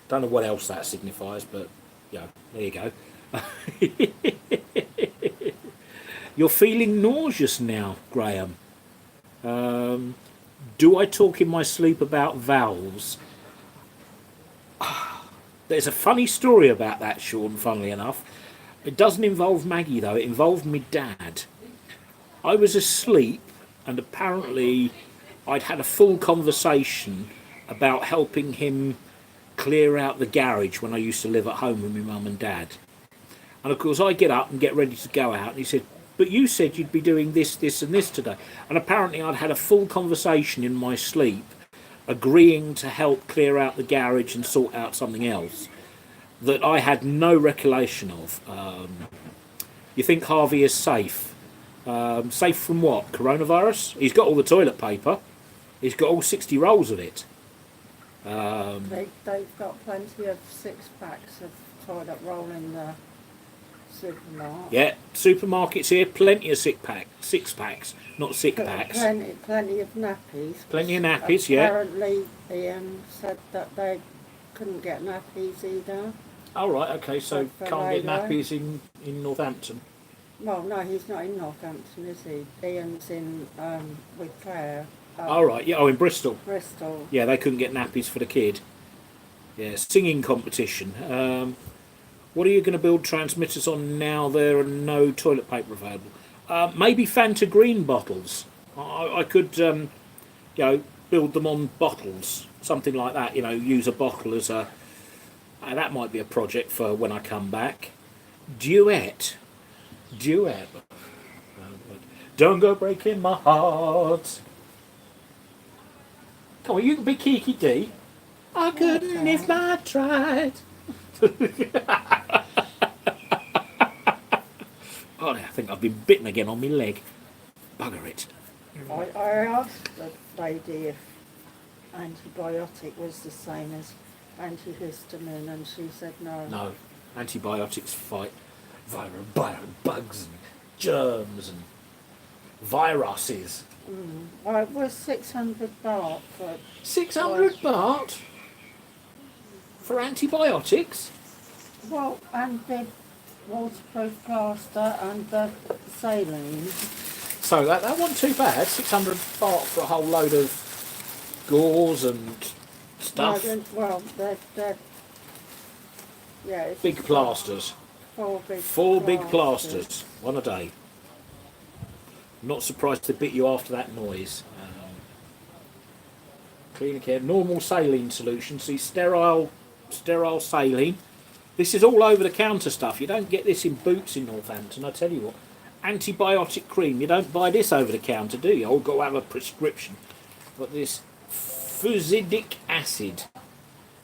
Don't know what else that signifies, but, yeah, there you go. You're feeling nauseous now, Graham. Do I talk in my sleep about valves? There's a funny story about that, Sean, funnily enough. It doesn't involve Maggie, though. It involved me dad. I was asleep, and apparently I'd had a full conversation about helping him clear out the garage when I used to live at home with my mum and dad. And of course I get up and get ready to go out, and he said, but you said you'd be doing this, this and this today. And apparently I'd had a full conversation in my sleep agreeing to help clear out the garage and sort out something else that I had no recollection of. You think Harvey is safe? Safe from what? Coronavirus? He's got all the toilet paper. He's got all 60 rolls of it. They've got plenty of 6-packs of toilet roll in the supermarket. Yeah, supermarkets here, plenty of six packs, not sick packs. Plenty of nappies. Plenty of nappies, yeah. Apparently Ian said that they couldn't get nappies either. Oh, right, okay, so For can't get labour. nappies in Northampton. Well, no, he's not in Northampton, is he? Ian's in with Claire. Oh, right, yeah, in Bristol. Bristol. Yeah, they couldn't get nappies for the kid. Yeah, singing competition. What are you going to build transmitters on now there are no toilet paper available? Maybe Fanta Green bottles. I could, build them on bottles, something like that. You know, use a bottle as a. That might be a project for when I come back. Duet. Don't go breaking my heart. Come on, you can be Kiki D. I couldn't if I tried. Oh, I think I've been bitten again on my leg. Bugger it. I asked the lady if antibiotic was the same as antihistamine, and she said no. No, antibiotics fight bugs and germs and viruses. Well, it was 600 baht for 600 baht for antibiotics? well, and the waterproof plaster and the saline. So that wasn't too bad. 600 baht for a whole load of gauze and stuff. Well, they're yeah, it's Big plasters. Four Big plasters. One a day. Not surprised they bit you after that noise. Cleaner care. Normal saline solution. See, sterile saline. This is all over the counter stuff. You don't get this in Boots in Northampton, I tell you what. Antibiotic cream. You don't buy this over the counter, do you? You've got to have a prescription. But this fusidic acid.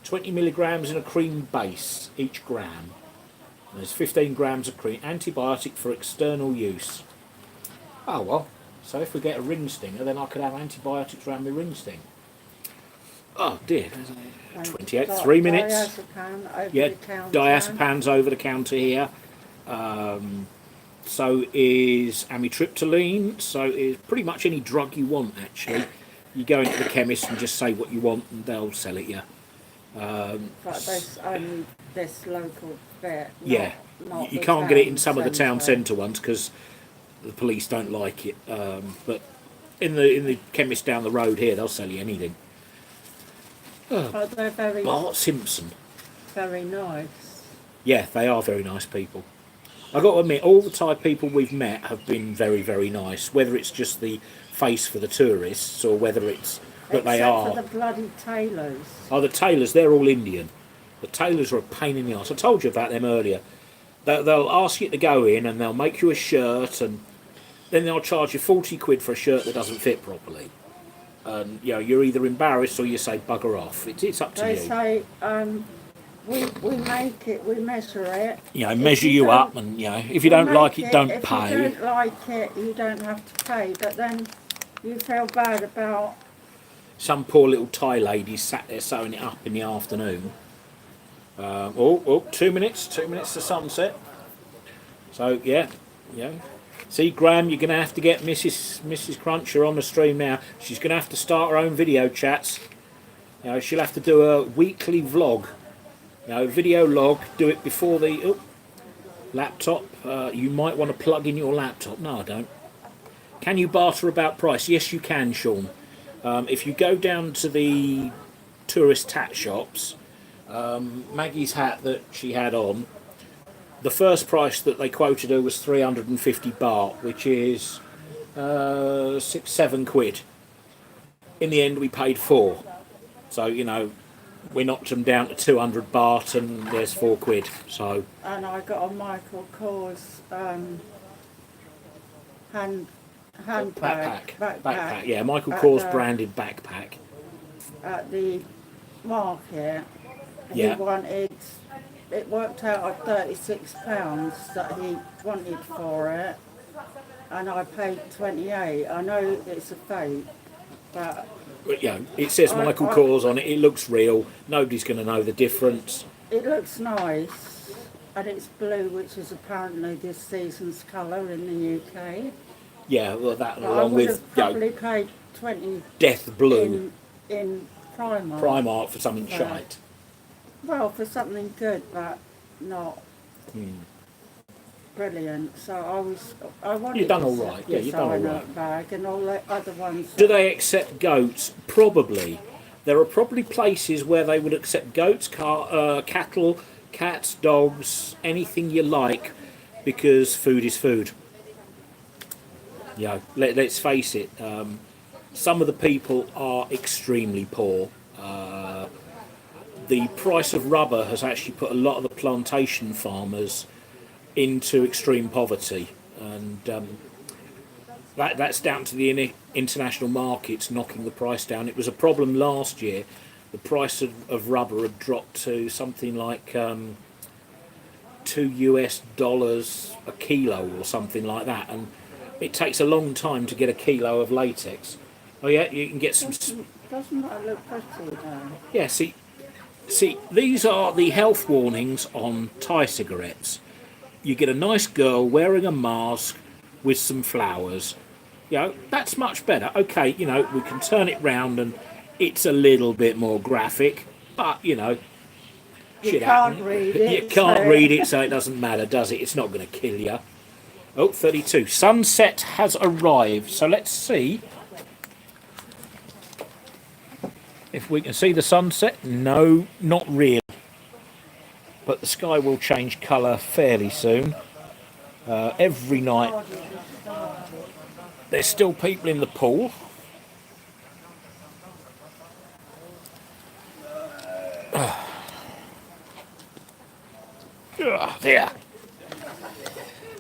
20 milligrams in a cream base each gram. And there's 15 grams of cream. Antibiotic for external use. Oh well. So if we get a ring stinger, then I could have antibiotics around my ring sting. Oh dear. 28, 3 minutes. Diazepam over Yeah, the counter. diazepam's over the counter here. So is amitriptyline. So is pretty much any drug you want, actually. You go into the chemist and just say what you want and they'll sell it you. But there's only this local vet. Yeah, not you the can't get it in town some of the town centre. centre ones because the police don't like it. But in the chemist down the road here, they'll sell you anything. But they're very, Bart Simpson. very nice. Yeah, they are very nice people. I've got to admit, all the Thai people we've met have been very, very nice. Whether it's just the face for the tourists or whether it's that they Except are. for the bloody tailors. Oh, the tailors, they're all Indian. The tailors are a pain in the arse. I told you about them earlier. They'll ask you to go in and they'll make you a shirt and then they'll charge you 40 quid for a shirt that doesn't fit properly. And you know, you're either embarrassed or you say bugger off. It's up to They you. say, we make it, we measure it. You know, If measure you don't- up and, you know, if you we don't make like it, don't if pay. you don't like it, you don't have to pay. But then you feel bad about... Some poor little Thai lady sat there sewing it up in the afternoon. 2 minutes to sunset. So yeah. See, Graham, you're going to have to get Mrs. Cruncher on the stream now. She's going to have to start her own video chats. You know, she'll have to do a weekly vlog. You know, video log. Do it before the laptop. You might want to plug in your laptop. No, I don't. Can you barter about price? Yes, you can, Sean. If you go down to the tourist hat shops, Maggie's hat that she had on, the first price that they quoted her was 350 baht, which is 6-7 quid. In the end, we paid 4. So, you know, we knocked them down to 200 baht and there's 4 quid. So. And I got a Michael Kors Backpack. Yeah, Michael Kors branded backpack. At the market, Yeah. he wanted... It worked out at £36 that he wanted for it, and I paid 28. I know it's a fake, but You know, it says Michael Kors on it. It looks real. Nobody's going to know the difference. it looks nice, and it's blue, which is apparently this season's colour in the UK. Yeah, well, that But I along would with have probably paid 20 Death Blue in Primark. Primark for something shite. Well, for something good, but not brilliant. So I wanted You've done all the right. Yeah, you've done all designer right. bag and all the other ones. Do they accept goats? Probably. There are probably places where they would accept goats, cattle, cats, dogs, anything you like, because food is food. You know, let's face it. Some of the people are extremely poor. The price of rubber has actually put a lot of the plantation farmers into extreme poverty, and that's down to the international markets knocking the price down. It was a problem last year. The price of rubber had dropped to something like $2 a kilo or something like that, and it takes a long time to get a kilo of latex. Oh yeah, you can get some. Doesn't that look pretty though? Yeah, see, these are the health warnings on Thai cigarettes. You get a nice girl wearing a mask with some flowers. You know, that's much better. Okay, you know, we can turn it round and it's a little bit more graphic, but, you know, You can't read it. You can't so- read it, so it doesn't matter, does it? It's not going to kill you. Oh, 32. Sunset has arrived, so let's see if we can see the sunset. No, not really. But the sky will change colour fairly soon. Every night there's still people in the pool. There.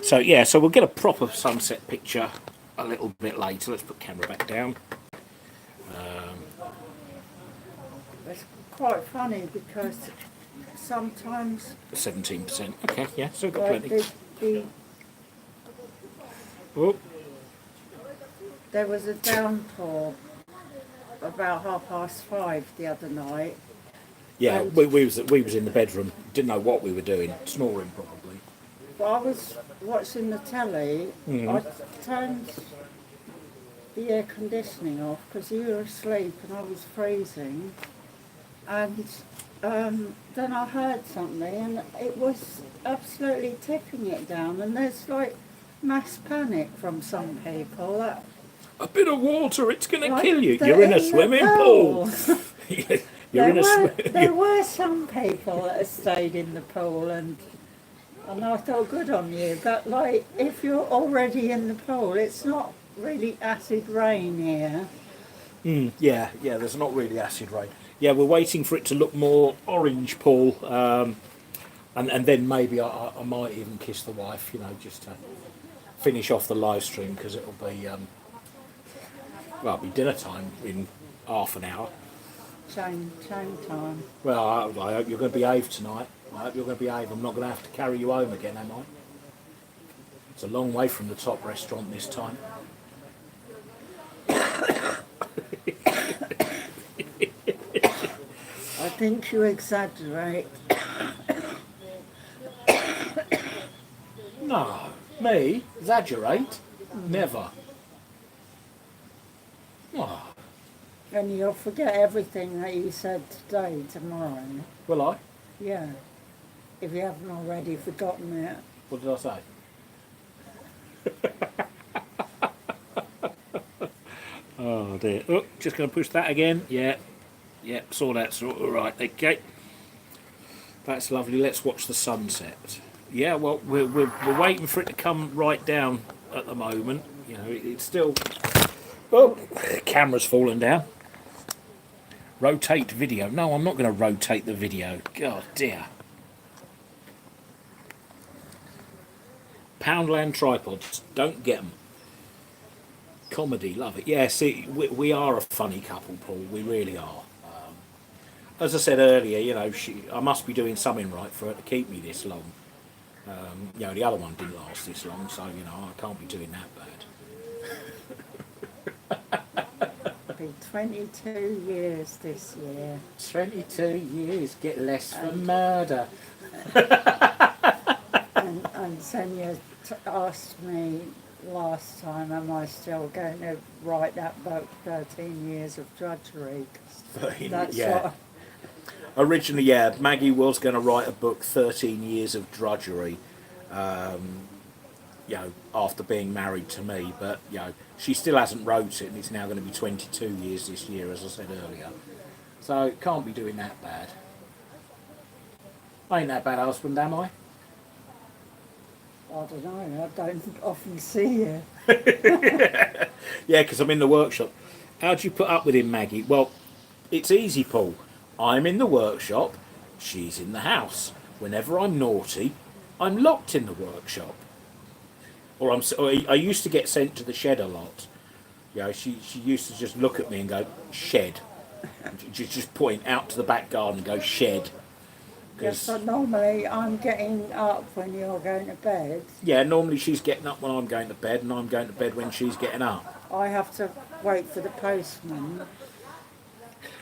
So yeah, so we'll get a proper sunset picture a little bit later. Let's put camera back down. It's quite funny because sometimes 17%. Okay, yeah, so we've got plenty. Oh, there was a downpour about 5:30 the other night. yeah, And- we was in the bedroom. Didn't know what we were doing. Snoring probably. But I was watching the telly. I turned the air conditioning off because you were asleep and I was freezing. And then I heard something and it was absolutely tipping it down. And there's like mass panic from some people. That, A bit of water, it's going to like, kill you. they're You're in a the swimming pool. pool. You're in a there swimming. were some people that had stayed in the pool and And I felt good on you, but like if you're already in the pool, it's not really acid rain here. Yeah, there's not really acid rain. Yeah, we're waiting for it to look more orange, Paul, and then maybe I might even kiss the wife, just to finish off the live stream, because it'll be, it'll be dinner time in half an hour. Shame time. Well, I hope you're going to behave tonight. I hope you're going to behave. I'm not going to have to carry you home again, am I? It's a long way from the top restaurant this time. I think you exaggerate. No, me? Exaggerate? Never. Oh, And you'll forget everything that you said today, tomorrow. will I? Yeah. If you haven't already forgotten it. What did I say? Oh dear. Oh, just going to push that again. Yeah, saw that. All right, okay. That's lovely. Let's watch the sunset. Yeah, well, we're waiting for it to come right down at the moment. It's still... Oh, camera's fallen down. Rotate video. No, I'm not going to rotate the video. God dear. Poundland tripods. Don't get them. Comedy, love it. Yeah, see, we are a funny couple, Paul. We really are. As I said earlier, I must be doing something right for her to keep me this long. The other one didn't last this long, so, I can't be doing that bad. It'll be 22 years this year. 22 years, get less for murder. And Sonia asked me last time, am I still going to write that book, 13 Years of Drudgery? 13, That's yeah. what... Originally, yeah, Maggie was going to write a book, 13 Years of Drudgery, after being married to me, but, she still hasn't wrote it, and it's now going to be 22 years this year, as I said earlier. So, it can't be doing that bad. I ain't that bad husband, am I? I don't know, I don't often see you. Yeah, because I'm in the workshop. How'd you put up with him, Maggie? Well, it's easy, Paul. I'm in the workshop, she's in the house. Whenever I'm naughty, I'm locked in the workshop. Or I used to get sent to the shed a lot. She used to just look at me and go, shed. And just point out to the back garden and go, shed. Yes, so normally I'm getting up when you're going to bed. Yeah, normally she's getting up when I'm going to bed, and I'm going to bed when she's getting up. I have to wait for the postman.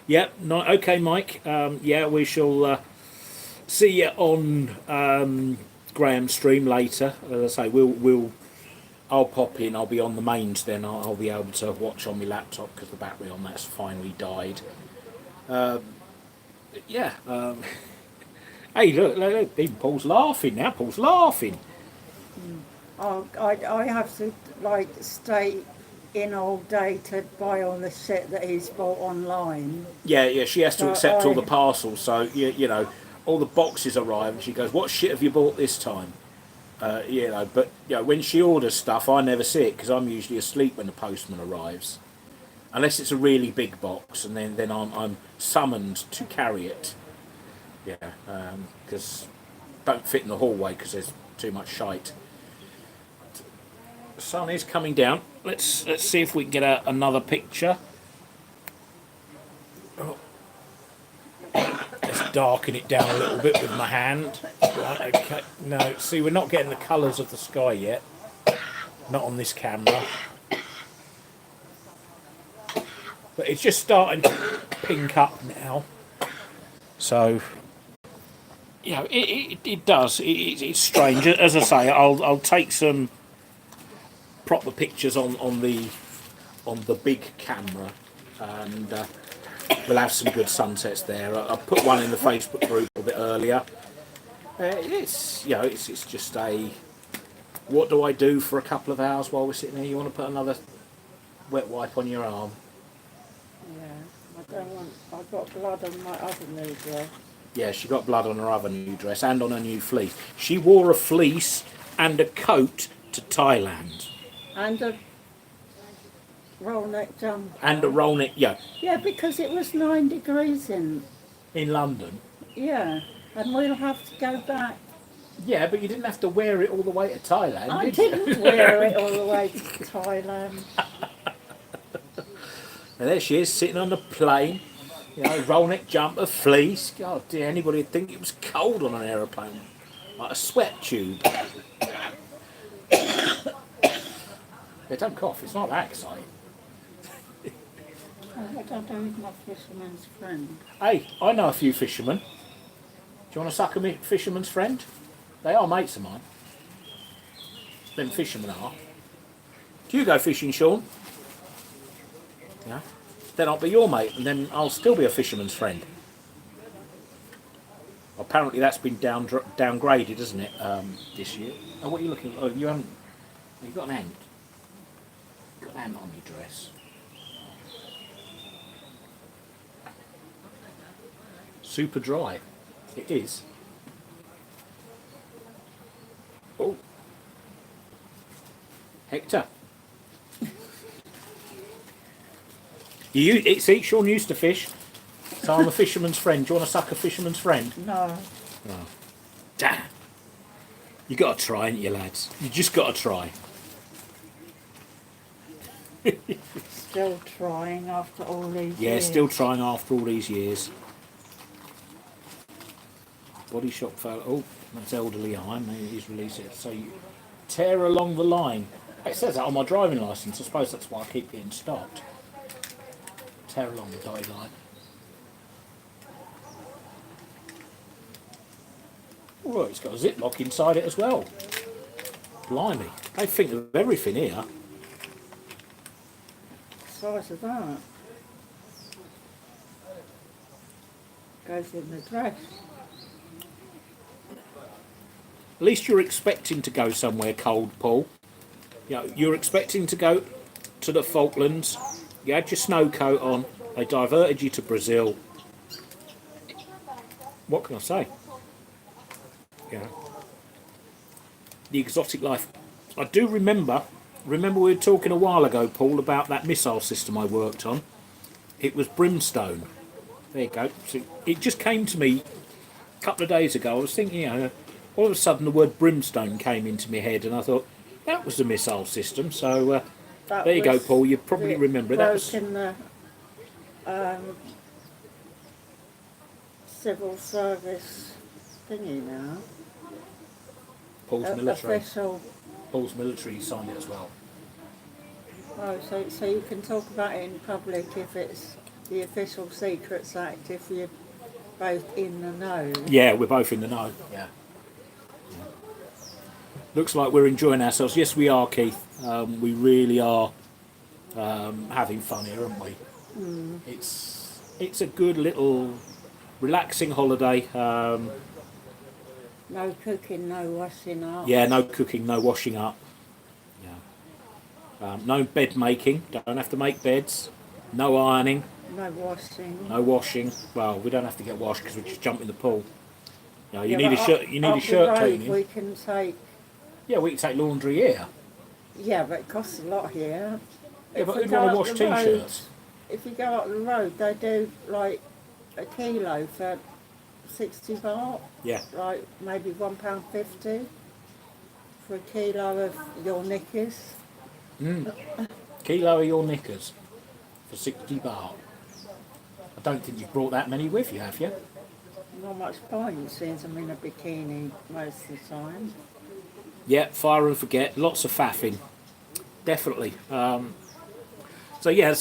Yep, no, okay, Mike. We shall see you on Graham's stream later. As I say, I'll pop in. I'll be on the mains then. I'll be able to watch on my laptop because the battery on that's finally died. Hey, look, even Paul's laughing now. Paul's laughing. I have to stay in all day to buy all the shit that he's bought online. Yeah, she has to So accept all the parcels. So all the boxes arrive, and she goes, "What shit have you bought this time?" But when she orders stuff, I never see it because I'm usually asleep when the postman arrives, unless it's a really big box, and then I'm summoned to carry it. Because don't fit in the hallway because there's too much shite. The sun is coming down. Let's see if we can get another picture. Oh. Let's darken it down a little bit with my hand. Right, okay. No, see, we're not getting the colours of the sky yet. Not on this camera. But it's just starting to pink up now. So, it does. It's strange. As I say, I'll take some proper pictures on the big camera, and we'll have some good sunsets there. I put one in the Facebook group a bit earlier. It's just a what do I do for a couple of hours while we're sitting here? You want to put another wet wipe on your arm? Yeah, I don't want. I've got blood on my other knee, bro. Yeah, she got blood on her other new dress and on her new fleece. She wore a fleece and a coat to Thailand. And a roll neck jumper. And a roll neck, yeah. Yeah, because it was 9 degrees in. In London. Yeah, and we'll have to go back. Yeah, but you didn't have to wear it all the way to Thailand, I did you? didn't wear it all the way to Thailand. And there she is, sitting on the plane. You know, roll neck jumper, fleece. God dear, anybody would think it was cold on an aeroplane. Like a sweat tube. Yeah, don't cough, it's not that exciting. What I do with my fisherman's friend? Hey, I know a few fishermen. Do you want to suck a fisherman's friend? They are mates of mine. Them fishermen are. Do you go fishing, Sean? Yeah. Then I'll be your mate, and then I'll still be a fisherman's friend. Apparently that's been downgraded, isn't it, this year? Oh, what are you looking at? Oh, you haven't... You've got an ant. You've got an ant on your dress. Super dry. It is. Oh. Hector. See, Sean used to fish, so I'm a fisherman's friend. Do you want to suck a fisherman's friend? No. Oh. Damn. You got to try, ain't you, lads? You just got to try. Still trying after all these years. Yeah, still trying after all these years. Body shop fell. Oh, that's elderly iron. Maybe he's released it. So you tear along the line. It says that on my driving licence. I suppose that's why I keep getting stopped. Tear along the dotted line. Oh, it's got a ziplock inside it as well. Blimey. They think of everything here. Size of that. Goes in the dress. At least you're expecting to go somewhere cold, Paul. You know, you're expecting to go to the Falklands. You had your snow coat on. They diverted you to Brazil. What can I say? Yeah. The exotic life. I do remember we were talking a while ago, Paul, about that missile system I worked on. It was brimstone. There you go. So it just came to me a couple of days ago. I was thinking, you know, all of a sudden the word brimstone came into my head, and I thought, that was the missile system. So there you go, Paul. You probably remember it. That was in the civil service thingy now. Paul's military. Official. Paul's military signed it as well. Oh, so you can talk about it in public if it's the Official Secrets Act, if you're both in the know. Yeah, we're both in the know. Yeah. Looks like we're enjoying ourselves. Yes, we are, Keith. We really are having fun here, aren't we? Mm. It's a good little relaxing holiday. No cooking, no washing up. Yeah, no cooking, no washing up. Yeah. No bed making. Don't have to make beds. No ironing. No washing. No washing. Well, we don't have to get washed because we just jump in the pool. You know, you Yeah, need a but shirt. You need a up shirt the road cleaning. we can take. Yeah, we can take laundry here. Yeah, but it costs a lot here. Yeah, If but we who'd go want to up wash the road- t-shirts? If you go up the road, they do like a kilo for 60 baht. Yeah. Like maybe £1.50 for a kilo of your knickers. Kilo of your knickers for 60 baht. I don't think you've brought that many with you, have you? Not much point seeing them in a bikini most of the time. Yeah, fire and forget. Lots of faffing. Definitely. So yeah,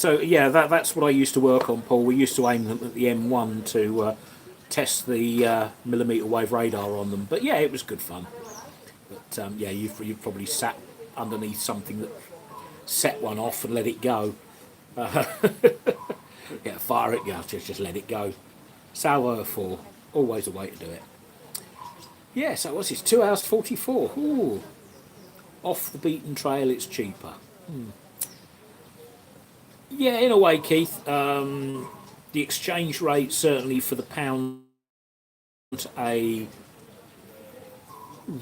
that's what I used to work on, Paul. We used to aim them at the M1 to test the millimetre wave radar on them. But yeah, it was good fun. But yeah, you've probably sat underneath something that set one off and let it go. Yeah, fire it, yeah, just let it go. Salvo 4, always a way to do it. Yeah, so what's this? 2 hours 44. Ooh, off the beaten trail, it's cheaper. Yeah, in a way, Keith. The exchange rate certainly for the pound a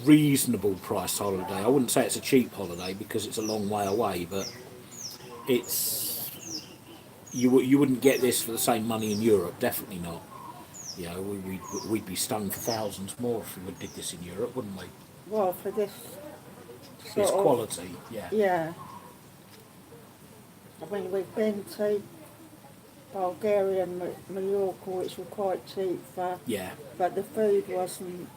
reasonable price holiday. I wouldn't say it's a cheap holiday because it's a long way away, but it's you wouldn't get this for the same money in Europe. Definitely not. You know, we'd be stung for thousands more if we did this in Europe, wouldn't we? Well, for this This sort of, quality, yeah. yeah. I mean, we've been to Bulgaria and Mallorca, which were quite cheap for, Yeah. but the food wasn't.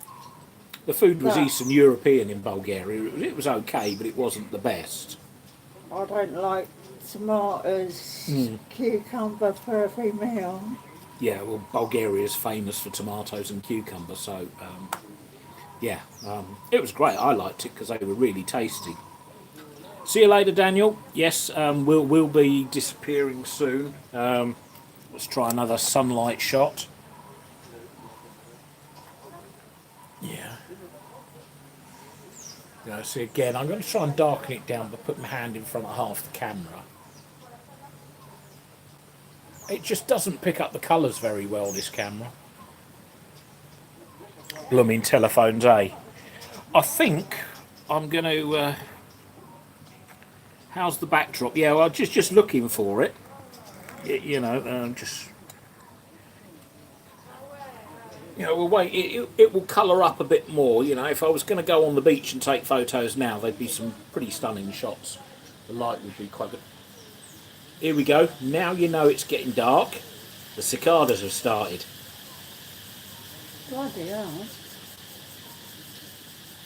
The food was But- Eastern European in Bulgaria. It was okay, but it wasn't the best. I don't like tomatoes, cucumber for every meal. Yeah, well, Bulgaria is famous for tomatoes and cucumber, so yeah, it was great. I liked it because they were really tasty. See you later, Daniel. Yes, we'll be disappearing soon. Let's try another sunlight shot. Yeah. You know, see again, I'm going to try and darken it down by putting my hand in front of half the camera. It just doesn't pick up the colours very well, this camera. Blooming telephones, eh? I think I'm going to... how's the backdrop? Yeah, well, just looking for it. You know, just... You know, we'll wait. It will colour up a bit more. You know, if I was going to go on the beach and take photos now, there'd be some pretty stunning shots. The light would be quite good. Here we go. Now you know it's getting dark. The cicadas have started. Bloody hell.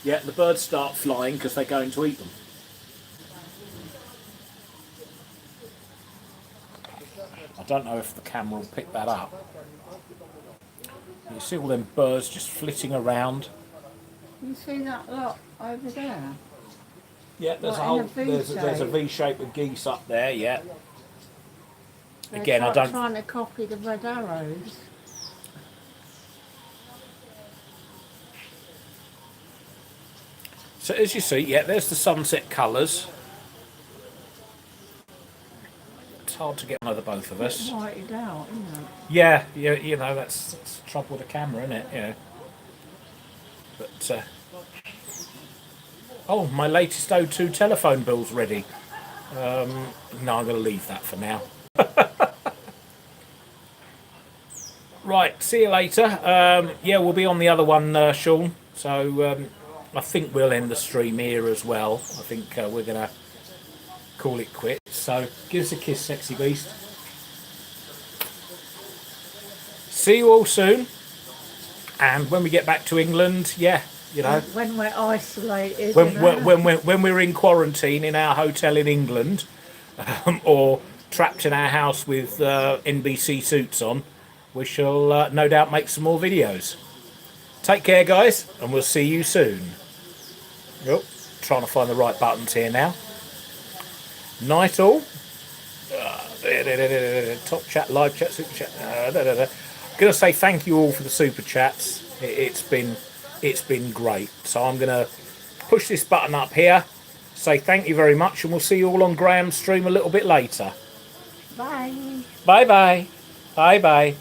Yeah, the birds start flying because they're going to eat them. I don't know if the camera will pick that up. You see all them birds just flitting around. You see that lot over there? Yeah, there's What, a whole in a V there's a shape? V shape with geese up there. Yeah. They're Again, I don't. trying to copy the red arrows. So as you see, yeah, there's the sunset colours. It's hard to get one of the both of us. It's whited out, isn't it? Yeah, you know that's the trouble with the camera, isn't it? You know. But oh, my latest O2 telephone bill's ready. No, I'm going to leave that for now. Right, see you later. Yeah, we'll be on the other one, Sean. So I think we'll end the stream here as well. I think we're going to call it quits. So give us a kiss, sexy beast. See you all soon. And when we get back to England, yeah, you know, When we're isolated. when we're in quarantine in our hotel in England, or trapped in our house with NBC suits on, we shall no doubt make some more videos. Take care, guys, and we'll see you soon. Oh, trying to find the right buttons here now. Night all. Top chat, live chat, super chat. Gonna say thank you all for the super chats. It's been great. So I'm gonna push this button up here, say thank you very much, and we'll see you all on Graham's stream a little bit later. Bye. Bye bye. Bye bye.